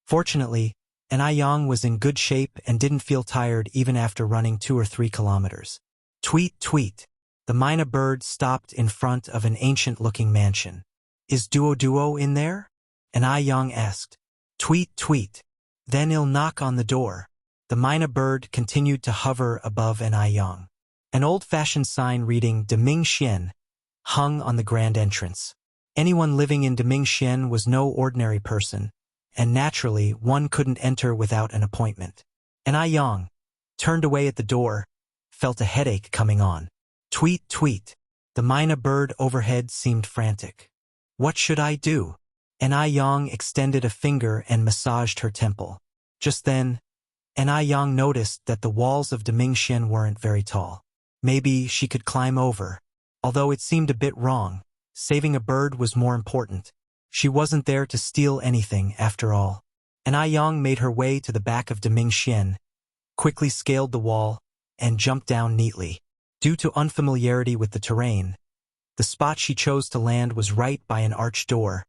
Fortunately, and Yang was in good shape and didn't feel tired even after running 2 or 3 kilometers. Tweet, tweet. The myna bird stopped in front of an ancient-looking mansion. Is Duo in there? And Yang asked. Tweet, tweet. Then he'll knock on the door. The myna bird continued to hover above Yang. An old-fashioned sign reading Demingxian hung on the grand entrance. Anyone living in Demingxian was no ordinary person, and naturally one couldn't enter without an appointment. And Yang turned away at the door, felt a headache coming on. Tweet, tweet. The myna bird overhead seemed frantic. What should I do? And Yang extended a finger and massaged her temple. Just then, Yang noticed that the walls of Demingxian weren't very tall. Maybe she could climb over. Although it seemed a bit wrong, saving a bird was more important. She wasn't there to steal anything, after all. And Yang made her way to the back of Demingxian, quickly scaled the wall, and jumped down neatly. Due to unfamiliarity with the terrain, the spot she chose to land was right by an arched door,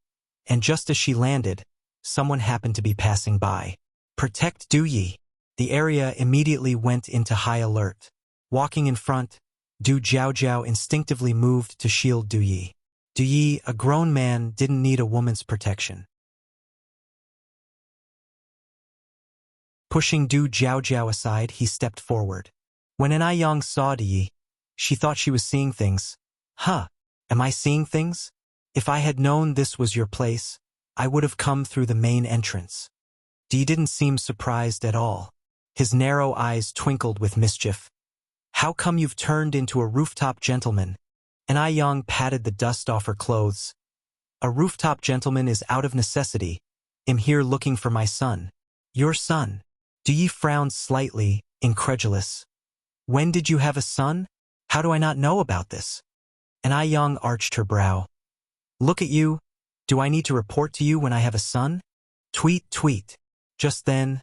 and just as she landed, someone happened to be passing by. Protect Duyi. The area immediately went into high alert. Walking in front, Du Jiaojiao instinctively moved to shield Duyi. Duyi, a grown man, didn't need a woman's protection. Pushing Du Jiaojiao aside, he stepped forward. When Yang saw Duyi, she thought she was seeing things. Huh, am I seeing things? If I had known this was your place, I would have come through the main entrance. Duyi didn't seem surprised at all. His narrow eyes twinkled with mischief. How come you've turned into a rooftop gentleman? And Yang patted the dust off her clothes. A rooftop gentleman is out of necessity. I'm here looking for my son. Your son? Duyi frowned slightly, incredulous. When did you have a son? How do I not know about this? And Yang arched her brow. Look at you. Do I need to report to you when I have a son? Tweet, tweet. Just then,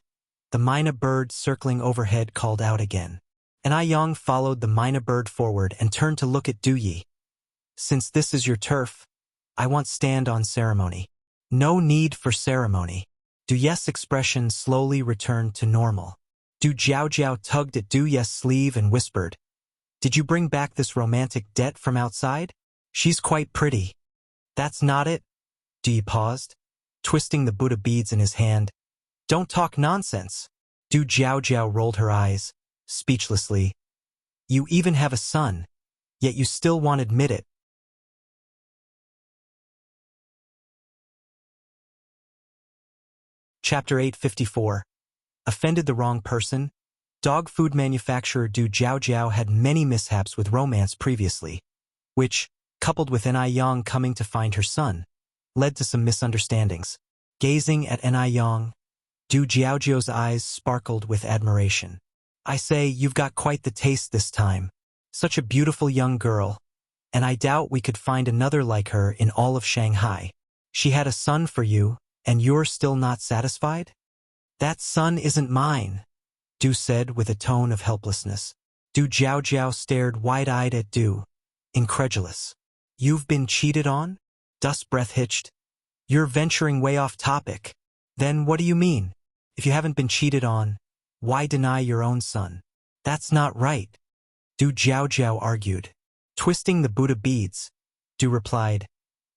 the myna bird circling overhead called out again. And Yang followed the myna bird forward and turned to look at Duyi. Since this is your turf, I want stand on ceremony. No need for ceremony. Duyi's expression slowly returned to normal. Du Jiaojiao tugged at Duyi's sleeve and whispered, Did you bring back this romantic debt from outside? She's quite pretty. That's not it. Duyi paused, twisting the Buddha beads in his hand. Don't talk nonsense. Du Jiaojiao rolled her eyes, speechlessly. You even have a son, yet you still won't admit it. Chapter 854. Offended the wrong person? Dog food manufacturer Du Jiaojiao had many mishaps with romance previously, which, coupled with Yang coming to find her son, led to some misunderstandings. Gazing at Yang, Du Jiaojiao's eyes sparkled with admiration. I say, you've got quite the taste this time. Such a beautiful young girl, and I doubt we could find another like her in all of Shanghai. She had a son for you, and you're still not satisfied? That son isn't mine, Du said with a tone of helplessness. Du Jiaojiao stared wide-eyed at Du, incredulous. You've been cheated on? Du's breath hitched. You're venturing way off topic. Then what do you mean? If you haven't been cheated on, why deny your own son? That's not right, Du Jiaojiao argued. Twisting the Buddha beads, Du replied,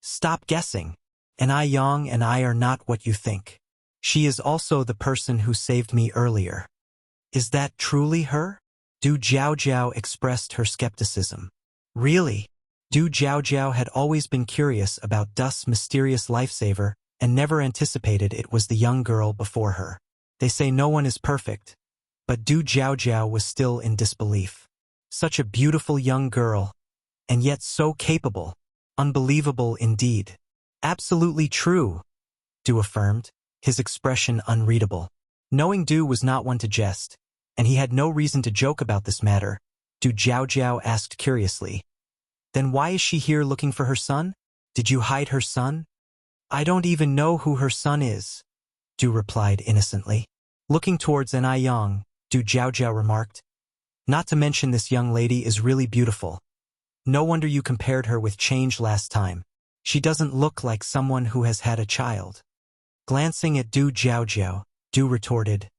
Stop guessing. And Yang and I are not what you think. She is also the person who saved me earlier. Is that truly her? Du Jiaojiao expressed her skepticism. Really? Du Jiaojiao had always been curious about Du's mysterious lifesaver and never anticipated it was the young girl before her. They say no one is perfect, but Du Jiaojiao was still in disbelief. Such a beautiful young girl, and yet so capable. Unbelievable indeed. Absolutely true, Du affirmed, his expression unreadable. Knowing Du was not one to jest, and he had no reason to joke about this matter, Du Jiaojiao asked curiously, Then why is she here looking for her son? Did you hide her son? I don't even know who her son is, Du replied innocently. Looking towards Yang, Du Jiaojiao remarked, Not to mention this young lady is really beautiful. No wonder you compared her with Change last time. She doesn't look like someone who has had a child. Glancing at Du Jiaojiao, Du retorted.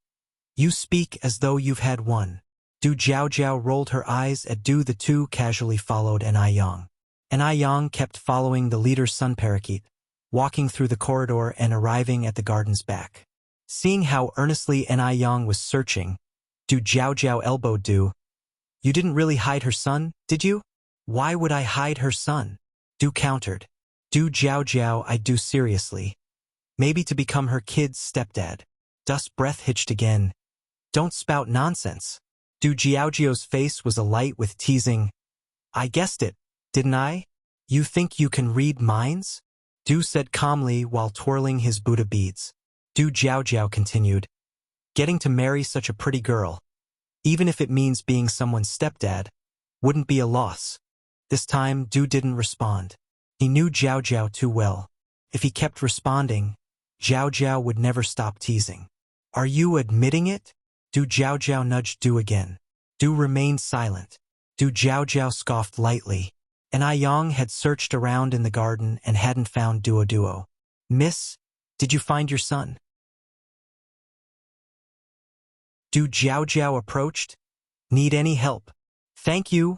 You speak as though you've had one. Du Jiao rolled her eyes at Du. The two casually followed Yang. Yang kept following the leader's sun parakeet, walking through the corridor and arriving at the garden's back. Seeing how earnestly Yang was searching, Du Jiao elbowed Du. You didn't really hide her son, did you? Why would I hide her son? Du countered. Du Jiao, I do seriously. Maybe to become her kid's stepdad. Du's breath hitched again. Don't spout nonsense. Du Jiao's face was alight with teasing. I guessed it, didn't I? You think you can read minds? Du said calmly while twirling his Buddha beads. Du Jiao continued. Getting to marry such a pretty girl, even if it means being someone's stepdad, wouldn't be a loss. This time, Du didn't respond. He knew Jiao too well. If he kept responding, Jiao would never stop teasing. Are you admitting it? Du Jiao nudged Du again. Du remained silent. Du Jiao scoffed lightly. Yang had searched around in the garden and hadn't found Duo. Miss, did you find your son? Du Jiao approached. Need any help? Thank you.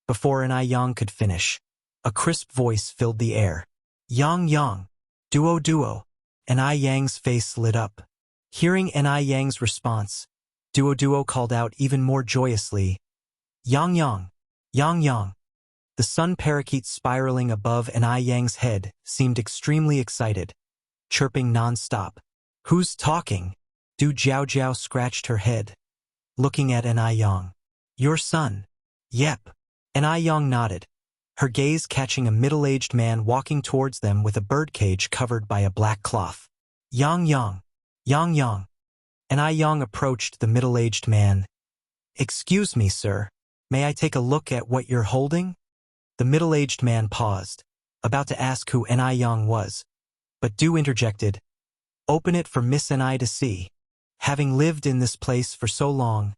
Before Yang could finish, a crisp voice filled the air. Yang. Duo. Yang's face lit up. Hearing Yang's response, Duo called out even more joyously. Yang. The sun parakeet spiraling above Yang's head seemed extremely excited, chirping non-stop. Who's talking? Du Jiao scratched her head, looking at Yang. Your son. Yep. Yang nodded, her gaze catching a middle-aged man walking towards them with a birdcage covered by a black cloth. Yang. Yang approached the middle-aged man. Excuse me, sir. May I take a look at what you're holding? The middle-aged man paused, about to ask who Yang was, but Du interjected. Open it for Miss and I to see. Having lived in this place for so long,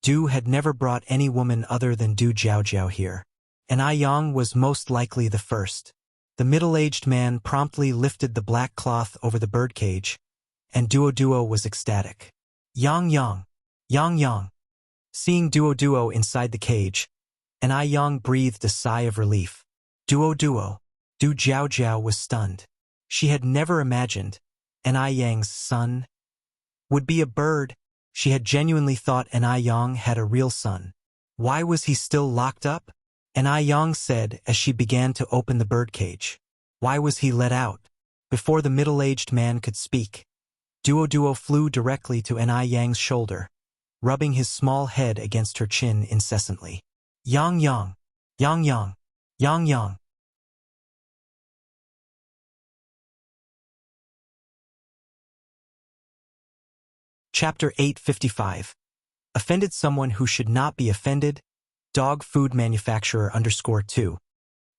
Du had never brought any woman other than Du Jiao here. Yang was most likely the first. The middle-aged man promptly lifted the black cloth over the birdcage, and Duo was ecstatic. Yang. Seeing Duo inside the cage, Yang breathed a sigh of relief. Duo. Du Jiao was stunned. She had never imagined Yang's son would be a bird. She had genuinely thought Yang had a real son. Why was he still locked up? Yang said as she began to open the birdcage. Why was he let out? Before the middle-aged man could speak, Duo flew directly to Yang's shoulder, rubbing his small head against her chin incessantly. Yang. Chapter 855. Offended someone who should not be offended. Dog food manufacturer _2.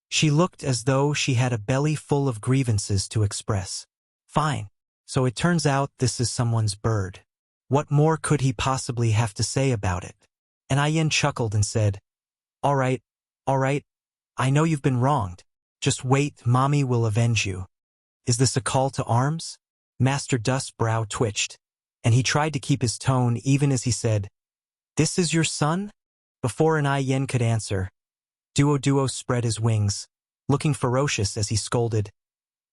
She looked as though she had a belly full of grievances to express. Fine. So it turns out this is someone's bird. What more could he possibly have to say about it? Yan chuckled and said, All right. I know you've been wronged. Just wait, mommy will avenge you. Is this a call to arms? Master Du's brow twitched, and he tried to keep his tone even as he said, This is your son? Before Yan could answer, Duo spread his wings, looking ferocious as he scolded.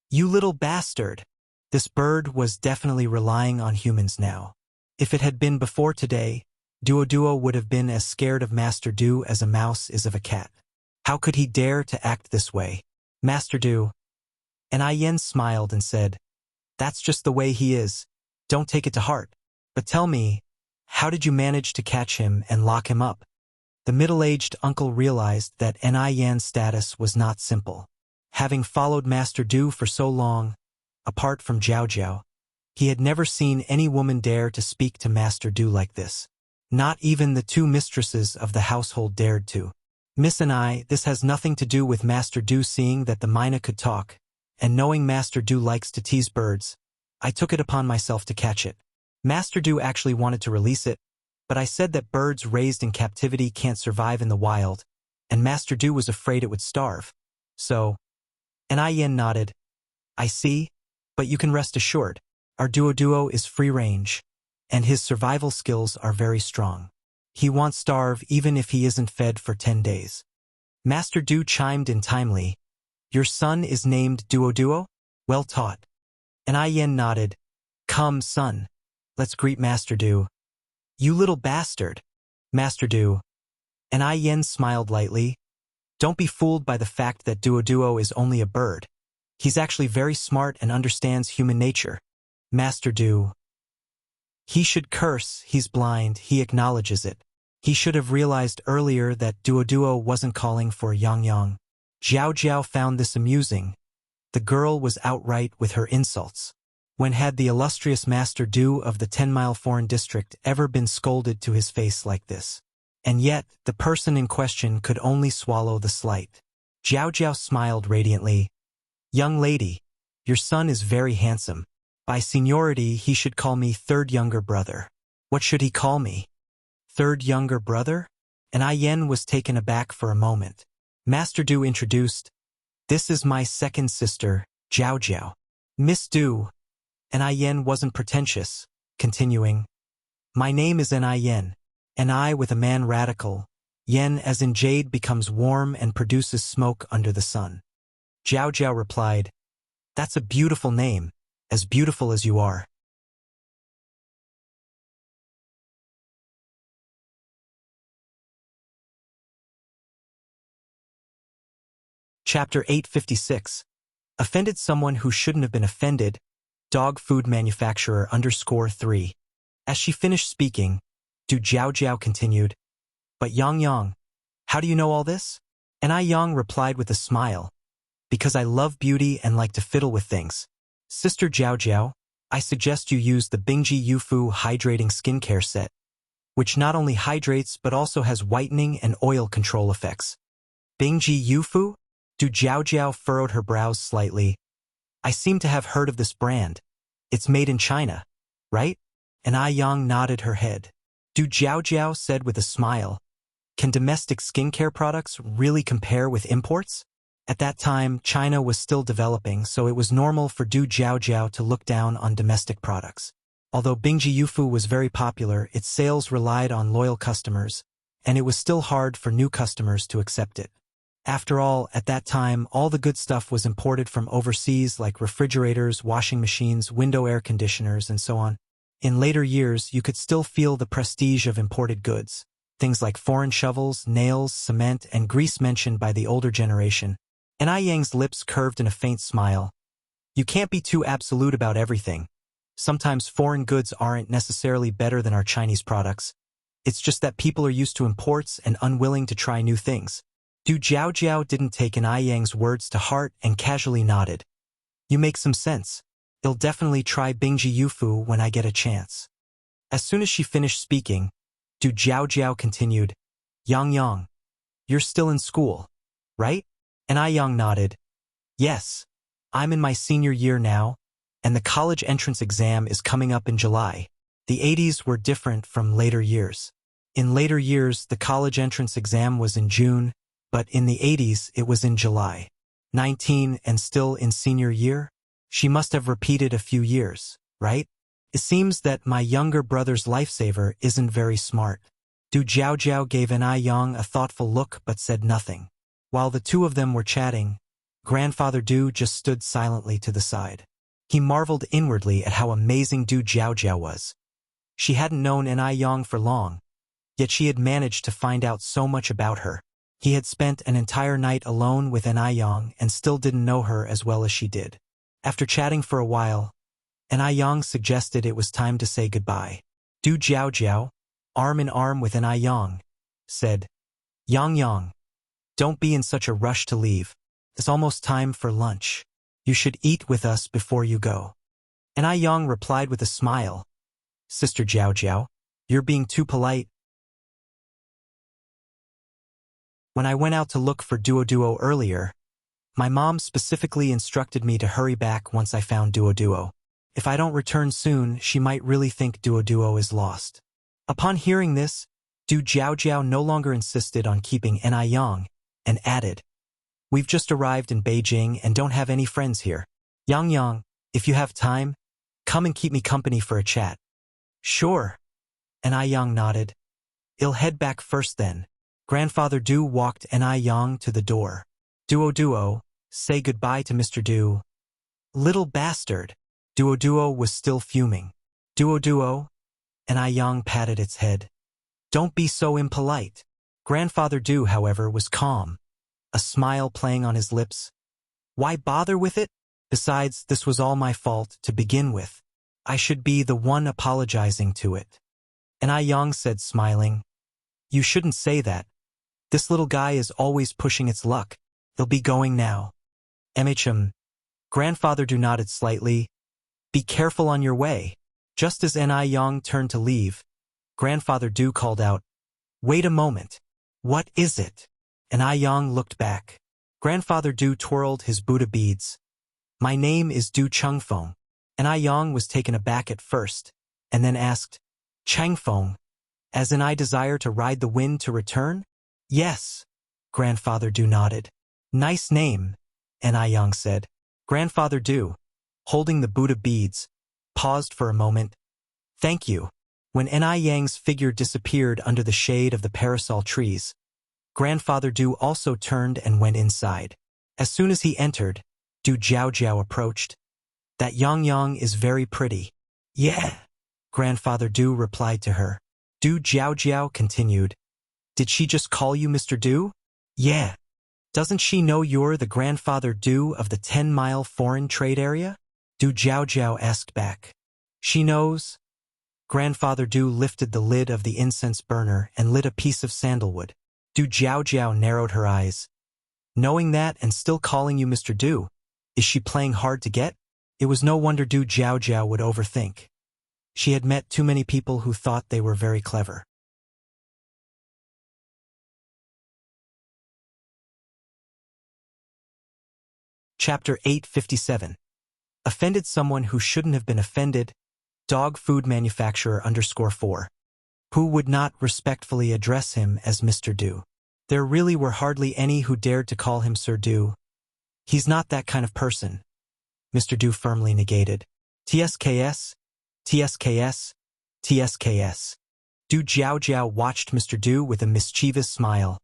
You little bastard! This bird was definitely relying on humans now. If it had been before today, Duo would have been as scared of Master Du as a mouse is of a cat. How could he dare to act this way? Master Du. Yan smiled and said, That's just the way he is. Don't take it to heart. But tell me, how did you manage to catch him and lock him up? The middle-aged uncle realized that Yan's status was not simple. Having followed Master Du for so long, apart from Jiao, he had never seen any woman dare to speak to Master Du like this. Not even the two mistresses of the household dared to. Miss and I, this has nothing to do with Master Du seeing that the Mina could talk, and knowing Master Du likes to tease birds, I took it upon myself to catch it. Master Du actually wanted to release it, but I said that birds raised in captivity can't survive in the wild, and Master Du was afraid it would starve. So, Yan nodded. I see, but you can rest assured, Our duo is free-range, and his survival skills are very strong. He won't starve even if he isn't fed for 10 days. Master Du chimed in timely. Your son is named Duo? Well taught. And I Yen nodded. Come, son. Let's greet Master Du. You little bastard. Master Du. And I Yen smiled lightly. Don't be fooled by the fact that Duo is only a bird. He's actually very smart and understands human nature. Master Du. He should curse, he's blind, he acknowledges it. He should have realized earlier that Duo wasn't calling for Yang. Jiao found this amusing. The girl was outright with her insults. When had the illustrious Master Du of the 10-mile foreign district ever been scolded to his face like this? And yet, the person in question could only swallow the slight. Jiao smiled radiantly. Young lady, your son is very handsome. By seniority, he should call me third younger brother. What should he call me? Third younger brother? And I Yen was taken aback for a moment. Master Du introduced, this is my second sister, Jiao. Miss Du. And I Yen wasn't pretentious, continuing, my name is N.I. Yen, and I with a man radical, Yen as in jade becomes warm and produces smoke under the sun. Jiao replied, that's a beautiful name, as beautiful as you are. Chapter 856. Offended someone who shouldn't have been offended. Dog food manufacturer _3. As she finished speaking, Du Jiao continued, but Yang, how do you know all this? And I Yang replied with a smile, because I love beauty and like to fiddle with things. Sister Jiao, I suggest you use the Bingji Yufu Hydrating Skincare Set, which not only hydrates but also has whitening and oil control effects. Bingji Yufu? Du Jiao furrowed her brows slightly. I seem to have heard of this brand. It's made in China, right? And I Yang nodded her head. Du Jiao said with a smile, can domestic skincare products really compare with imports? At that time, China was still developing, so it was normal for Du Jiao to look down on domestic products. Although Bingji Yufu was very popular, its sales relied on loyal customers, and it was still hard for new customers to accept it. After all, at that time, all the good stuff was imported from overseas like refrigerators, washing machines, window air conditioners, and so on. In later years, you could still feel the prestige of imported goods. Things like foreign shovels, nails, cement, and grease mentioned by the older generation. And I Yang's lips curved in a faint smile. You can't be too absolute about everything. Sometimes foreign goods aren't necessarily better than our Chinese products. It's just that people are used to imports and unwilling to try new things. Du Jiao didn't take An I Yang's words to heart and casually nodded. You make some sense. I'll definitely try Bingji Yufu when I get a chance. As soon as she finished speaking, Du Jiao continued, Yang, you're still in school, right? And I Yang nodded. Yes, I'm in my senior year now, and the college entrance exam is coming up in July. The 80s were different from later years. In later years, the college entrance exam was in June, but in the 80s it was in July. 19 and still in senior year? She must have repeated a few years, right? It seems that my younger brother's lifesaver isn't very smart. Du Jiao gave An I Yang a thoughtful look but said nothing. While the two of them were chatting, Grandfather Du just stood silently to the side. He marveled inwardly at how amazing Du Jiao was. She hadn't known An I Yang for long, yet she had managed to find out so much about her. He had spent an entire night alone with An I Yang and still didn't know her as well as she did. After chatting for a while, An I Yang suggested it was time to say goodbye. Du Jiao, arm in arm with An I Yang, said, Yang, don't be in such a rush to leave. It's almost time for lunch. You should eat with us before you go. An I Yang replied with a smile, Sister Jiao, you're being too polite. When I went out to look for Duo earlier, my mom specifically instructed me to hurry back once I found Duo. If I don't return soon, she might really think Duo is lost. Upon hearing this, Du Jiao no longer insisted on keeping An I Yang, and added, we've just arrived in Beijing and don't have any friends here. Yang, if you have time, Come and keep me company for a chat. Sure. And I Yang nodded. I'll head back first then. Grandfather Du walked and I Yang to the door. Duo, say goodbye to Mr. Du. Little bastard. Duo was still fuming. Duo, and I Yang patted its head. Don't be so impolite. Grandfather Du, however, was calm, a smile playing on his lips. Why bother with it? Besides, this was all my fault to begin with. I should be the one apologizing to it. And I Yang said, smiling, You shouldn't say that. This little guy is always pushing its luck. He'll be going now. MHM. Grandfather Du nodded slightly. Be careful on your way. Just as N.I. Yang turned to leave, Grandfather Du called out, Wait a moment. What is it? N.I. Yang looked back. Grandfather Du twirled his Buddha beads. My name is Du Changfeng. N.I. Yang was taken aback at first, and then asked, Changfeng, as in I desire to ride the wind to return? Yes. Grandfather Du nodded. Nice name, N.I. Yang said. Grandfather Du, holding the Buddha beads, paused for a moment. Thank you. When N.I. Yang's figure disappeared under the shade of the parasol trees, Grandfather Du also turned and went inside. As soon as he entered, Du Jiao approached. That Yang is very pretty. Yeah. Grandfather Du replied to her. Du Jiao continued. Did she just call you Mr. Du? Yeah. Doesn't she know you're the Grandfather Du of the 10-mile foreign trade area? Du Jiao asked back. She knows. Grandfather Du lifted the lid of the incense burner and lit a piece of sandalwood. Du Jiao narrowed her eyes. Knowing that and still calling you Mr. Du, is she playing hard to get? It was no wonder Du Jiao would overthink. She had met too many people who thought they were very clever. Chapter 857. Offended someone who shouldn't have been offended. Dog food manufacturer _4. Who would not respectfully address him as Mr. Du. There really were hardly any who dared to call him Sir Du. He's not that kind of person. Mr. Du firmly negated. TSKS. Du Jiao watched Mr. Du with a mischievous smile.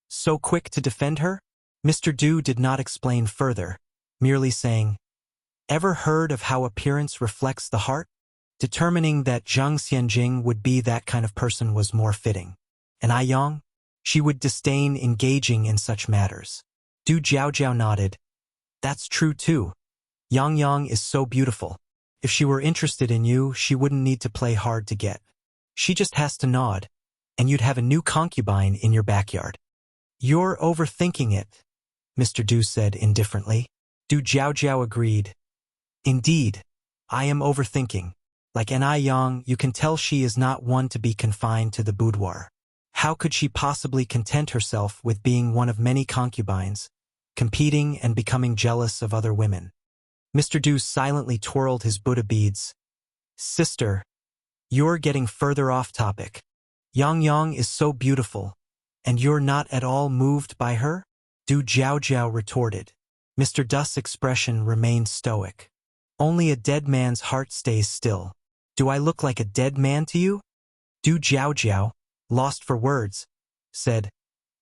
So quick to defend her? Mr. Du did not explain further, merely saying, Ever heard of how appearance reflects the heart? Determining that Zhang Xianjing would be that kind of person was more fitting. And I Yang? She would disdain engaging in such matters. Du Jiao nodded. That's true too. Yang is so beautiful. If she were interested in you, she wouldn't need to play hard to get. She just has to nod, and you'd have a new concubine in your backyard. You're overthinking it, Mr. Du said indifferently. Du Jiao agreed. Indeed, I am overthinking. Like N.I. Yang, you can tell she is not one to be confined to the boudoir. How could she possibly content herself with being one of many concubines, competing and becoming jealous of other women? Mr. Du silently twirled his Buddha beads. Sister, you're getting further off topic. Yang is so beautiful, and you're not at all moved by her? Du Jiao retorted. Mr. Du's expression remained stoic. Only a dead man's heart stays still. Do I look like a dead man to you? Du Jiao, lost for words, said,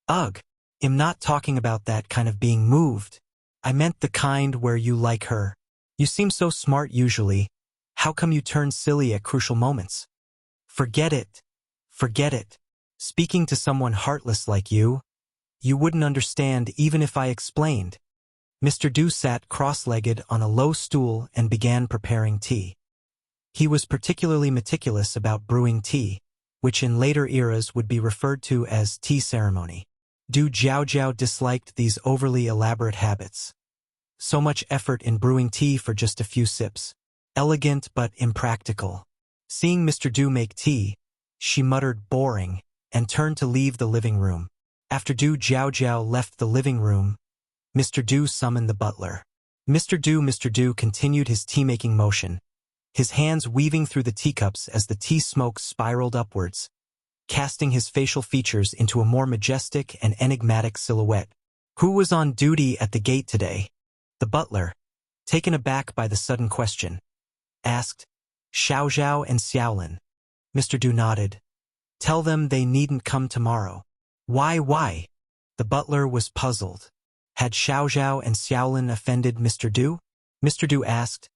Ugh, I'm not talking about that kind of being moved. I meant the kind where you like her. You seem so smart usually. How come you turn silly at crucial moments? Forget it. Speaking to someone heartless like you wouldn't understand even if I explained. Mr. Du sat cross-legged on a low stool and began preparing tea. He was particularly meticulous about brewing tea, which in later eras would be referred to as tea ceremony. Du Jiao disliked these overly elaborate habits. So much effort in brewing tea for just a few sips. Elegant but impractical. Seeing Mr. Du make tea, she muttered boring and turned to leave the living room. After Du Jiao left the living room, Mr. Du summoned the butler. Mr. Du continued his tea-making motion, his hands weaving through the teacups as the tea smoke spiraled upwards, casting his facial features into a more majestic and enigmatic silhouette. Who was on duty at the gate today? The butler, taken aback by the sudden question. asked Xiao Zhao and Xiaolin. Mr. Du nodded. Tell them they needn't come tomorrow. Why? The butler was puzzled. Had Xiao Zhao and Xiaolin offended Mr. Du? Mr. Du asked,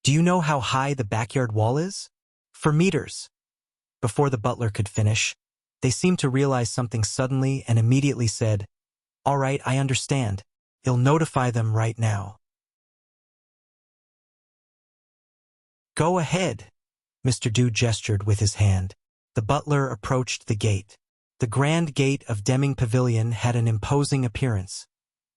Do you know how high the backyard wall is? 4 meters. Before the butler could finish, they seemed to realize something suddenly and immediately said, All right, I understand. I'll notify them right now. Go ahead. Mr. Du gestured with his hand. The butler approached the gate. The grand gate of Deming Pavilion had an imposing appearance.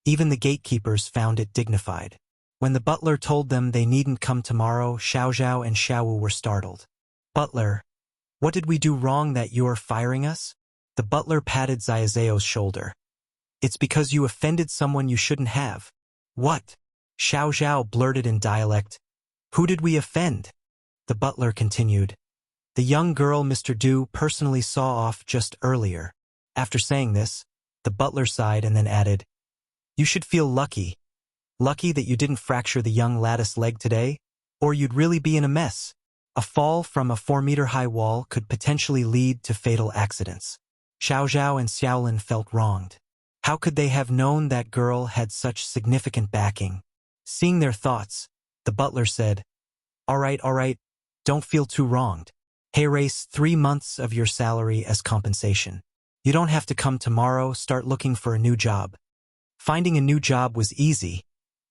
Even the gatekeepers found it dignified. When the butler told them they needn't come tomorrow, Xiao Zhao and Xiao Wu were startled. Butler, what did we do wrong that you're firing us? The butler patted Xiao's shoulder. It's because you offended someone you shouldn't have. What? Xiao Zhao blurted in dialect. Who did we offend? The butler continued. The young girl Mr. Du personally saw off just earlier. After saying this, the butler sighed and then added, You should feel lucky. Lucky that you didn't fracture the young lad's leg today, or you'd really be in a mess. A fall from a 4-meter-high wall could potentially lead to fatal accidents. Xiao Zhao and Xiaolin felt wronged. How could they have known that girl had such significant backing? Seeing their thoughts, the butler said, All right, don't feel too wronged. Hey, race 3 months of your salary as compensation. You don't have to come tomorrow, start looking for a new job. Finding a new job was easy,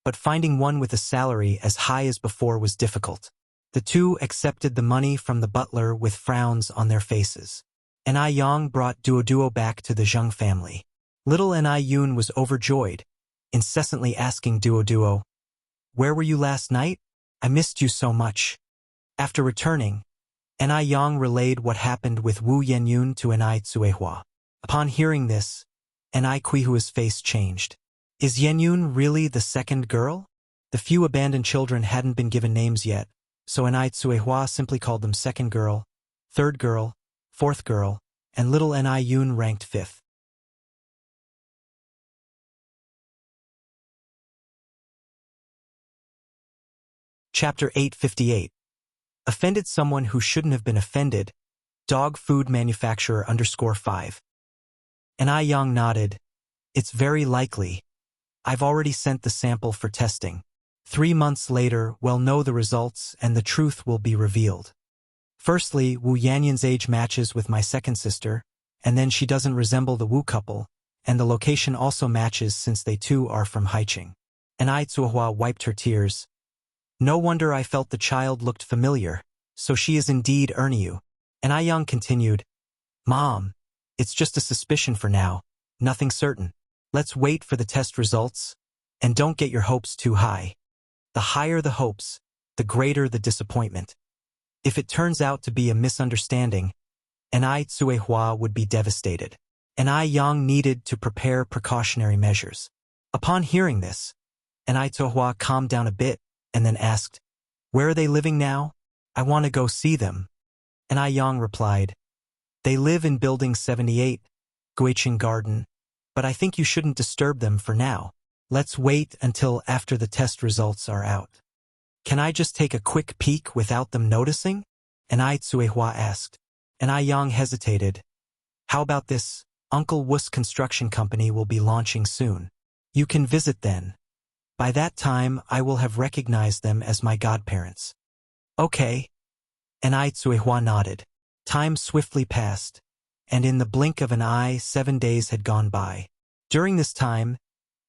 but finding one with a salary as high as before was difficult. The two accepted the money from the butler with frowns on their faces. Ni Yang brought Duo back to the Zheng family. Little Ni Yun was overjoyed, incessantly asking Duo, Where were you last night? I missed you so much. After returning, Ni Yang relayed what happened with Wu Yenyun to Ni Tsuehua. Upon hearing this, Ni Kuihua's face changed. Is Yenyun really the second girl? The few abandoned children hadn't been given names yet, so Ni Tsuehua simply called them second girl, third girl, fourth girl, and little Ni Yun ranked fifth. Chapter 858. Offended someone who shouldn't have been offended. Dog food manufacturer _5. Ni Yang nodded. It's very likely. I've already sent the sample for testing. 3 months later, we'll know the results and the truth will be revealed. Firstly, Wu Yanyan's age matches with my second sister, and then she doesn't resemble the Wu couple, and the location also matches since they too are from Haiqing. Ni Tsuehua wiped her tears. No wonder I felt the child looked familiar, so she is indeed Erniu. Ni Yang continued, Mom, it's just a suspicion for now, nothing certain. Let's wait for the test results, and don't get your hopes too high. The higher the hopes, the greater the disappointment. If it turns out to be a misunderstanding, Ni Tsuehua would be devastated. Ni Yang needed to prepare precautionary measures. Upon hearing this, Ni Tsuehua calmed down a bit and then asked, Where are they living now? I want to go see them. Ni Yang replied, They live in Building 78, Guiqing Garden, but I think you shouldn't disturb them for now. Let's wait until after the test results are out. Can I just take a quick peek without them noticing? Ni Tsuehua asked. Ni Yang hesitated. How about this? Uncle Wu's construction company will be launching soon. You can visit then. By that time, I will have recognized them as my godparents. Okay. Ni Tsuehua nodded. Time swiftly passed, and in the blink of an eye 7 days had gone by. During this time,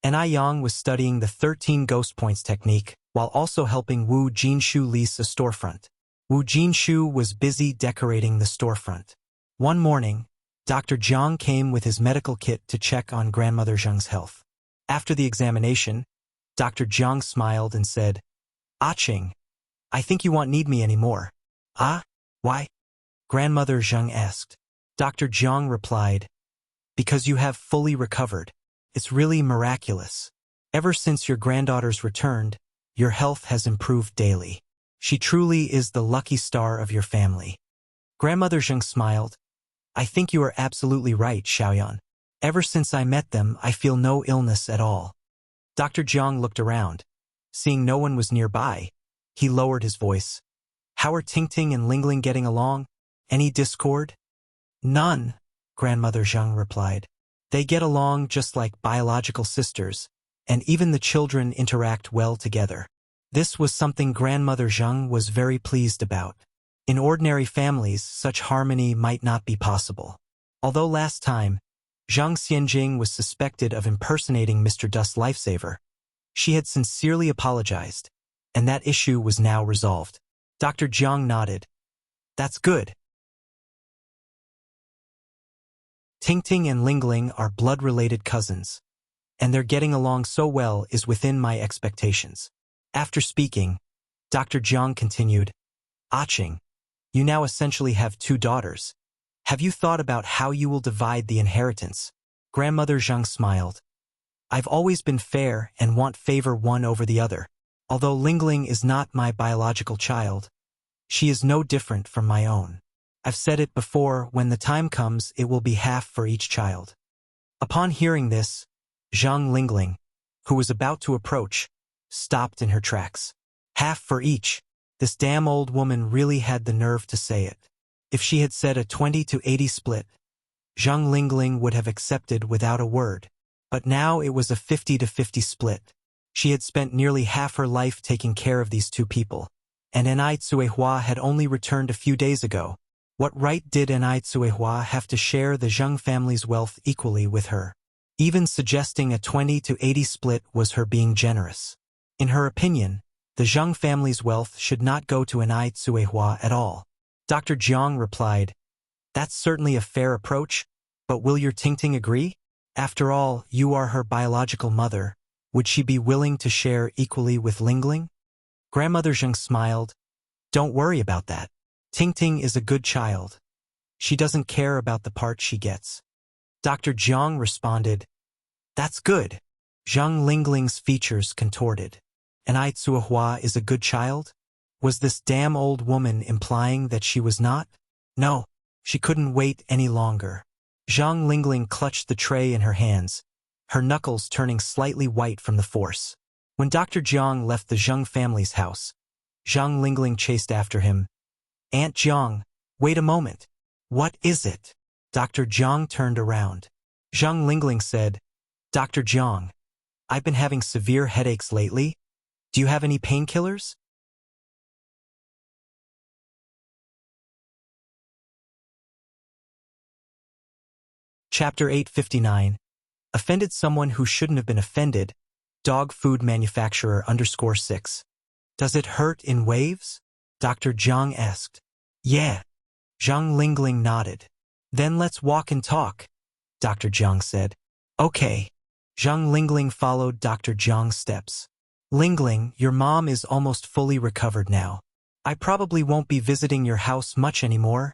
Ni Yang was studying the 13 ghost points technique while also helping Wu Jinshu lease a storefront. Wu Jinshu was busy decorating the storefront. One morning, Dr. Jiang came with his medical kit to check on grandmother Zheng's health. After the examination, Dr. Jiang smiled and said, Qing, I think you won't need me anymore. Ah? Why? Grandmother Zheng asked. Dr. Jiang replied, Because you have fully recovered. It's really miraculous. Ever since your granddaughter's returned, your health has improved daily. She truly is the lucky star of your family. Grandmother Zheng smiled. I think you are absolutely right, Xiaoyan. Ever since I met them, I feel no illness at all. Dr. Jiang looked around. Seeing no one was nearby, he lowered his voice. How are Tingting and Lingling getting along? Any discord? None, Grandmother Zheng replied. They get along just like biological sisters, and even the children interact well together. This was something Grandmother Zheng was very pleased about. In ordinary families, such harmony might not be possible. Although last time, Zhang Xianjing was suspected of impersonating Mr. Dust's lifesaver, she had sincerely apologized, and that issue was now resolved. Dr. Jiang nodded. That's good. Tingting and Lingling are blood-related cousins, and their getting along so well is within my expectations. After speaking, Dr. Jiang continued, Aching, you now essentially have 2 daughters. Have you thought about how you will divide the inheritance? Grandmother Zheng smiled. I've always been fair and won't favor one over the other. Although Lingling is not my biological child, she is no different from my own. I've said it before, when the time comes, it will be half for each child. Upon hearing this, Zhang Lingling, who was about to approach, stopped in her tracks. Half for each. This damn old woman really had the nerve to say it. If she had said a 20-80 split, Zhang Lingling would have accepted without a word. But now it was a 50-50 split. She had spent nearly half her life taking care of these 2 people, and Enai Tsuehua had only returned a few days ago. What right did Enai Tsuehua have to share the Zheng family's wealth equally with her? Even suggesting a 20-80 split was her being generous. In her opinion, the Zheng family's wealth should not go to Enai Tsuehua at all. Dr. Jiang replied, That's certainly a fair approach, but will your Tingting agree? After all, you are her biological mother. Would she be willing to share equally with Lingling? Grandmother Zheng smiled. Don't worry about that. Tingting is a good child. She doesn't care about the part she gets. Dr. Jiang responded, That's good. Zhang Lingling's features contorted. Enai Tsuehua is a good child? Was this damn old woman implying that she was not? No, she couldn't wait any longer. Zhang Lingling clutched the tray in her hands, her knuckles turning slightly white from the force. When Dr. Jiang left the Zheng family's house, Zhang Lingling chased after him. Aunt Jiang, wait a moment. What is it? Dr. Jiang turned around. Zhang Lingling said, Dr. Jiang, I've been having severe headaches lately. Do you have any painkillers? Chapter 859. Offended someone who shouldn't have been offended. Dog food manufacturer _6. Does it hurt in waves? Dr. Jiang asked. Yeah. Zhang Lingling nodded. Then let's walk and talk, Dr. Jiang said. Okay. Zhang Lingling followed Dr. Jiang's steps. Lingling, your mom is almost fully recovered now. I probably won't be visiting your house much anymore,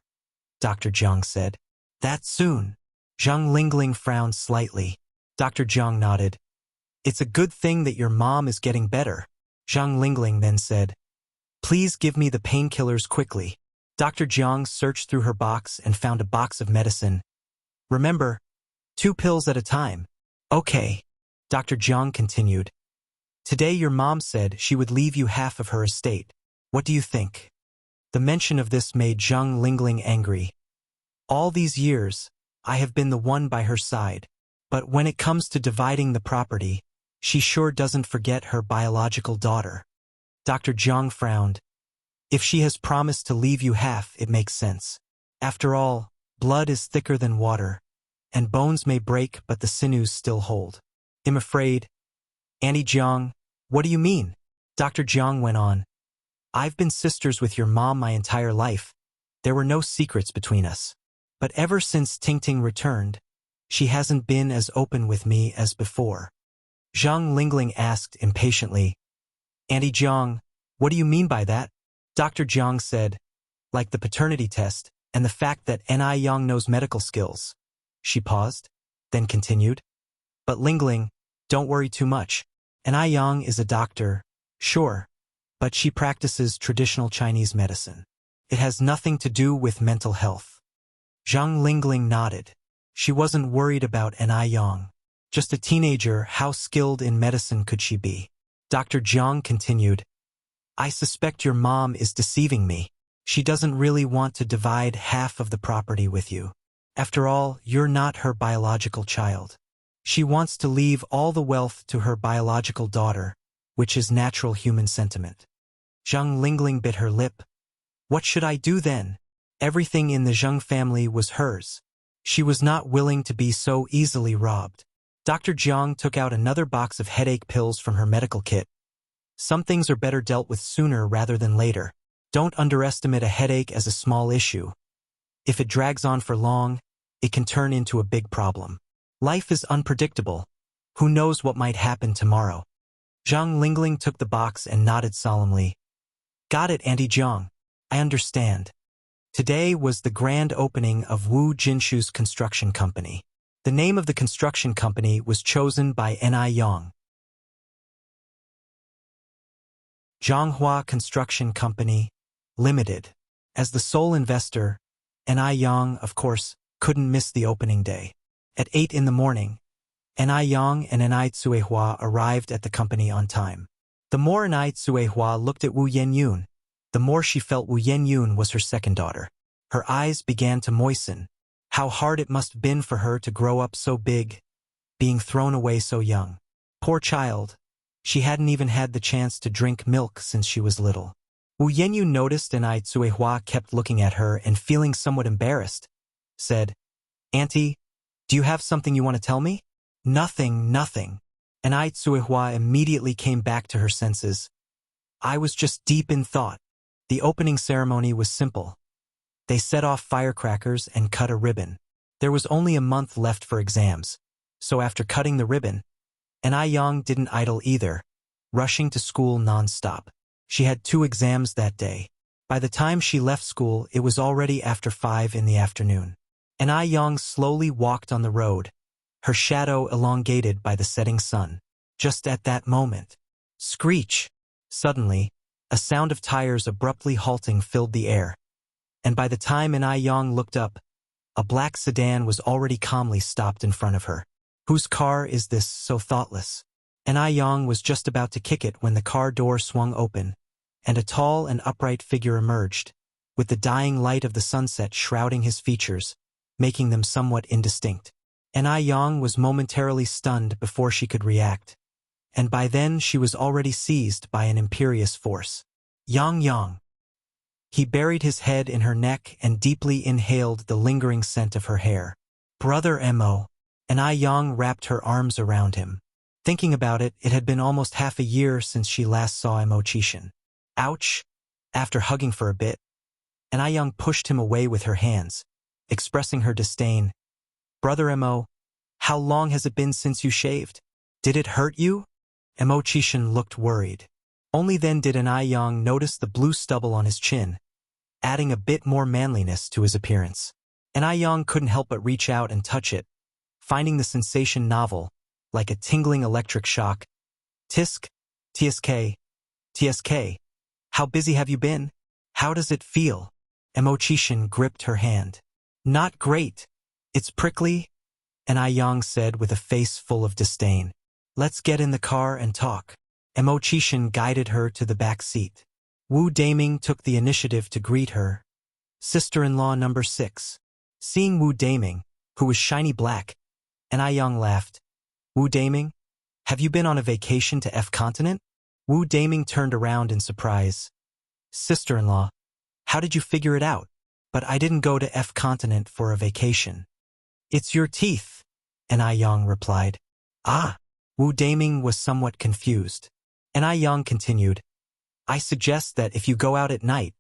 Dr. Jiang said. That soon? Zhang Lingling frowned slightly. Dr. Jiang nodded. It's a good thing that your mom is getting better. Zhang Lingling then said, Please give me the painkillers quickly. Dr. Jiang searched through her box and found a box of medicine. Remember, 2 pills at a time. Okay. Dr. Jiang continued. Today your mom said she would leave you half of her estate. What do you think? The mention of this made Zhang Lingling angry. All these years, I have been the one by her side. But when it comes to dividing the property, she sure doesn't forget her biological daughter. Dr. Jiang frowned. If she has promised to leave you half, it makes sense. After all, blood is thicker than water, and bones may break but the sinews still hold. I'm afraid. Auntie Jiang, what do you mean? Dr. Jiang went on. I've been sisters with your mom my entire life. There were no secrets between us. But ever since Tingting returned, she hasn't been as open with me as before. Zhang Lingling asked impatiently. Auntie Jiang, what do you mean by that? Dr. Jiang said, like the paternity test and the fact that Enai Yang knows medical skills. She paused, then continued. But Lingling, don't worry too much. Enai Yang is a doctor, sure, but she practices traditional Chinese medicine. It has nothing to do with mental health. Zhang Lingling nodded. She wasn't worried about Enai Yang. Just a teenager, how skilled in medicine could she be? Dr. Jiang continued. I suspect your mom is deceiving me. She doesn't really want to divide half of the property with you. After all, you're not her biological child. She wants to leave all the wealth to her biological daughter, which is natural human sentiment. Zhang Lingling bit her lip. What should I do then? Everything in the Zhang family was hers. She was not willing to be so easily robbed. Dr. Jiang took out another box of headache pills from her medical kit. Some things are better dealt with sooner rather than later. Don't underestimate a headache as a small issue. If it drags on for long, it can turn into a big problem. Life is unpredictable. Who knows what might happen tomorrow? Zhang Lingling took the box and nodded solemnly. Got it, Auntie Jiang. I understand. Today was the grand opening of Wu Jinshu's construction company. The name of the construction company was chosen by Ni Yang. Zhonghua Construction Company, Limited. As the sole investor, Ni Yang, of course, couldn't miss the opening day. At 8 in the morning, Ni Yang and Ni Tsuehua arrived at the company on time. The more Ni Tsuehua looked at Wu Yenyun, the more she felt Wu Yenyun was her second daughter. Her eyes began to moisten. How hard it must have been for her to grow up so big, being thrown away so young. Poor child. She hadn't even had the chance to drink milk since she was little. Wu Yenyun noticed Ni Tsuehua kept looking at her and feeling somewhat embarrassed, said, Auntie, do you have something you want to tell me? Nothing. Ni Tsuehua immediately came back to her senses. I was just deep in thought. The opening ceremony was simple. They set off firecrackers and cut a ribbon. There was only a month left for exams, so after cutting the ribbon, Ni Yang didn't idle either, rushing to school non-stop. She had 2 exams that day. By the time she left school, it was already after 5 in the afternoon. Ni Yang slowly walked on the road, her shadow elongated by the setting sun. Just at that moment, screech! Suddenly, a sound of tires abruptly halting filled the air. And by the time Ni Yang looked up, a black sedan was already calmly stopped in front of her. Whose car is this, so thoughtless? Ni Yang was just about to kick it when the car door swung open, and a tall and upright figure emerged, with the dying light of the sunset shrouding his features, making them somewhat indistinct. Ni Yang was momentarily stunned before she could react, and by then she was already seized by an imperious force. Yang. He buried his head in her neck and deeply inhaled the lingering scent of her hair. Brother Mo. Ni Yang wrapped her arms around him. Thinking about it, it had been almost half a year since she last saw Mo Chishan. Ouch! After hugging for a bit, Ni Yang pushed him away with her hands, expressing her disdain. Brother Mo, how long has it been since you shaved? Did it hurt you? Mo Chishan looked worried. Only then did Ni Yang notice the blue stubble on his chin, adding a bit more manliness to his appearance. Ni Yang couldn't help but reach out and touch it, finding the sensation novel, like a tingling electric shock. Tisk, TSK. How busy have you been? How does it feel? Mo Chishan gripped her hand. Not great. It's prickly, Ni Yang said with a face full of disdain. Let's get in the car and talk. Mo Chishan guided her to the back seat. Wu Daming took the initiative to greet her. Sister-in-law number 6. Seeing Wu Daming, who was shiny black, Ni Yang laughed. Wu Daming, have you been on a vacation to F continent? Wu Daming turned around in surprise. Sister-in-law, how did you figure it out? But I didn't go to F continent for a vacation. It's your teeth, Ni Yang replied. Ah! Wu Daming was somewhat confused. Ni Yang continued. I suggest that if you go out at night,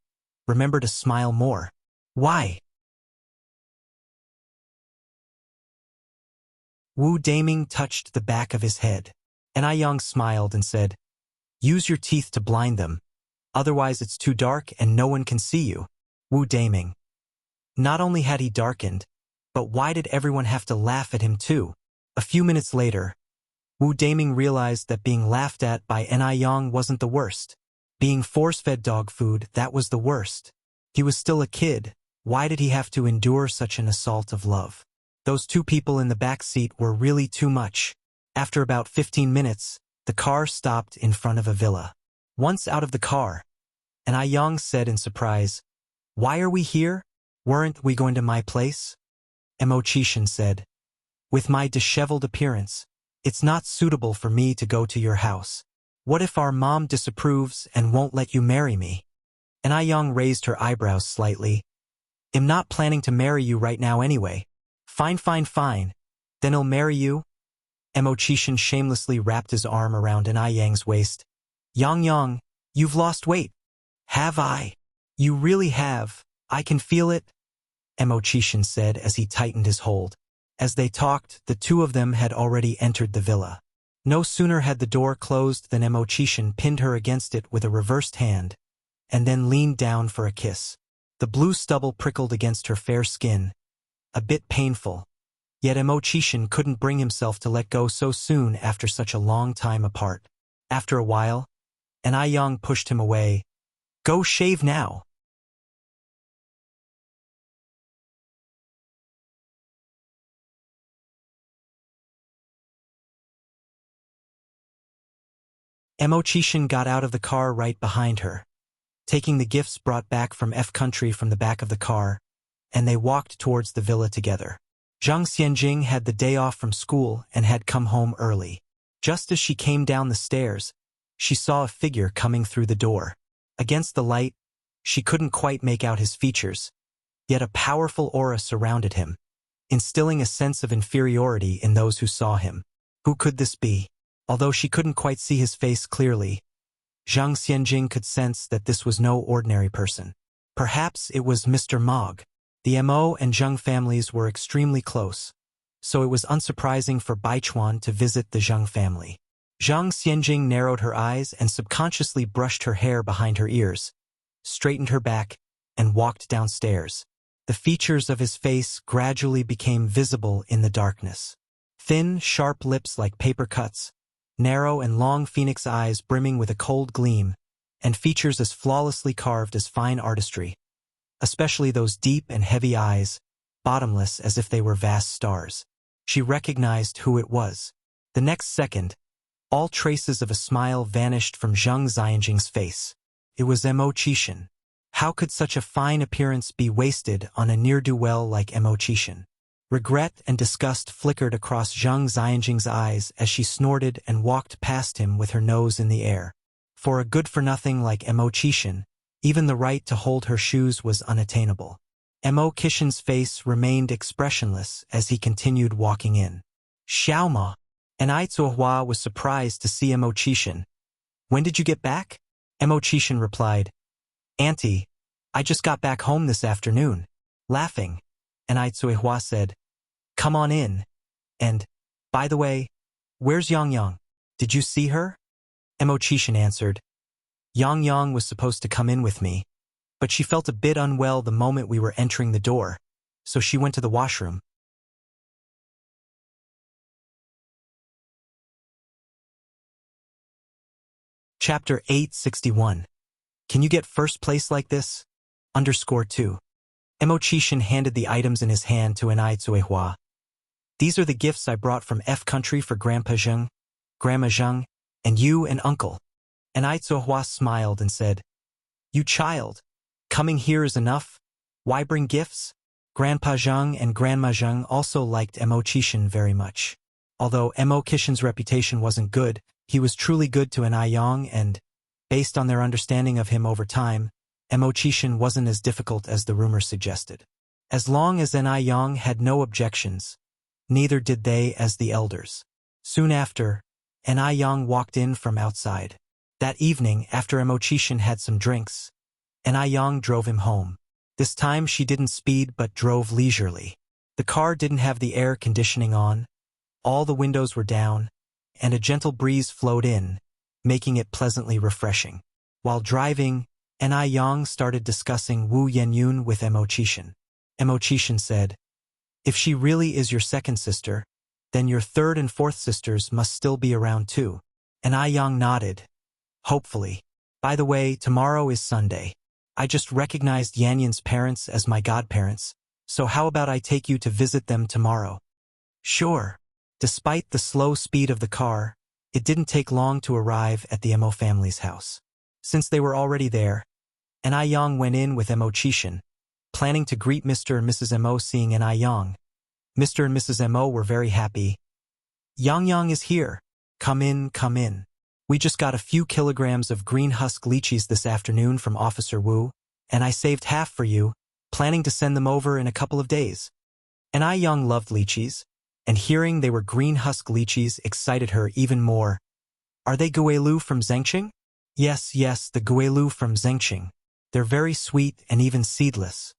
remember to smile more. Why? Wu Daming touched the back of his head. Ni Yang smiled and said, use your teeth to blind them. Otherwise it's too dark and no one can see you. Wu Daming. Not only had he darkened, but why did everyone have to laugh at him too? A few minutes later, Wu Daming realized that being laughed at by Ni Yang wasn't the worst. Being force-fed dog food, that was the worst. He was still a kid. Why did he have to endure such an assault of love? Those 2 people in the back seat were really too much. After about 15 minutes, the car stopped in front of a villa. Once out of the car, Ni Yang said in surprise, Why are we here? Weren't we going to my place? Emochishin said. With my disheveled appearance, it's not suitable for me to go to your house. What if our mom disapproves and won't let you marry me? And Aiyang raised her eyebrows slightly. I'm not planning to marry you right now anyway. Fine. Then I'll marry you. Emochishin shamelessly wrapped his arm around Aiyang's waist. Yang, you've lost weight. Have I? You really have. I can feel it. Emochishin said as he tightened his hold. As they talked, the two of them had already entered the villa. No sooner had the door closed than Emochishin pinned her against it with a reversed hand, and then leaned down for a kiss. The blue stubble prickled against her fair skin, a bit painful. Yet Emochishin couldn't bring himself to let go so soon after such a long time apart. After a while, Aiyang pushed him away. Go shave now. Emochishin got out of the car right behind her, taking the gifts brought back from F country from the back of the car, and they walked towards the villa together. Zhang Xianjing had the day off from school and had come home early. Just as she came down the stairs, she saw a figure coming through the door. Against the light, she couldn't quite make out his features, yet a powerful aura surrounded him, instilling a sense of inferiority in those who saw him. Who could this be? Although she couldn't quite see his face clearly, Zhang Xianjing could sense that this was no ordinary person. Perhaps it was Mr. Mog. The Mo and Zheng families were extremely close, so it was unsurprising for Baichuan to visit the Zheng family. Zhang Xianjing narrowed her eyes and subconsciously brushed her hair behind her ears, straightened her back, and walked downstairs. The features of his face gradually became visible in the darkness. Thin, sharp lips like paper cuts, narrow and long phoenix eyes brimming with a cold gleam, and features as flawlessly carved as fine artistry, especially those deep and heavy eyes, bottomless as if they were vast stars. She recognized who it was. The next second, all traces of a smile vanished from Zhang Xianjing's face. It was Emochishin. How could such a fine appearance be wasted on a ne'er-do-well like Emochishin? Regret and disgust flickered across Zhang Xianjing's eyes as she snorted and walked past him with her nose in the air. For a good-for-nothing like Emochishin, even the right to hold her shoes was unattainable. Emochishin's face remained expressionless as he continued walking in. Xiaoma! And Aizuhua was surprised to see Emochishin. When did you get back? Emochishin replied, Auntie, I just got back home this afternoon. Laughing, and Aizuhua said, Come on in. And, by the way, where's Yang? Did you see her? Emochishin answered, Yang was supposed to come in with me, but she felt a bit unwell the moment we were entering the door, so she went to the washroom. Chapter 861. Can you get first place like this? _2. Emochishin handed the items in his hand to Aizuhua. These are the gifts I brought from F country for Grandpa Zheng, Grandma Zheng, and you and Uncle. And Aizuhua smiled and said, You child, coming here is enough. Why bring gifts? Grandpa Zheng and Grandma Zheng also liked Emochishin very much. Although Emochishin's reputation wasn't good, he was truly good to Aiyang and, based on their understanding of him over time, Emochishin wasn't as difficult as the rumor suggested. As long as Aiyang had no objections, neither did they as the elders. Soon after, Aiyang walked in from outside. That evening, after Emochishin had some drinks, Aiyang drove him home. This time she didn't speed but drove leisurely. The car didn't have the air conditioning on, all the windows were down, and a gentle breeze flowed in, making it pleasantly refreshing. While driving, Aiyang started discussing Wu Yenyun with Emochishin. Emochishin said, If she really is your second sister, then your third and fourth sisters must still be around too. Aiyang nodded. Hopefully. By the way, tomorrow is Sunday. I just recognized Yanyan's parents as my godparents, so how about I take you to visit them tomorrow? Sure. Despite the slow speed of the car, it didn't take long to arrive at the Mo family's house. Since they were already there, and I Yang went in with Mo Chishan, planning to greet Mr. and Mrs. Mo. Seeing I Yang, Mr. and Mrs. Mo were very happy. Yang is here. Come in, come in. We just got a few kilograms of green husk lychees this afternoon from Officer Wu, and I saved half for you, planning to send them over in a couple of days. And I Yang loved lychees, and hearing they were green husk lychees excited her even more. Are they Guelu from Zhengqing? Yes, the Guelu from Zhengqing. They're very sweet and even seedless.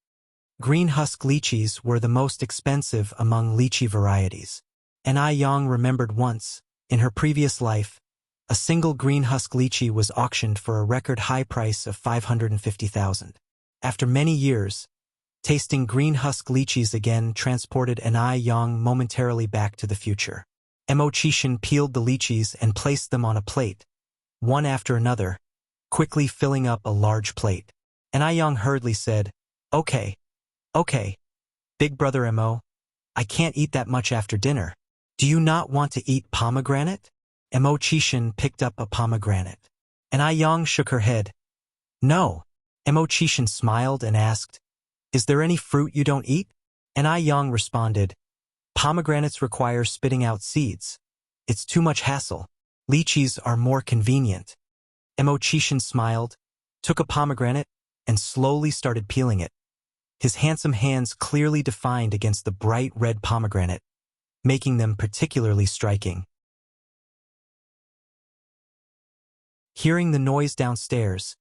Green husk lychees were the most expensive among lychee varieties. And I Yang remembered once, in her previous life, a single green husk lychee was auctioned for a record high price of 550,000. After many years, tasting green husk lychees again transported an I Yang momentarily back to the future. Mo Chishan peeled the lychees and placed them on a plate, one after another, quickly filling up a large plate. And I Yang hurriedly said, Okay, Big Brother Mo, I can't eat that much after dinner. Do you not want to eat pomegranate? Mo Chishan picked up a pomegranate. And I Yang shook her head. No. Mo Chishan smiled and asked, Is there any fruit you don't eat? And I Yang responded, Pomegranates require spitting out seeds. It's too much hassle. Lychees are more convenient. Mo Chishan smiled, took a pomegranate, and slowly started peeling it. His handsome hands clearly defined against the bright red pomegranate, making them particularly striking. Hearing the noise downstairs,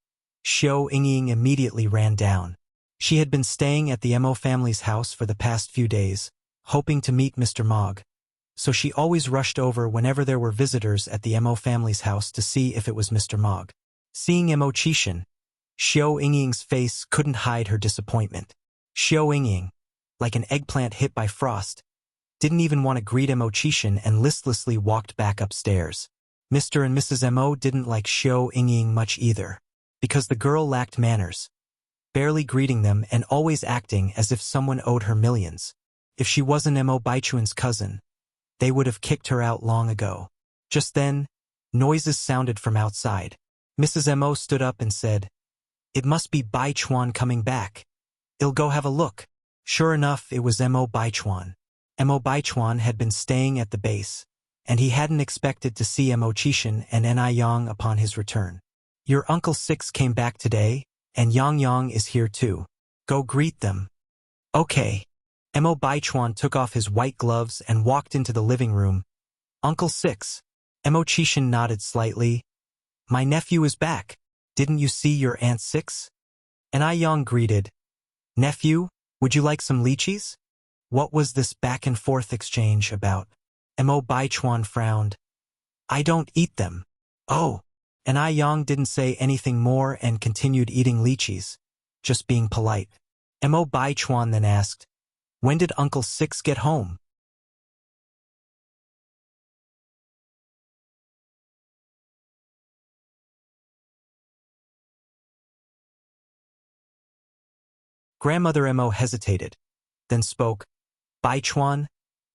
Xiao Yingying immediately ran down. She had been staying at the Mo family's house for the past few days, hoping to meet Mr. Mog, so she always rushed over whenever there were visitors at the Mo family's house to see if it was Mr. Mog. Seeing Mo Chishan, Xiao Yingying's face couldn't hide her disappointment. Xiao Yingying, like an eggplant hit by frost, didn't even want to greet Mo Chishan and listlessly walked back upstairs. Mr. and Mrs. Mo didn't like Xiao Yingying much either, because the girl lacked manners, barely greeting them and always acting as if someone owed her millions. If she wasn't Mo Baichuan's cousin, they would have kicked her out long ago. Just then, noises sounded from outside. Mrs. Mo stood up and said, It must be Baichuan coming back. I'll go have a look. Sure enough, it was Mo Baichuan. Mo Baichuan had been staying at the base, and he hadn't expected to see Mo Chishan and Ni Yang upon his return. Your Uncle Six came back today, and Yang is here too. Go greet them. Okay. Mo Baichuan took off his white gloves and walked into the living room. Uncle Six. Mo Chishan nodded slightly. My nephew is back. Didn't you see your Aunt Six? Ni Yang greeted. Nephew, would you like some lychees? What was this back and forth exchange about? Mo Baichuan frowned. I don't eat them. Oh. Ni Yang didn't say anything more and continued eating lychees, just being polite. Mo Baichuan then asked, When did Uncle Six get home? Grandmother Mo hesitated, then spoke. Baichuan,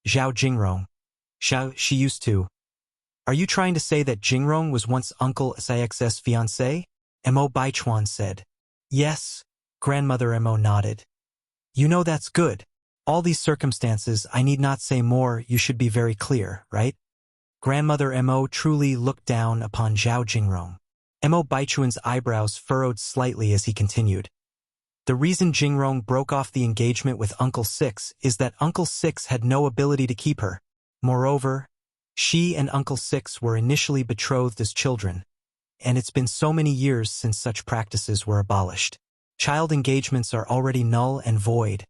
Zhao Jingrong. She used to. Are you trying to say that Jingrong was once Uncle Six's fiancé? Mo Baichuan said. Yes, Grandmother Mo nodded. You know that's good. All these circumstances, I need not say more, you should be very clear, right? Grandmother Mo truly looked down upon Zhao Jingrong. Mo Baichuan's eyebrows furrowed slightly as he continued. The reason Jingrong broke off the engagement with Uncle Six is that Uncle Six had no ability to keep her. Moreover, she and Uncle Six were initially betrothed as children, and it's been so many years since such practices were abolished. Child engagements are already null and void,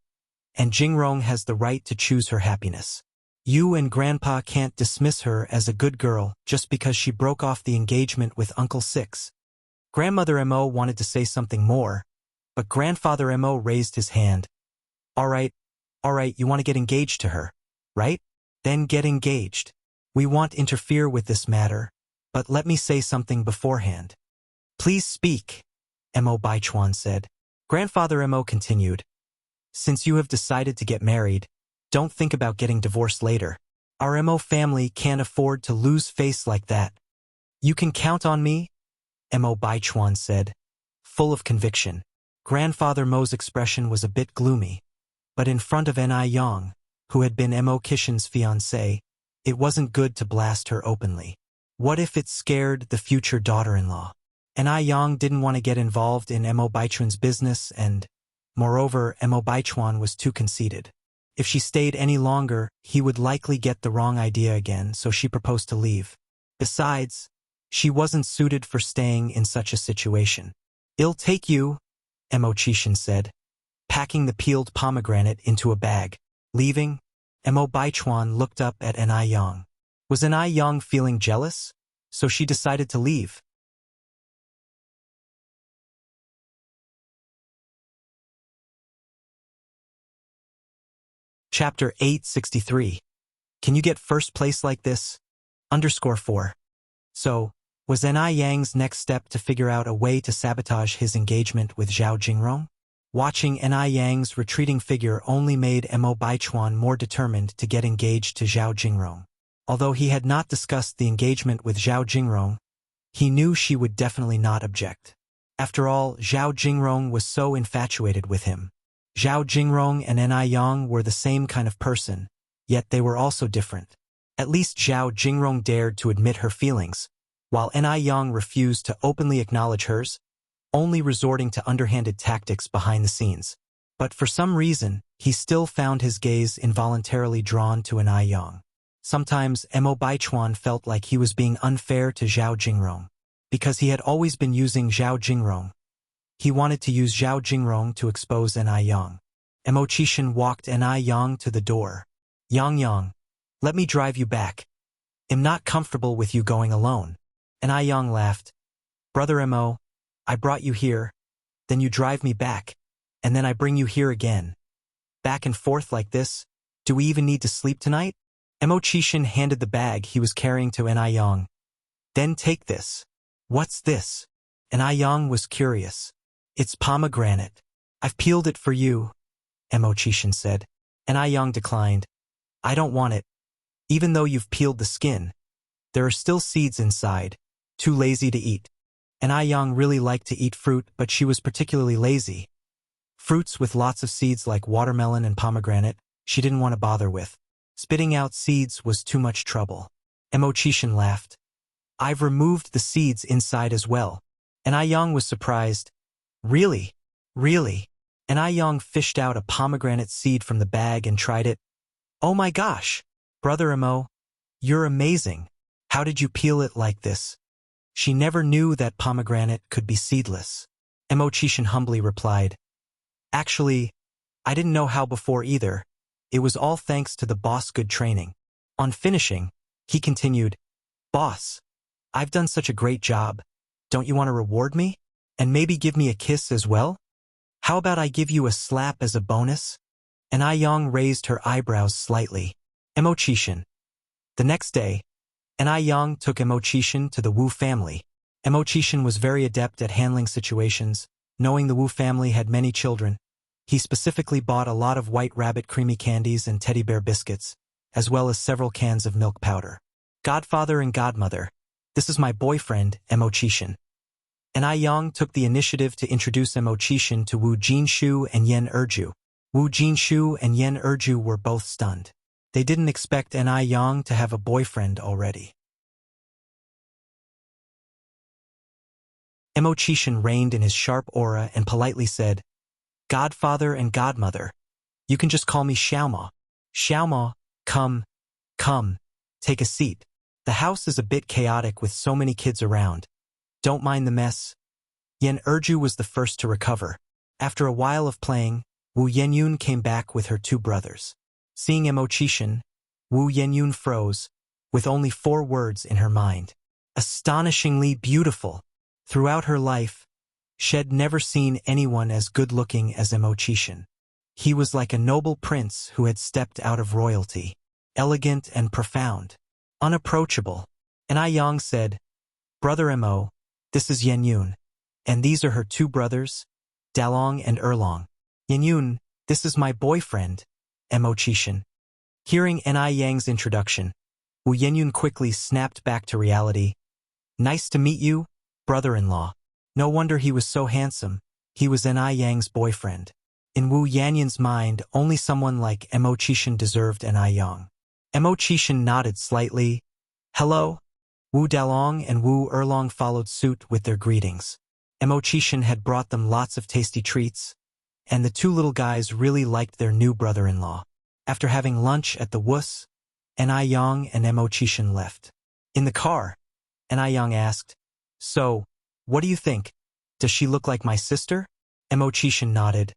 and Jingrong has the right to choose her happiness. You and Grandpa can't dismiss her as a good girl just because she broke off the engagement with Uncle Six. Grandmother Mo wanted to say something more, but Grandfather Mo raised his hand. All right, you want to get engaged to her, right? Then get engaged. We won't interfere with this matter, but let me say something beforehand. Please speak, Mo Baichuan said. Grandfather Mo continued. Since you have decided to get married, don't think about getting divorced later. Our Mo family can't afford to lose face like that. You can count on me, Mo Baichuan said. full of conviction. Grandfather Mo's expression was a bit gloomy, but in front of Ni Yang, who had been Mo Kishin's fiancée, it wasn't good to blast her openly. What if it scared the future daughter-in-law? Ni Yang didn't want to get involved in Mo Baichuan's business and, moreover, Mo Baichuan was too conceited. If she stayed any longer, he would likely get the wrong idea again, so she proposed to leave. Besides, she wasn't suited for staying in such a situation. "I'll take you," Mo Chishin said, packing the peeled pomegranate into a bag. Leaving, Mo Baichuan looked up at Ni Yang. Was Ni Yang feeling jealous? So she decided to leave. Chapter 863. Can you get first place like this? _4. So, was Ni Yang's next step to figure out a way to sabotage his engagement with Zhao Jingrong? Watching Ni Yang's retreating figure only made Mo Baichuan more determined to get engaged to Zhao Jingrong. Although he had not discussed the engagement with Zhao Jingrong, he knew she would definitely not object. After all, Zhao Jingrong was so infatuated with him. Zhao Jingrong and Ni Yang were the same kind of person, yet they were also different. At least Zhao Jingrong dared to admit her feelings, while Ni Yang refused to openly acknowledge hers, only resorting to underhanded tactics behind the scenes. But for some reason, he still found his gaze involuntarily drawn to Ni Yang. Sometimes Mo Baichuan felt like he was being unfair to Zhao Jingrong. Because he had always been using Zhao Jingrong, he wanted to use Zhao Jingrong to expose Ni Yang. Mo Chishin walked Ni Yang to the door. Yang, let me drive you back. I'm not comfortable with you going alone." Ni Yang laughed. "Brother Mo, I brought you here, then you drive me back, and then I bring you here again. Back and forth like this? Do we even need to sleep tonight?" Mo Chishin handed the bag he was carrying to Ni Yang. "Then take this." "What's this?" Ni Yang was curious. "It's pomegranate. I've peeled it for you," Mo Chishin said. Ni Yang declined. "I don't want it. Even though you've peeled the skin, there are still seeds inside, too lazy to eat." Ni Yang really liked to eat fruit, but she was particularly lazy. Fruits with lots of seeds like watermelon and pomegranate, she didn't want to bother with. Spitting out seeds was too much trouble. Mo Chishin laughed. "I've removed the seeds inside as well." Ni Yang was surprised. "Really? Really?" Ni Yang fished out a pomegranate seed from the bag and tried it. "Oh my gosh! Brother Mo, you're amazing. How did you peel it like this?" She never knew that pomegranate could be seedless. Mo Chishin humbly replied, "Actually, I didn't know how before either. It was all thanks to the boss' good training." On finishing, he continued, "Boss, I've done such a great job. Don't you want to reward me? And maybe give me a kiss as well? How about I give you a slap as a bonus?" Ni Yang raised her eyebrows slightly. Mo Chishin. The next day, Ni Yang took Mo Chishin to the Wu family. Mo Chishin was very adept at handling situations. Knowing the Wu family had many children, he specifically bought a lot of White Rabbit creamy candies and teddy bear biscuits, as well as several cans of milk powder. "Godfather and godmother, this is my boyfriend, Mo Chishin." Ni Yang took the initiative to introduce Mo Chishin to Wu Jinshu and Yen Erju. Wu Jinshu and Yen Erju were both stunned. They didn't expect Ni Yang to have a boyfriend already. Mo Chishin reigned in his sharp aura and politely said, "Godfather and godmother, you can just call me Xiaoma. Xiaoma, come, take a seat. The house is a bit chaotic with so many kids around. Don't mind the mess." Yen Erju was the first to recover. After a while of playing, Wu Yenyun came back with her two brothers. Seeing Mo Chishin, Wu Yenyun froze, with only 4 words in her mind. Astonishingly beautiful. Throughout her life, she'd never seen anyone as good-looking as Mo Chishin. He was like a noble prince who had stepped out of royalty. Elegant and profound. Unapproachable. Ni Yang said, "Brother Mo, this is Yenyun, and these are her 2 brothers, Dalong and Erlong. Yenyun, this is my boyfriend, Mo Chishin." Hearing Ni Yang's introduction, Wu Yenyun quickly snapped back to reality. "Nice to meet you, brother-in-law." No wonder he was so handsome. He was N.I. Yang's boyfriend. In Wu Yanyan's mind, only someone like Mo Qishan deserved N.I. Yang. Mo Qishan nodded slightly. Hello? Wu Dalong and Wu Erlong followed suit with their greetings. Mo Qishan had brought them lots of tasty treats, and the two little guys really liked their new brother-in-law. After having lunch at the Wus, N.I. Yang and Mo Qishan left. In the car, N.I. Yang asked, So, what do you think? Does she look like my sister? Mo Qishan nodded.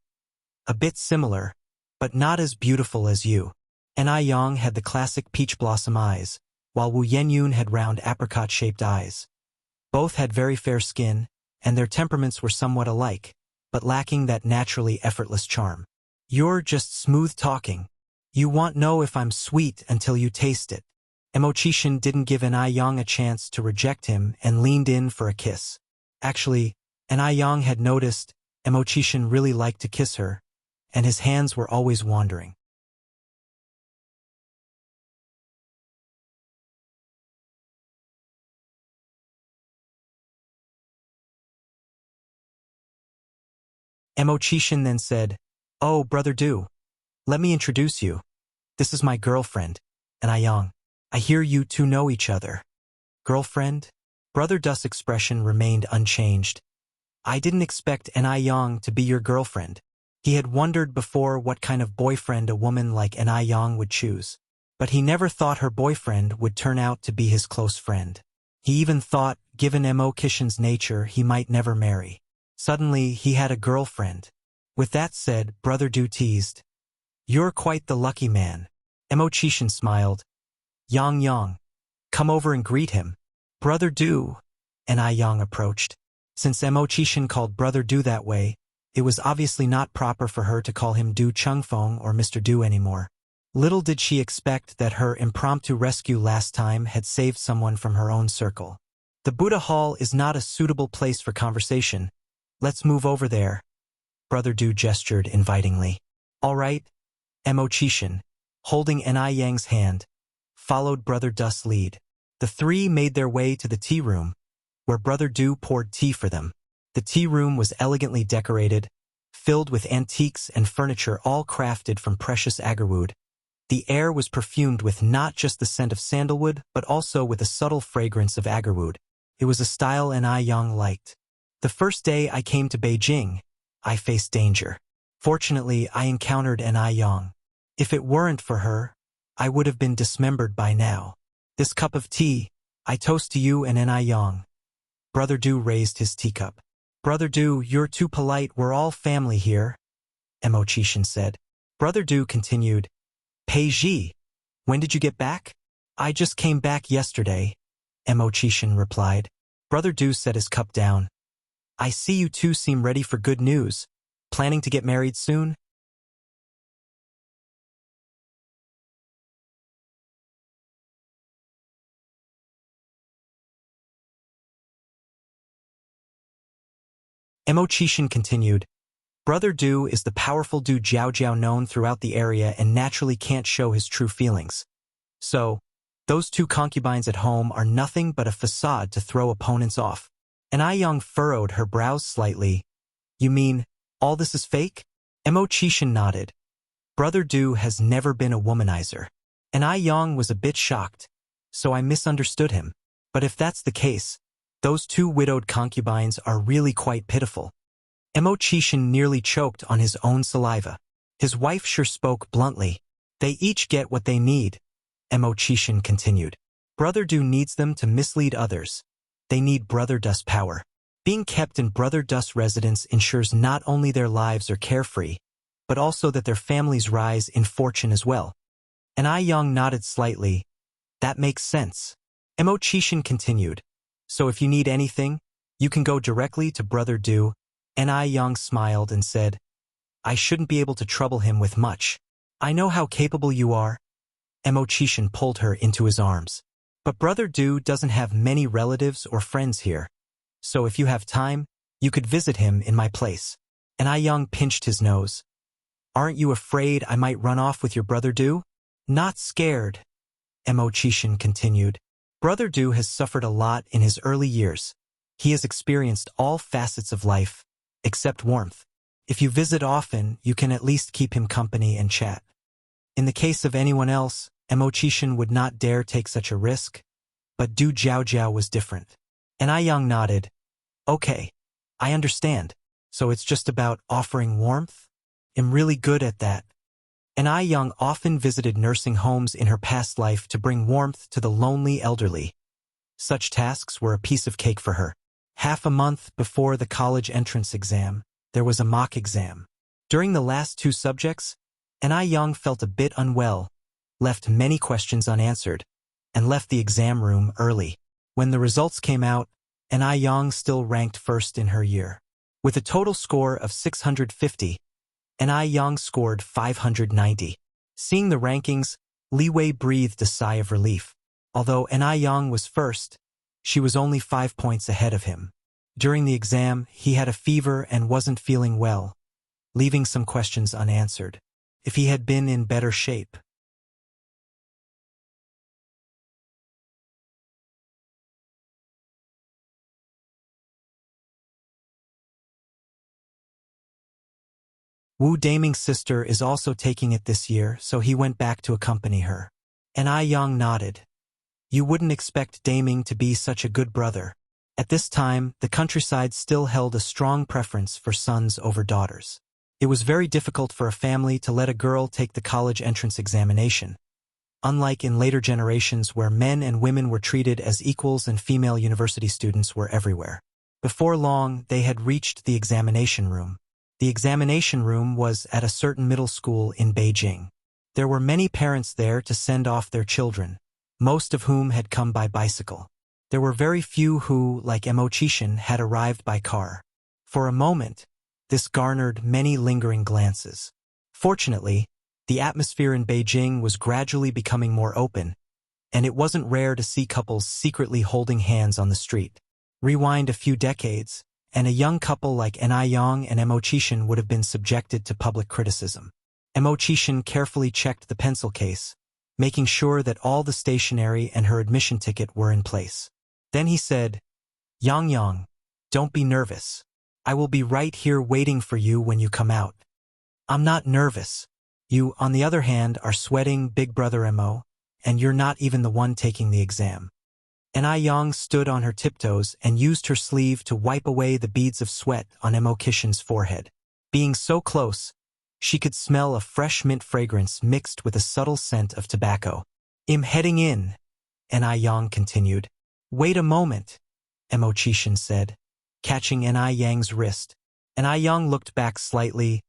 A bit similar, but not as beautiful as you. N.I. Yang had the classic peach blossom eyes, while Wu Yenyun had round apricot-shaped eyes. Both had very fair skin, and their temperaments were somewhat alike, but lacking that naturally effortless charm. You're just smooth talking. You won't know if I'm sweet until you taste it. Mo Qishan didn't give N.I. Yang a chance to reject him and leaned in for a kiss. Actually, N.I. Yang had noticed Mo Qishan really liked to kiss her, and his hands were always wandering. Mo Qishan then said, Oh, Brother Du, let me introduce you. This is my girlfriend, N.I. Yang. I hear you two know each other. Girlfriend? Brother Du's expression remained unchanged. I didn't expect N.I. Yang to be your girlfriend. He had wondered before what kind of boyfriend a woman like N.I. Yang would choose. But he never thought her boyfriend would turn out to be his close friend. He even thought, given Mo Qishan's nature, he might never marry. Suddenly, he had a girlfriend. With that said, Brother Du teased, You're quite the lucky man. Mo Qishan smiled. Yang, come over and greet him. Brother Du, N.I. Yang approached. Since Mo Qishan called Brother Du that way, it was obviously not proper for her to call him Du Chengfeng or Mr. Du anymore. Little did she expect that her impromptu rescue last time had saved someone from her own circle. The Buddha Hall is not a suitable place for conversation. Let's move over there. Brother Du gestured invitingly. All right. Mo Qishan, holding N.I. Yang's hand, followed Brother Du's lead. The three made their way to the tea room, where Brother Du poured tea for them. The tea room was elegantly decorated, filled with antiques and furniture all crafted from precious agarwood. The air was perfumed with not just the scent of sandalwood, but also with a subtle fragrance of agarwood. It was a style N.I. Yang liked. The first day I came to Beijing, I faced danger. Fortunately, I encountered N.I. Yang. If it weren't for her, I would have been dismembered by now. This cup of tea, I toast to you and N.I. Yang. Brother Du raised his teacup. Brother Du, you're too polite, we're all family here, Mo Qishan said. Brother Du continued, Pei Ji, when did you get back? I just came back yesterday, Mo Qishan replied. Brother Du set his cup down. I see you two seem ready for good news. Planning to get married soon? Mo Qishan continued, Brother Du is the powerful Du Jiao known throughout the area and naturally can't show his true feelings. So, those two concubines at home are nothing but a facade to throw opponents off. N.I. Yang furrowed her brows slightly. You mean, all this is fake? Mo Qishan nodded. Brother Du has never been a womanizer. N.I. Yang was a bit shocked, so I misunderstood him. But if that's the case, those two widowed concubines are really quite pitiful. Mo Qishan nearly choked on his own saliva. His wife sure spoke bluntly. They each get what they need, Mo Qishan continued. Brother Du needs them to mislead others. They need Brother Du's power. Being kept in Brother Du's residence ensures not only their lives are carefree, but also that their families rise in fortune as well. N.I. Yang nodded slightly. That makes sense. Mo Qishan continued. So if you need anything, you can go directly to Brother Du. N.I. Yang smiled and said, I shouldn't be able to trouble him with much. I know how capable you are. Mo Qishan pulled her into his arms. But Brother Du doesn't have many relatives or friends here. So if you have time, you could visit him in my place. N.I. Yang pinched his nose. Aren't you afraid I might run off with your Brother Du? Not scared, Mo Qishan continued. Brother Du has suffered a lot in his early years. He has experienced all facets of life, except warmth. If you visit often, you can at least keep him company and chat. In the case of anyone else, Emochishin would not dare take such a risk, but Du Jiaojiao was different. And I Yang nodded. Okay, I understand. So it's just about offering warmth? I'm really good at that. And I Yang often visited nursing homes in her past life to bring warmth to the lonely elderly. Such tasks were a piece of cake for her. Half a month before the college entrance exam, there was a mock exam. During the last two subjects, and I Yang felt a bit unwell, left many questions unanswered, and left the exam room early. When the results came out, and I Yang still ranked first in her year. With a total score of 650, and I Yang scored 590. Seeing the rankings, Li Wei breathed a sigh of relief. Although An Yang was first, she was only 5 points ahead of him. During the exam, he had a fever and wasn't feeling well, leaving some questions unanswered. If he had been in better shape. Wu Daming's sister is also taking it this year, so he went back to accompany her. And I Yang nodded. You wouldn't expect Daming to be such a good brother. At this time, the countryside still held a strong preference for sons over daughters. It was very difficult for a family to let a girl take the college entrance examination. Unlike in later generations where men and women were treated as equals and female university students were everywhere. Before long, they had reached the examination room. The examination room was at a certain middle school in Beijing. There were many parents there to send off their children, most of whom had come by bicycle. There were very few who, like Emochishin, had arrived by car. For a moment, this garnered many lingering glances. Fortunately, the atmosphere in Beijing was gradually becoming more open, and it wasn't rare to see couples secretly holding hands on the street. Rewind a few decades, and a young couple like An Yang and Emochishin would have been subjected to public criticism. Emochishin carefully checked the pencil case, making sure that all the stationery and her admission ticket were in place. Then he said, Yang, don't be nervous. I will be right here waiting for you when you come out. I'm not nervous. You, on the other hand, are sweating, big brother Emo, and you're not even the one taking the exam. And Yang stood on her tiptoes and used her sleeve to wipe away the beads of sweat on Emochishin's forehead. Being so close, she could smell a fresh mint fragrance mixed with a subtle scent of tobacco. I'm heading in, and Yang continued. Wait a moment, Emochishin said, catching An Yang's wrist. And Yang looked back slightly.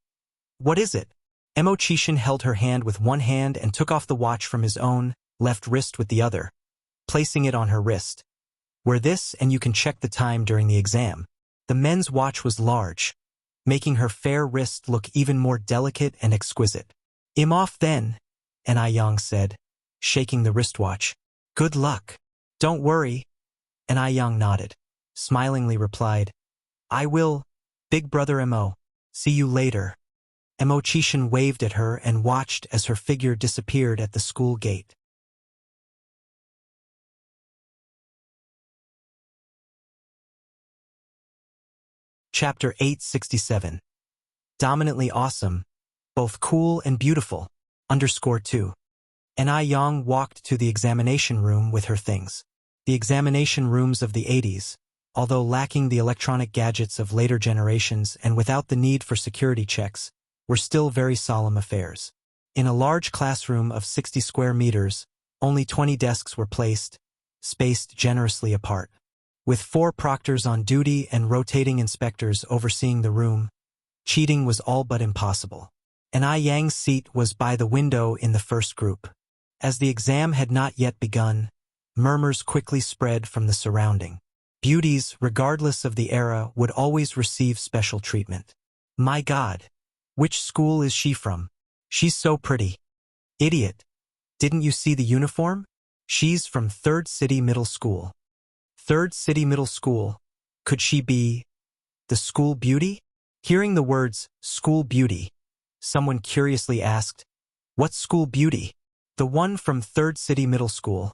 What is it? Emochishin held her hand with one hand and took off the watch from his own left wrist with the other, placing it on her wrist. Wear this and you can check the time during the exam. The men's watch was large, making her fair wrist look even more delicate and exquisite. I'm off then, An Yang said, shaking the wristwatch. Good luck. Don't worry. An Yang nodded, smilingly replied, I will, big brother Mo. See you later. Emochishin waved at her and watched as her figure disappeared at the school gate. Chapter 867. Dominantly awesome, both cool and beautiful, _2. An Yang walked to the examination room with her things. The examination rooms of the 80s, although lacking the electronic gadgets of later generations and without the need for security checks, were still very solemn affairs. In a large classroom of 60 square meters, only 20 desks were placed, spaced generously apart. With 4 proctors on duty and rotating inspectors overseeing the room, cheating was all but impossible. An Yang's seat was by the window in the first group. As the exam had not yet begun, murmurs quickly spread from the surrounding. Beauties, regardless of the era, would always receive special treatment. My God! Which school is she from? She's so pretty. Idiot! Didn't you see the uniform? She's from Third City Middle School. Third City Middle School. Could she be the school beauty? Hearing the words, school beauty, someone curiously asked, what school beauty? The one from Third City Middle School.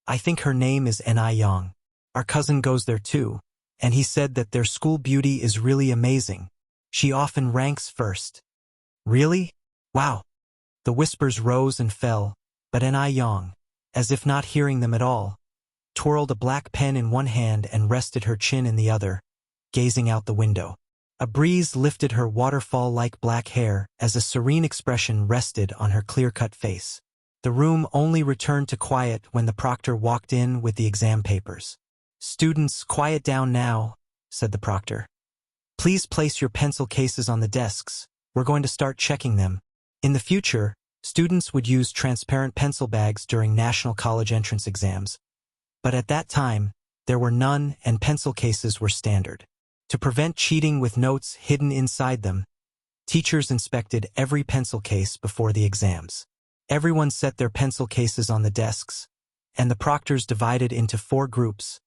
I think her name is An Yang. Our cousin goes there too, and he said that their school beauty is really amazing. She often ranks first. Really? Wow. The whispers rose and fell, but Yang, as if not hearing them at all, twirled a black pen in one hand and rested her chin in the other, gazing out the window. A breeze lifted her waterfall-like black hair as a serene expression rested on her clear-cut face. The room only returned to quiet when the proctor walked in with the exam papers. "Students, quiet down now," said the proctor. "Please place your pencil cases on the desks. We're going to start checking them." In the future, students would use transparent pencil bags during national college entrance exams. But at that time, there were none and pencil cases were standard. To prevent cheating with notes hidden inside them, teachers inspected every pencil case before the exams. Everyone set their pencil cases on the desks, and the proctors divided into 4 groups,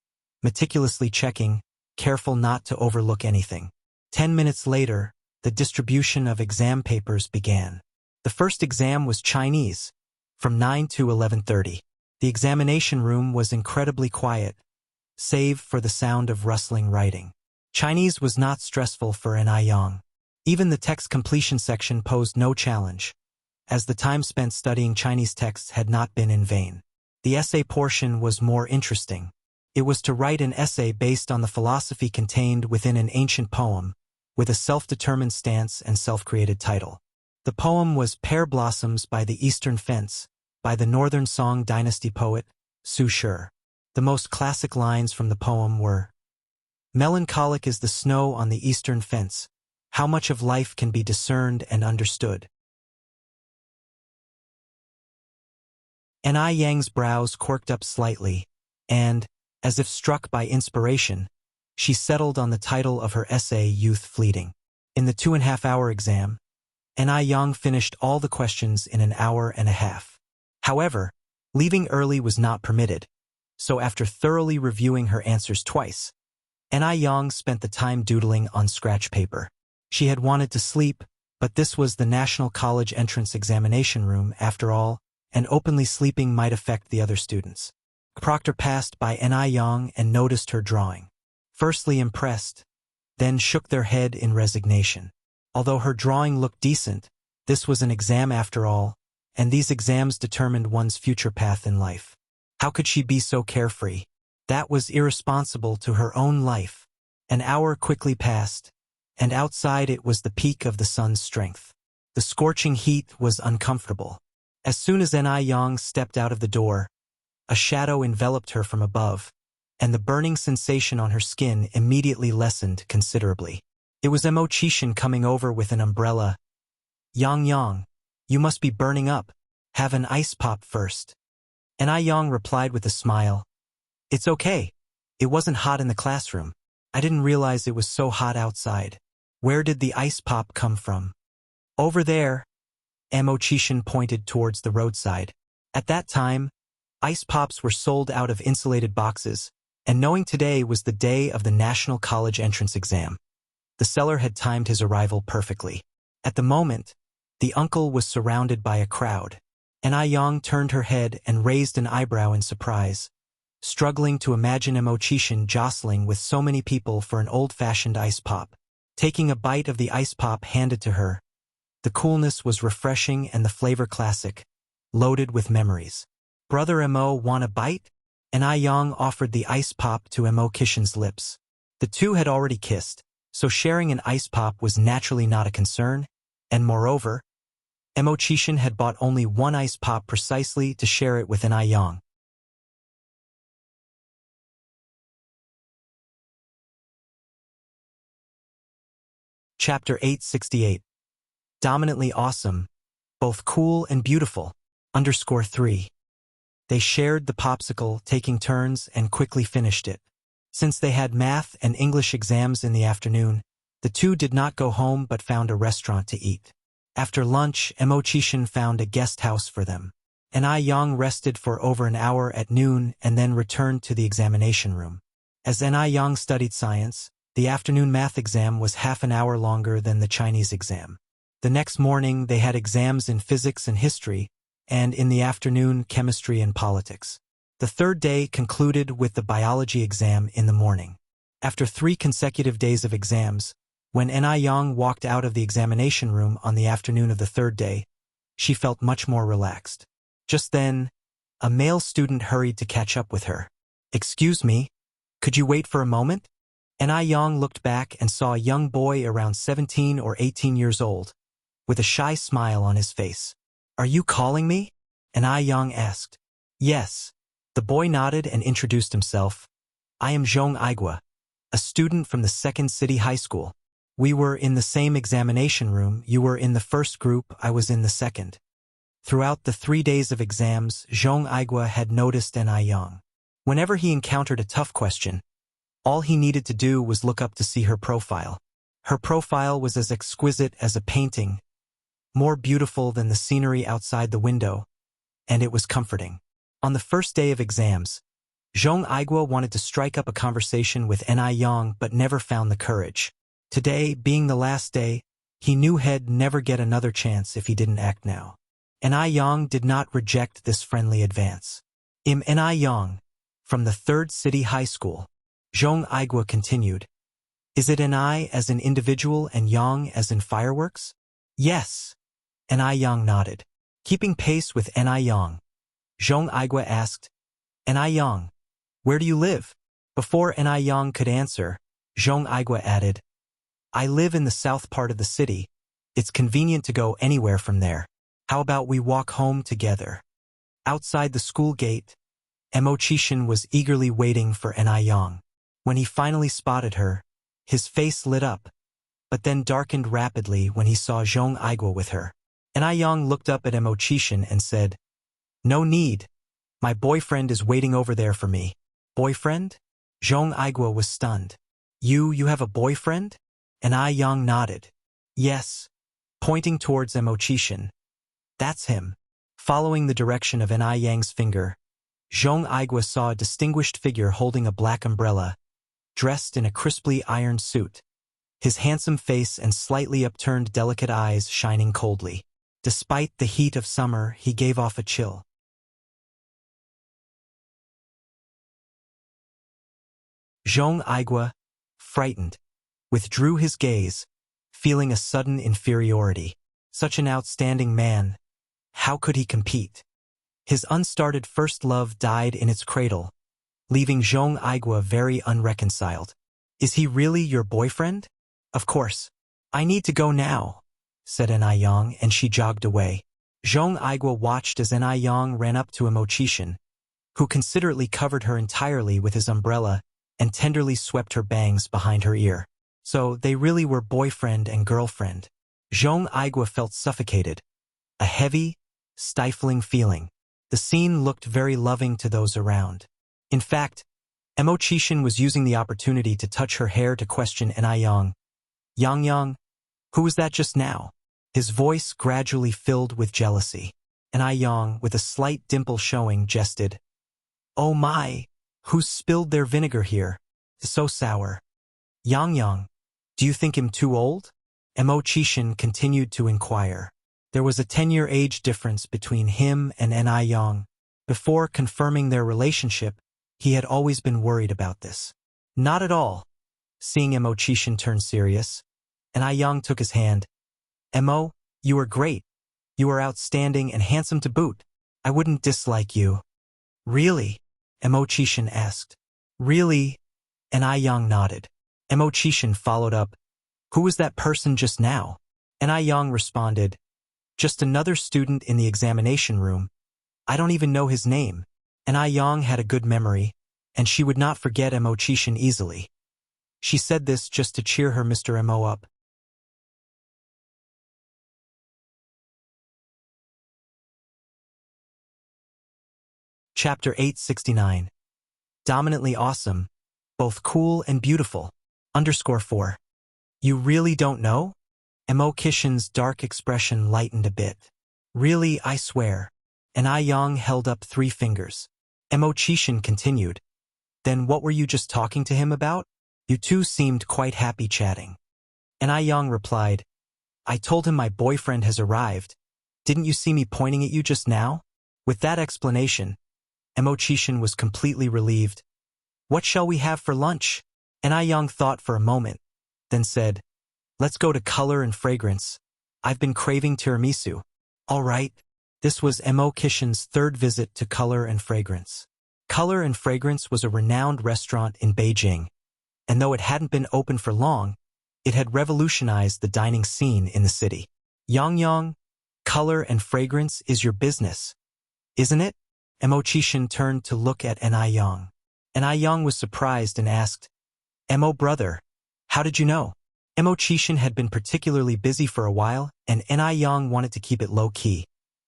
meticulously checking, careful not to overlook anything. 10 minutes later, the distribution of exam papers began. The first exam was Chinese, from 9 to 11:30. The examination room was incredibly quiet, save for the sound of rustling writing. Chinese was not stressful for Yang. Even the text completion section posed no challenge, as the time spent studying Chinese texts had not been in vain. The essay portion was more interesting. It was to write an essay based on the philosophy contained within an ancient poem, with a self-determined stance and self-created title. The poem was Pear Blossoms by the Eastern Fence, by the Northern Song Dynasty poet, Su Shi. The most classic lines from the poem were, "Melancholic is the snow on the eastern fence. How much of life can be discerned and understood?" Yang's brows quirked up slightly, and, as if struck by inspiration, she settled on the title of her essay, Youth Fleeting. In the 2.5-hour exam, Yang finished all the questions in an hour and a half. However, leaving early was not permitted, so after thoroughly reviewing her answers twice, Yang spent the time doodling on scratch paper. She had wanted to sleep, but this was the National College Entrance Examination room after all, and openly sleeping might affect the other students. The proctor passed by Yang and noticed her drawing. Firstly impressed, then shook their head in resignation. Although her drawing looked decent, this was an exam after all, and these exams determined one's future path in life. How could she be so carefree? That was irresponsible to her own life. An hour quickly passed, and outside it was the peak of the sun's strength. The scorching heat was uncomfortable. As soon as Yang stepped out of the door, a shadow enveloped her from above, and the burning sensation on her skin immediately lessened considerably. It was Chishin coming over with an umbrella. Yang, you must be burning up. Have an ice pop first." Yang replied with a smile, "It's okay. It wasn't hot in the classroom. I didn't realize it was so hot outside." "Where did the ice pop come from?" "Over there." Chishin pointed towards the roadside. At that time, ice pops were sold out of insulated boxes, and knowing today was the day of the National College Entrance Exam, the seller had timed his arrival perfectly. At the moment, the uncle was surrounded by a crowd. Yang turned her head and raised an eyebrow in surprise, struggling to imagine Chishin jostling with so many people for an old-fashioned ice pop. Taking a bite of the ice pop handed to her, the coolness was refreshing and the flavor classic, loaded with memories. "Brother want a bite?" Yang offered the ice pop to Chishin's lips. The two had already kissed, so sharing an ice pop was naturally not a concern, and moreover, Chishin had bought only one ice pop precisely to share it with Yang. Chapter 868. Dominantly awesome, both cool and beautiful. _3. They shared the popsicle, taking turns, and quickly finished it. Since they had math and English exams in the afternoon, the two did not go home but found a restaurant to eat. After lunch, Chishin found a guest house for them. Yang rested for over an hour at noon and then returned to the examination room. As Yang studied science, the afternoon math exam was half an hour longer than the Chinese exam. The next morning they had exams in physics and history, and in the afternoon chemistry and politics. The third day concluded with the biology exam in the morning. After 3 consecutive days of exams, when Ni Yang walked out of the examination room on the afternoon of the 3rd day, she felt much more relaxed. Just then, a male student hurried to catch up with her. "Excuse me, could you wait for a moment?" Ni Yang looked back and saw a young boy around 17 or 18 years old, with a shy smile on his face. "Are you calling me?" Ni Yang asked. "Yes." The boy nodded and introduced himself. "I am Zhong Aigua, a student from the 2nd City High School. We were in the same examination room. You were in the first group, I was in the second." Throughout the 3 days of exams, Zhong Aigua had noticed Ni Yang. Whenever he encountered a tough question, all he needed to do was look up to see her profile. Her profile was as exquisite as a painting, more beautiful than the scenery outside the window, and it was comforting. On the first day of exams, Zhong Aigua wanted to strike up a conversation with Ni Yang but never found the courage. Today, being the last day, he knew he'd never get another chance if he didn't act now. Ni Yang did not reject this friendly advance. Ni Yang, from the 3rd City High School, Zhong Aigua continued. "Is it Ni as in individual and Yang as in fireworks?" "Yes." Ni Yang nodded. Keeping pace with Ni Yang, Zhong Aigua asked, "Ni Yang, where do you live?" Before Ni Yang could answer, Zhong Aigua added, "I live in the south part of the city. It's convenient to go anywhere from there. How about we walk home together?" Outside the school gate, Mo Chishan was eagerly waiting for Ni Yang. When he finally spotted her, his face lit up, but then darkened rapidly when he saw Zhong Aigua with her. Ni Yang looked up at Mo Chishan and said, "No need. My boyfriend is waiting over there for me." "Boyfriend?" Zhong Aigua was stunned. You have a boyfriend?" Ni Yang nodded. "Yes," pointing towards Mo Chishan. "That's him." Following the direction of Ni Yang's finger, Zhong Aigua saw a distinguished figure holding a black umbrella, dressed in a crisply ironed suit, his handsome face and slightly upturned delicate eyes shining coldly. Despite the heat of summer, he gave off a chill. Zhong Aigua, frightened, withdrew his gaze, feeling a sudden inferiority. Such an outstanding man, how could he compete? His unstarted first love died in its cradle, leaving Zhong Aigua very unreconciled. "Is he really your boyfriend?" "Of course. I need to go now," said Ni Yang, and she jogged away. Zhong Aigua watched as Ni Yang ran up to Mo Chishan, who considerately covered her entirely with his umbrella and tenderly swept her bangs behind her ear. So they really were boyfriend and girlfriend. Zhong Aigua felt suffocated, a heavy, stifling feeling. The scene looked very loving to those around. In fact, Mo Chishan was using the opportunity to touch her hair to question Ni Yang. Yang, who was that just now?" His voice gradually filled with jealousy. Ni Yang, with a slight dimple showing, jested, "Oh my, who's spilled their vinegar here? It's so sour." Yang, do you think him too old?" Mo Chishan continued to inquire. There was a 10-year age difference between him and Ni Yang. Before confirming their relationship, he had always been worried about this. "Not at all." Seeing Mo Chishan turn serious, Ni Yang took his hand. "Mo, you are great. You are outstanding and handsome to boot. I wouldn't dislike you." "Really?" Mo Chishan asked. "Really?" Ni Yang nodded. Mo Chishan followed up, "Who was that person just now?" Ni Yang responded, "Just another student in the examination room. I don't even know his name." Ni Yang had a good memory, and she would not forget Mo Chishan easily. She said this just to cheer her Mr. Mo up. Chapter 869. Dominantly awesome, both cool and beautiful. _4. You really don't know? Mo Chishan's dark expression lightened a bit. "Really, I swear." Ni Yang held up 3 fingers. Mo Chishan continued, "Then what were you just talking to him about? You two seemed quite happy chatting." Ni Yang replied, "I told him my boyfriend has arrived. Didn't you see me pointing at you just now?" With that explanation, Mo Chishan was completely relieved. "What shall we have for lunch?" And Young thought for a moment, then said, "Let's go to Color and Fragrance. I've been craving tiramisu." All right. This was Mo Kishin's third visit to Color and Fragrance. Color and Fragrance was a renowned restaurant in Beijing, and though it hadn't been open for long, it had revolutionized the dining scene in the city. Yang, Color and Fragrance is your business, isn't it? Mo Kishin turned to look at Yang. Yang was surprised and asked, "Mo brother, how did you know?" Mo Kishin had been particularly busy for a while, and Yang wanted to keep it low-key,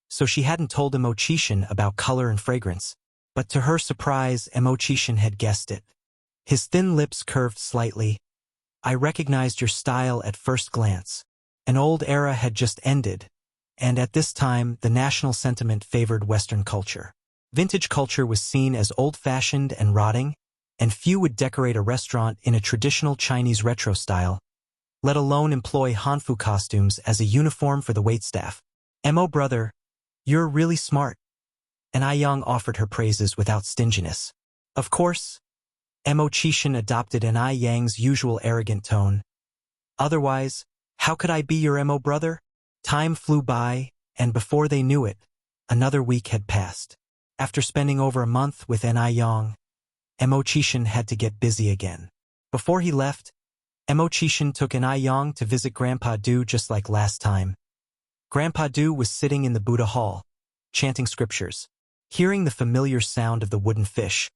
so she hadn't told Mo Kishin about Color and Fragrance. But to her surprise, Mo Kishin had guessed it. His thin lips curved slightly. "I recognized your style at first glance. An old era had just ended, and at this time the national sentiment favored Western culture. Vintage culture was seen as old-fashioned and rotting, and few would decorate a restaurant in a traditional Chinese retro style, let alone employ Hanfu costumes as a uniform for the waitstaff. Mo brother, you're really smart." And Young offered her praises without stinginess. Of course, Mo Kishin adopted Yang's usual arrogant tone. "Otherwise, how could I be your Mo brother?" Time flew by, and before they knew it, another week had passed. After spending over a month with Yang, Mo Kishin had to get busy again. Before he left, Mo Kishin took Yang to visit Grandpa Du just like last time. Grandpa Du was sitting in the Buddha hall, chanting scriptures. Hearing the familiar sound of the wooden fish,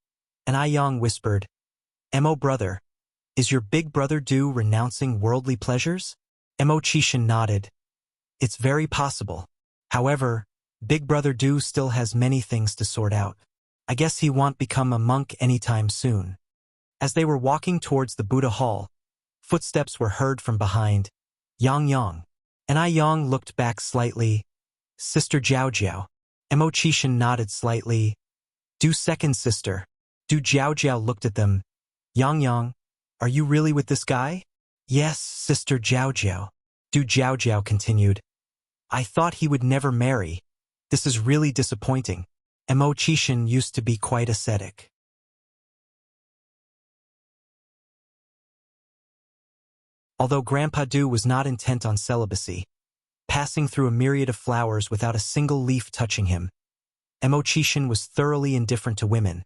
Yang whispered, "Mo brother, is your big brother Du renouncing worldly pleasures?" Mo Kishin nodded. "It's very possible. However, big brother Du still has many things to sort out. I guess he won't become a monk anytime soon." As they were walking towards the Buddha hall, footsteps were heard from behind. Yang. Yang looked back slightly. "Sister Jiao Jiao." Mo Kishin nodded slightly. "Du second sister." Du Jiao Jiao looked at them. Yang, are you really with this guy?" "Yes, Sister Jiao Jiao." Du Jiao Jiao continued. "I thought he would never marry. This is really disappointing." Mo Kishin used to be quite ascetic. Although Grandpa Du was not intent on celibacy, passing through a myriad of flowers without a single leaf touching him, Mo Kishin was thoroughly indifferent to women,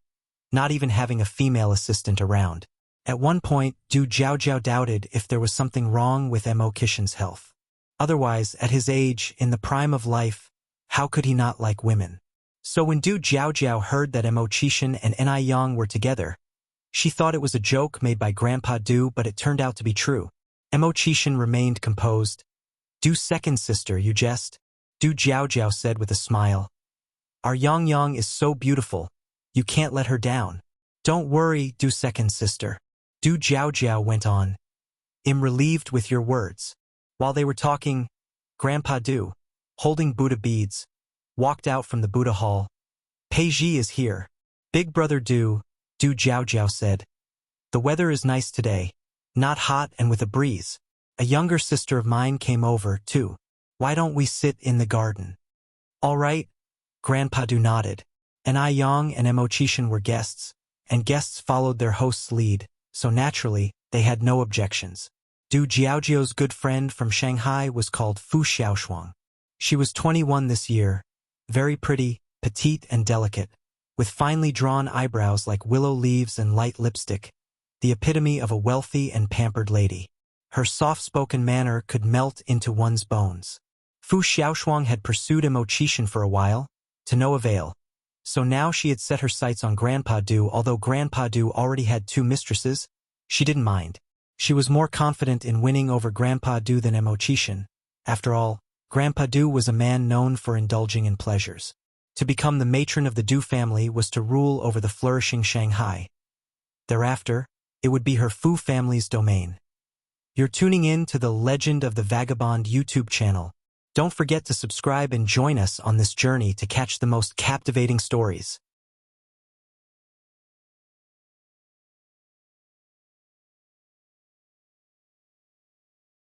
not even having a female assistant around. At one point, Du Jiao Jiao doubted if there was something wrong with Mo Kishin's health. Otherwise, at his age, in the prime of life, how could he not like women? So when Du Jiao Jiao heard that Mo Kishin and Yang were together, she thought it was a joke made by Grandpa Du, but it turned out to be true. Mo Kishin remained composed. "Du second sister, you jest?" Du Jiao Jiao said with a smile. "Our Yang is so beautiful, you can't let her down." "Don't worry, Du second sister." Du Jiao Jiao went on. "I'm relieved with your words." While they were talking, Grandpa Du, holding Buddha beads, walked out from the Buddha hall. "Peiji is here." "Big brother Du," Du Jiao Jiao said. "The weather is nice today, not hot and with a breeze. A younger sister of mine came over, too. Why don't we sit in the garden?" "All right." Grandpa Du nodded. Yang and Mo Kishin were guests, and guests followed their host's lead, so naturally, they had no objections. Du Jiaojiao's good friend from Shanghai was called Fu Xiaoshuang. She was 21 this year, very pretty, petite and delicate, with finely drawn eyebrows like willow leaves and light lipstick, the epitome of a wealthy and pampered lady. Her soft-spoken manner could melt into one's bones. Fu Xiaoshuang had pursued Mo Kishin for a while, to no avail. So now she had set her sights on Grandpa Du. Although Grandpa Du already had 2 mistresses, she didn't mind. She was more confident in winning over Grandpa Du than Mo Kishin. After all, Grandpa Du was a man known for indulging in pleasures. To become the matron of the Du family was to rule over the flourishing Shanghai. Thereafter, it would be her Fu family's domain. You're tuning in to the Legend of the Vagabond YouTube channel. Don't forget to subscribe and join us on this journey to catch the most captivating stories.